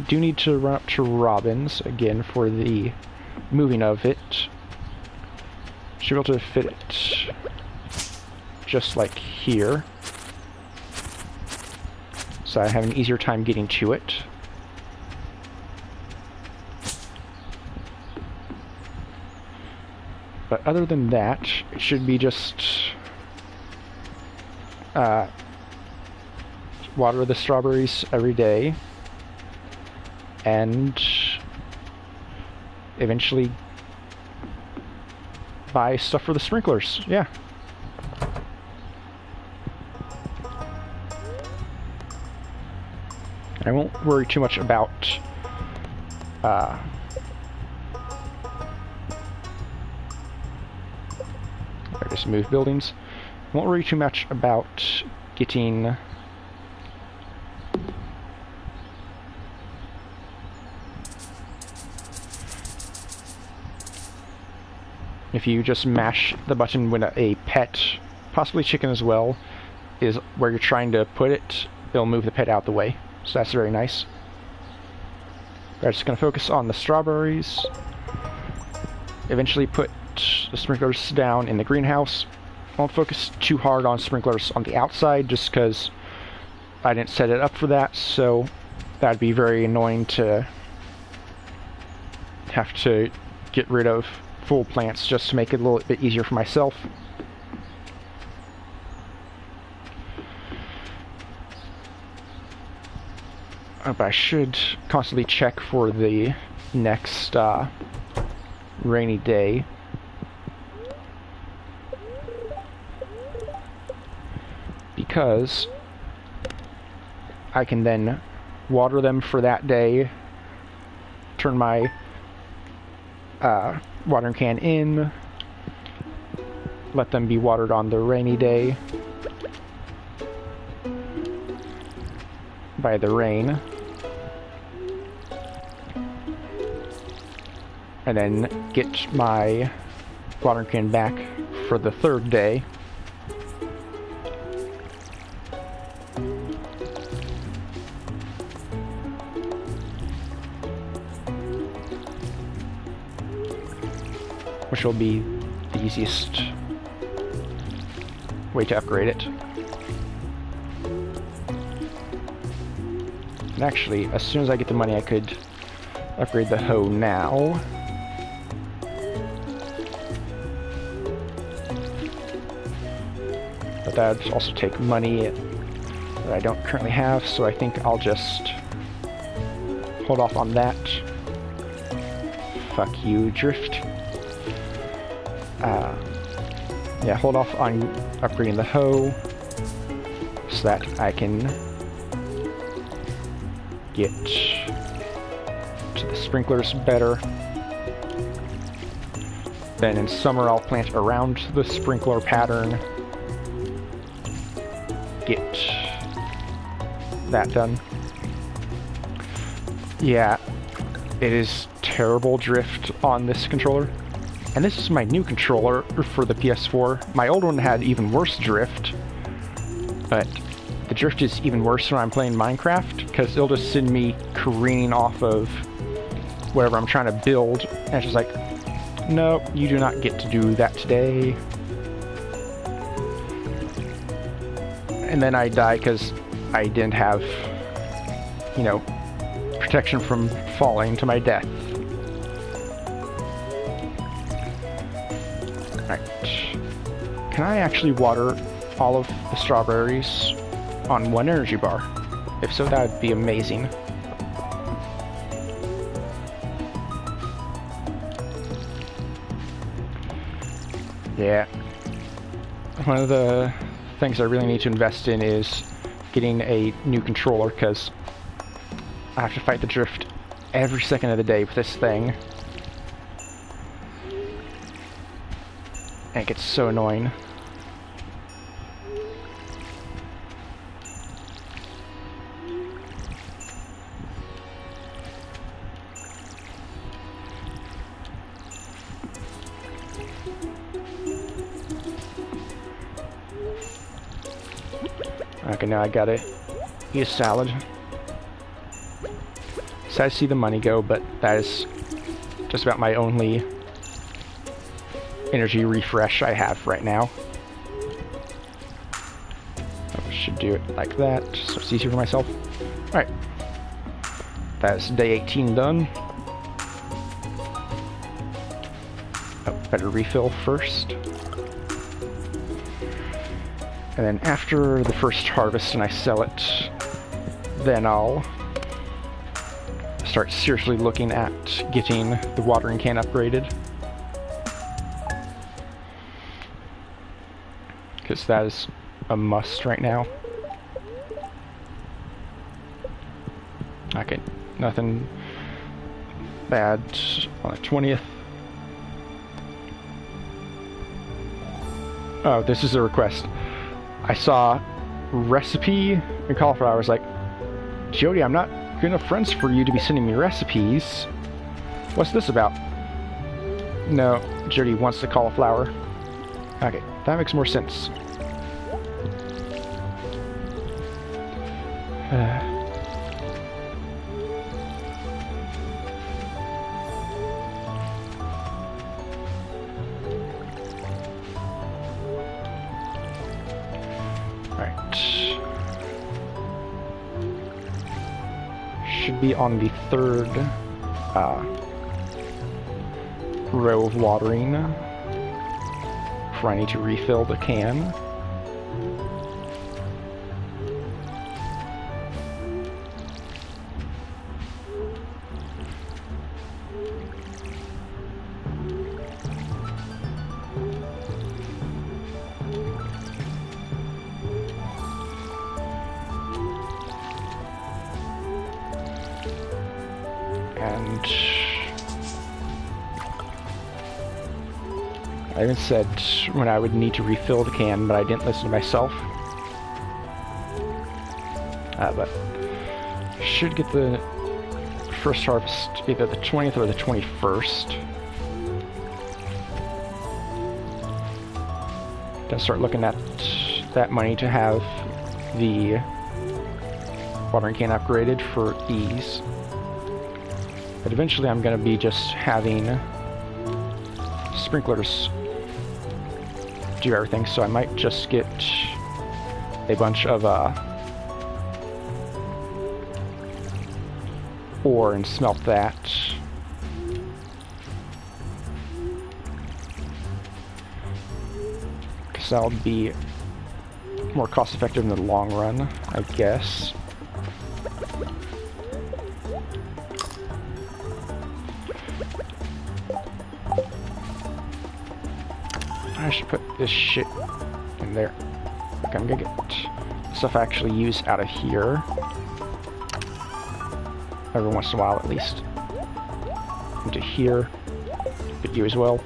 do need to run up to Robin's again for the moving of it. Should be able to fit it just like here, so I have an easier time getting to it. But other than that, it should be just water the strawberries every day, and eventually buy stuff for the sprinklers. Yeah. I won't worry too much about I just move buildings. Won't worry too much about getting if you just mash the button when a pet, possibly chicken as well, is where you're trying to put it, it'll move the pet out the way. So that's very nice. We're just going to focus on the strawberries. Eventually put the sprinklers down in the greenhouse. Won't focus too hard on sprinklers on the outside just because I didn't set it up for that, so that'd be very annoying to have to get rid of full plants just to make it a little bit easier for myself. But I should constantly check for the next rainy day. Because I can then water them for that day, turn my watering can in, let them be watered on the rainy day by the rain, and then get my watering can back for the third day. Which will be the easiest way to upgrade it. And actually, as soon as I get the money, I could upgrade the hoe now. But that would also take money that I don't currently have, so I think I'll just hold off on that. Fuck you, Drift. Yeah, hold off on upgrading the hoe so that I can get to the sprinklers better. Then in summer I'll plant around the sprinkler pattern, get that done. Yeah, it is terrible drift on this controller. And this is my new controller for the PS4. My old one had even worse drift, but the drift is even worse when I'm playing Minecraft, because it'll just send me careening off of wherever I'm trying to build, and it's just like, no, you do not get to do that today. And then I die because I didn't have, you know, protection from falling to my death. Can I actually water all of the strawberries on one energy bar? If so, that would be amazing. Yeah. One of the things I really need to invest in is getting a new controller, because I have to fight the drift every second of the day with this thing. And it gets so annoying. Okay, now I gotta eat a salad. Sad to see the money go, but that is just about my only energy refresh I have right now. I should do it like that, so it's easier for myself. Alright. That's day 18 done. Oh, better refill first. And then after the first harvest and I sell it, then I'll start seriously looking at getting the watering can upgraded. Because that is a must right now. Okay, nothing bad on the 20th. Oh, this is a request. I saw recipe in cauliflower. I was like, Jody, I'm not good enough friends for you to be sending me recipes. What's this about? No, Jody wants the cauliflower. Okay, that makes more sense. Should be on the third row of watering before I need to refill the can. And I even said when I would need to refill the can, but I didn't listen to myself. But should get the first harvest either the 20th or the 21st. Then start looking at that money to have the watering can upgraded for ease. But eventually I'm going to be just having sprinklers do everything, so I might just get a bunch of ore and smelt that. Because that'll be more cost effective in the long run, I guess. I should put this shit in there. Okay, I'm gonna get stuff I actually use out of here. Every once in a while, at least. Into here. Get you as well.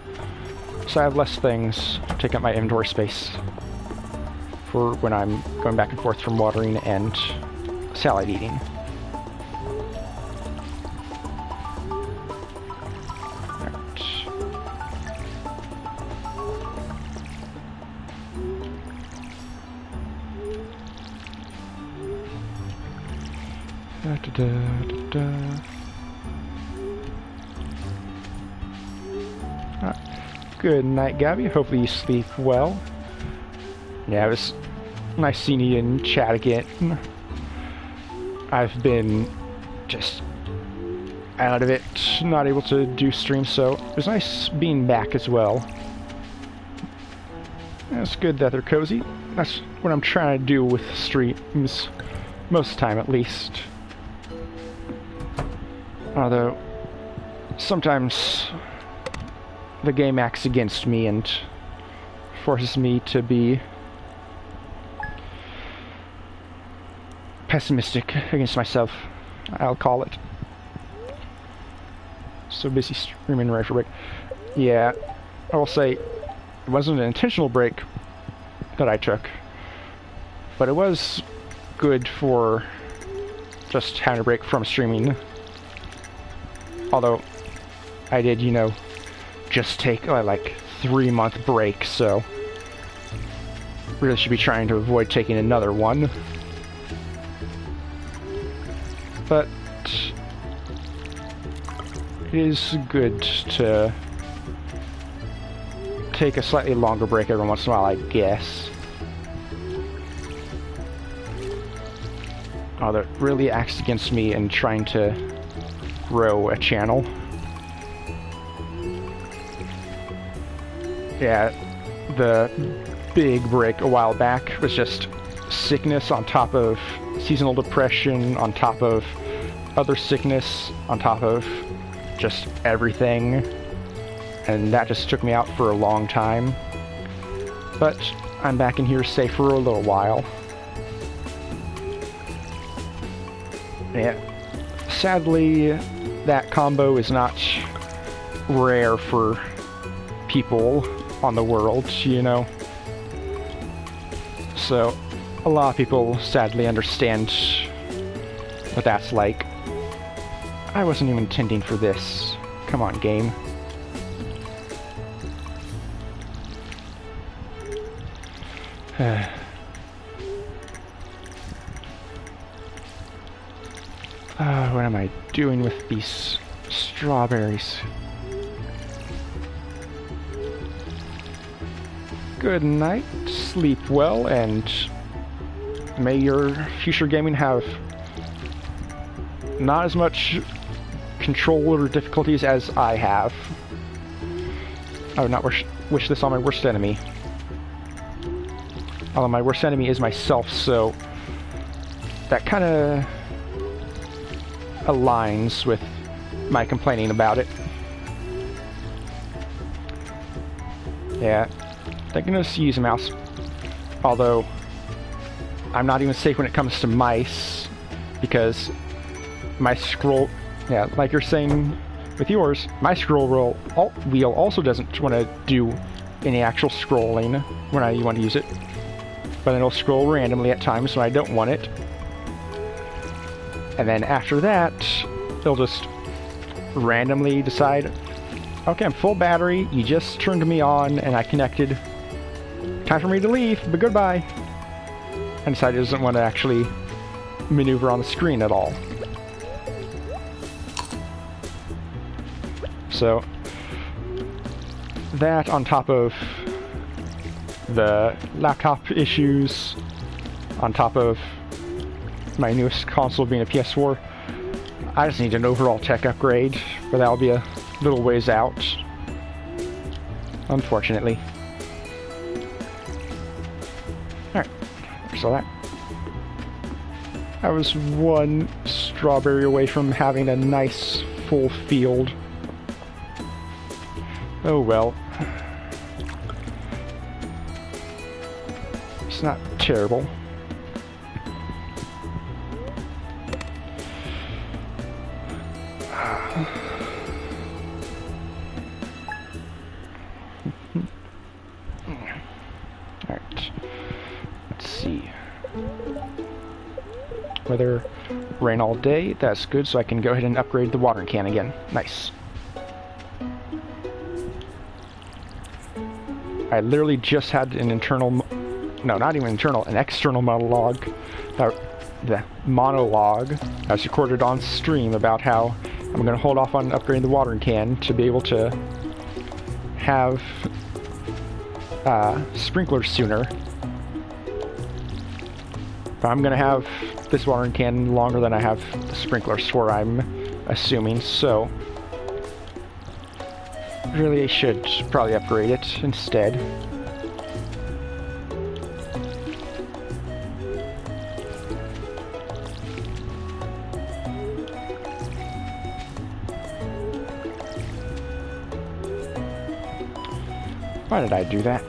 So I have less things to take up my inventory space for when I'm going back and forth from watering and salad eating. Good night, Gabby. Hopefully you sleep well. Yeah, it was nice seeing you in chat again. I've been just out of it, not able to do streams, so it was nice being back as well. It's good that they're cozy. That's what I'm trying to do with streams, most of the time at least. Although, sometimes the game acts against me and forces me to be pessimistic against myself, I'll call it. So busy streaming right for break. Yeah, I will say it wasn't an intentional break that I took, but it was good for just having a break from streaming. Although I did, you know, just take like 3-month break, so really should be trying to avoid taking another one. But it is good to take a slightly longer break every once in a while, I guess. Oh, that really acts against me in trying to grow a channel. Yeah, the big break a while back was just sickness on top of seasonal depression, on top of other sickness, on top of just everything. And that just took me out for a long time. But I'm back in here safe for a little while. Yeah, sadly, that combo is not rare for people on the world, you know. So, a lot of people sadly understand what that's like. I wasn't even intending for this. Come on, game. What am I doing with these strawberries? Good night, sleep well, and may your future gaming have not as much control or difficulties as I have. I would not wish this on my worst enemy. Although my worst enemy is myself, so that kind of aligns with my complaining about it. Yeah, thank goodness you use a mouse. Although, I'm not even safe when it comes to mice, because my scroll, yeah, like you're saying with yours, my scroll wheel also doesn't want to do any actual scrolling when I want to use it. But then it'll scroll randomly at times when I don't want it. And then after that, it'll just randomly decide, okay, I'm full battery, you just turned me on and I connected. Time for me to leave, but goodbye. And decided it doesn't want to actually maneuver on the screen at all. So, that on top of the laptop issues, on top of my newest console being a PS4, I just need an overall tech upgrade, but that'll be a little ways out, unfortunately. Alright, so that. I was one strawberry away from having a nice full field. Oh well. It's not terrible. Alright. Let's see. Weather, rain all day. That's good, so I can go ahead and upgrade the watering can again. Nice. I literally just had an internal, no, not even internal, an external monologue, the monologue I was recorded on stream about how I'm going to hold off on upgrading the watering can to be able to have sprinklers sooner. But I'm going to have this watering can longer than I have the sprinklers for, I'm assuming, so really I should probably upgrade it instead. Why did I do that?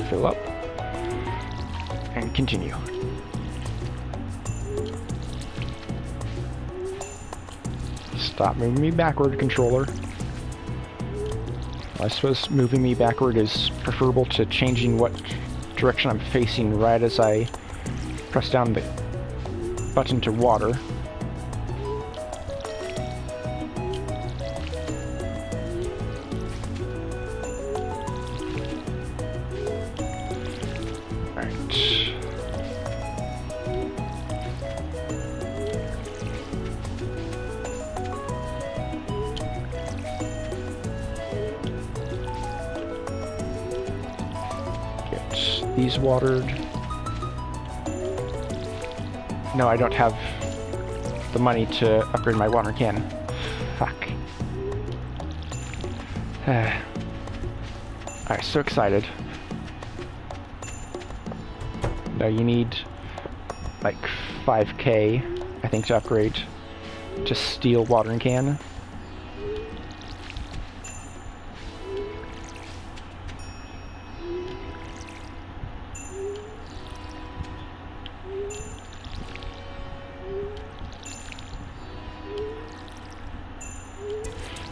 fill up, and continue. Stop moving me backward, controller. I suppose moving me backward is preferable to changing what direction I'm facing right as I press down the button to water. These watered. No, I don't have the money to upgrade my water can. Fuck. Alright, so excited. No, you need like 5k, I think, to upgrade to steel watering can.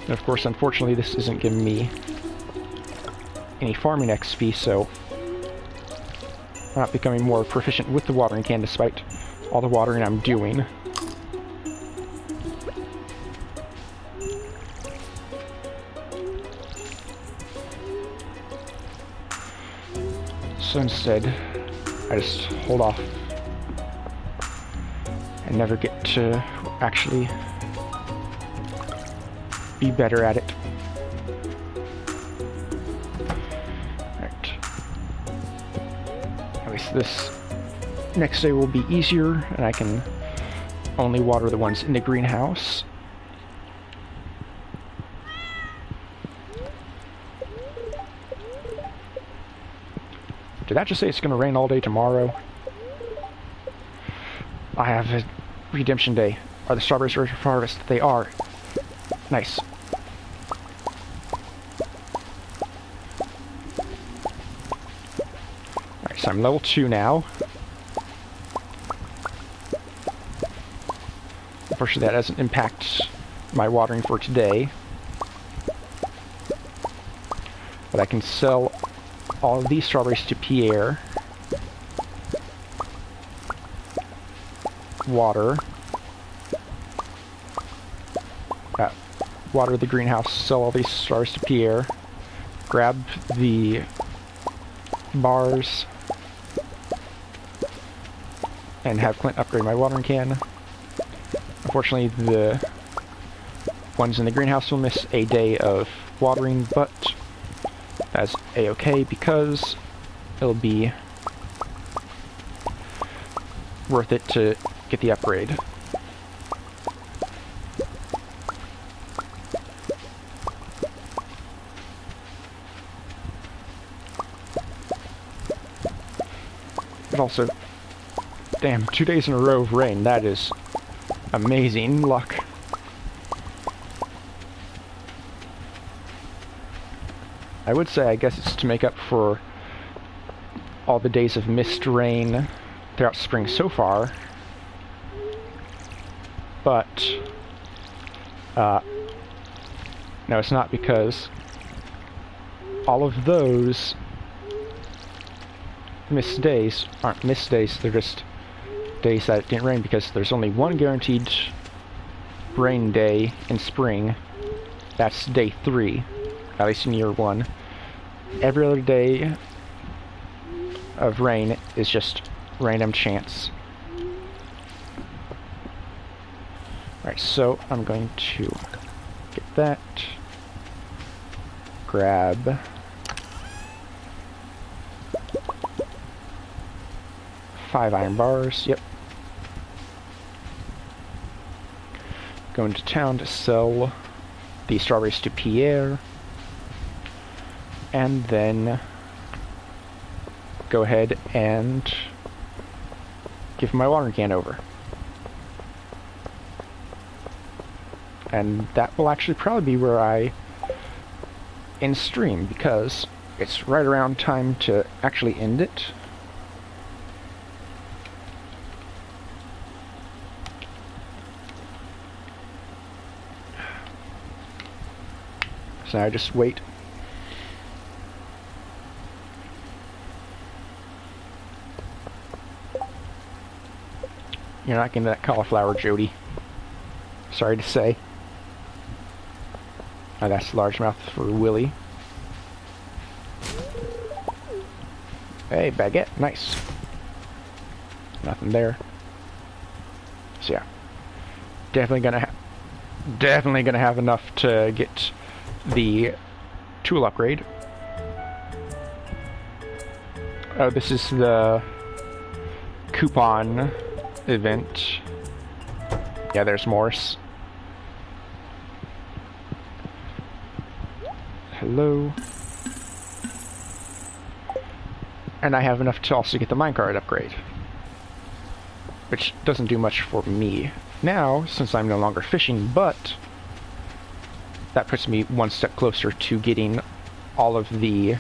And of course, unfortunately, this isn't giving me any farming XP, so I'm not becoming more proficient with the watering can despite all the watering I'm doing. So instead, I just hold off and never get to actually be better at it. Right. At least this next day will be easier, and I can only water the ones in the greenhouse. Did that just say it's going to rain all day tomorrow? I have a redemption day. Are the strawberries ready for harvest? They are. Nice. Alright, so I'm level 2 now. Unfortunately, that doesn't impact my watering for today. But I can sell all of these strawberries to Pierre. Water. Water the greenhouse, sell all these strawberries to Pierre. Grab the bars. And have Clint upgrade my watering can. Unfortunately, the ones in the greenhouse will miss a day of watering, but that's a-okay because it'll be worth it to get the upgrade. But also, damn, 2 days in a row of rain, that is amazing luck. I would say, I guess it's to make up for all the days of missed rain throughout spring so far. But, no, it's not, because all of those missed days aren't missed days, they're just days that it didn't rain, because there's only one guaranteed rain day in spring. That's day 3, at least in year 1. Every other day of rain is just random chance. Alright, so I'm going to get that. Grab five iron bars, yep. Go into town to sell the strawberries to Pierre. And then go ahead and give my watering can over. And that will actually probably be where I end stream, because it's right around time to actually end it. So I just wait. You're not getting that cauliflower, Jody. Sorry to say. Oh, that's largemouth for Willie. Hey, baguette, nice. Nothing there. So yeah, definitely gonna have enough to get the tool upgrade. Oh, this is the coupon event. Yeah, there's Morse. Hello. And I have enough to also get the minecart upgrade, which doesn't do much for me now since I'm no longer fishing, but that puts me one step closer to getting all of the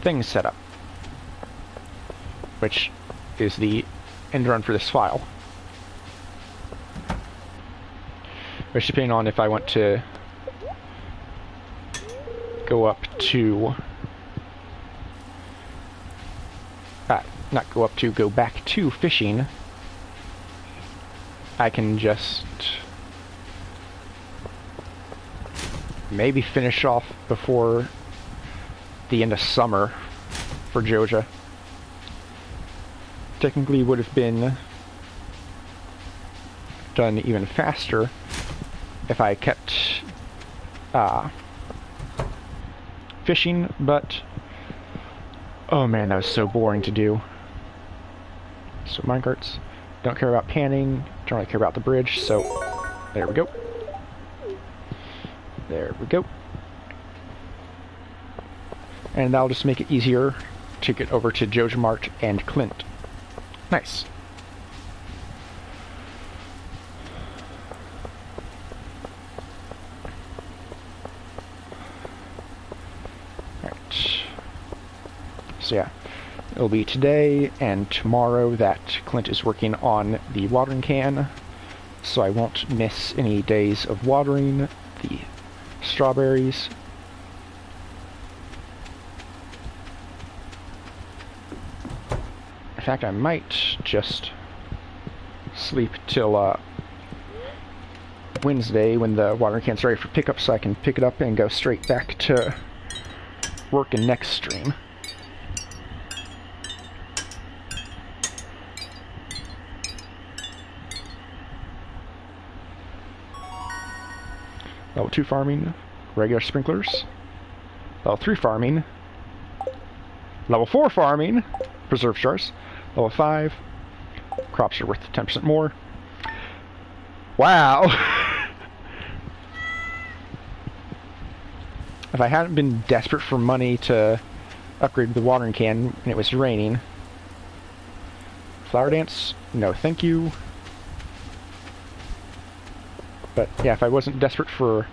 things set up, which is the end run for this file. Which, depending on if I want to go up to go back to fishing, I can just maybe finish off before the end of summer for Joja. Technically would have been done even faster if I kept fishing, but oh man, that was so boring to do. So minecarts, don't care about panning, don't really care about the bridge, so there we go. There we go. And that'll just make it easier to get over to Joja Mart and Clint. Nice. Alright. So yeah, it'll be today and tomorrow that Clint is working on the watering can, so I won't miss any days of watering the strawberries. In fact, I might just sleep till Wednesday when the watering can's ready for pickup, so I can pick it up and go straight back to work in next stream. Level 2 farming, regular sprinklers. Level 3 farming. Level 4 farming, preserve jars. Level 5, crops are worth 10% more. Wow! If I hadn't been desperate for money to upgrade the watering can and it was raining. Flower dance? No, thank you. But yeah, if I wasn't desperate for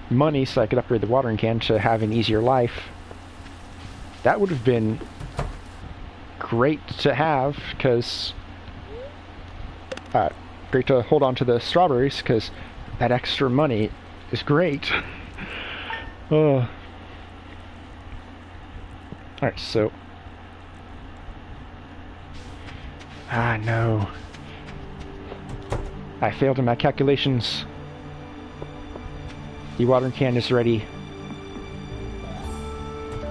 money so I could upgrade the watering can to have an easier life, that would have been great to have, because great to hold on to the strawberries, because that extra money is great. Alright, so no, I failed in my calculations. The watering can is ready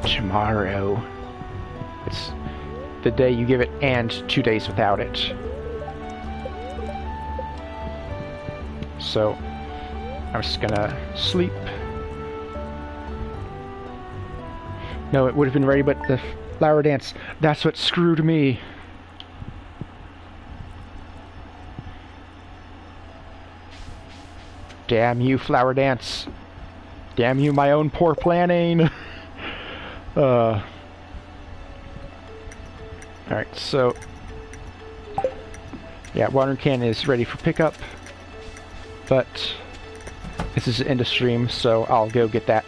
tomorrow. It's the day you give it and 2 days without it. So I'm just gonna sleep. No, it would have been ready, but the flower dance, that's what screwed me. Damn you, flower dance. Damn you, my own poor planning. Alright, so yeah, watering can is ready for pickup, but this is the end of stream, so I'll go get that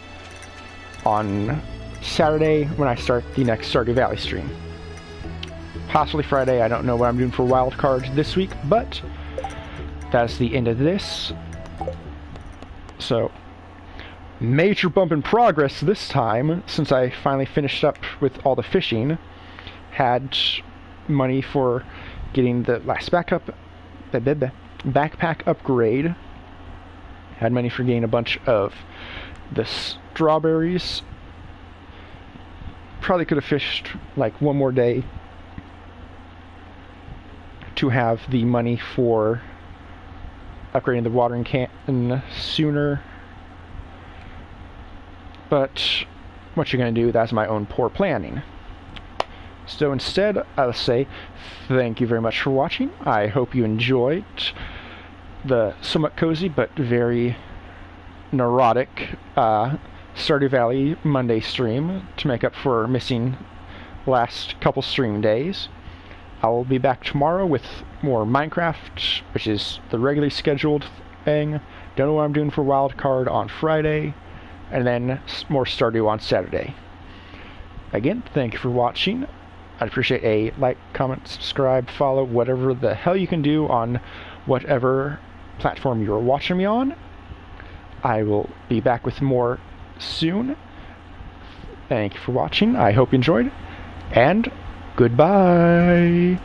on Saturday when I start the next Stardew Valley stream. Possibly Friday. I don't know what I'm doing for wild cards this week, but that's the end of this. So, major bump in progress this time, since I finally finished up with all the fishing. Had money for getting the last backpack upgrade. Had money for getting a bunch of the strawberries. Probably could have fished like one more day to have the money for upgrading the watering can sooner. But what you're going to do, that's my own poor planning. So instead, I'll say thank you very much for watching. I hope you enjoyed the somewhat cozy but very neurotic Stardew Valley Monday stream to make up for missing last couple stream days. I will be back tomorrow with more Minecraft, which is the regularly scheduled thing. Don't know what I'm doing for Wildcard on Friday, and then more Stardew on Saturday. Again, thank you for watching. I'd appreciate a like, comment, subscribe, follow, whatever the hell you can do on whatever platform you're watching me on. I will be back with more soon. Thank you for watching. I hope you enjoyed, and goodbye.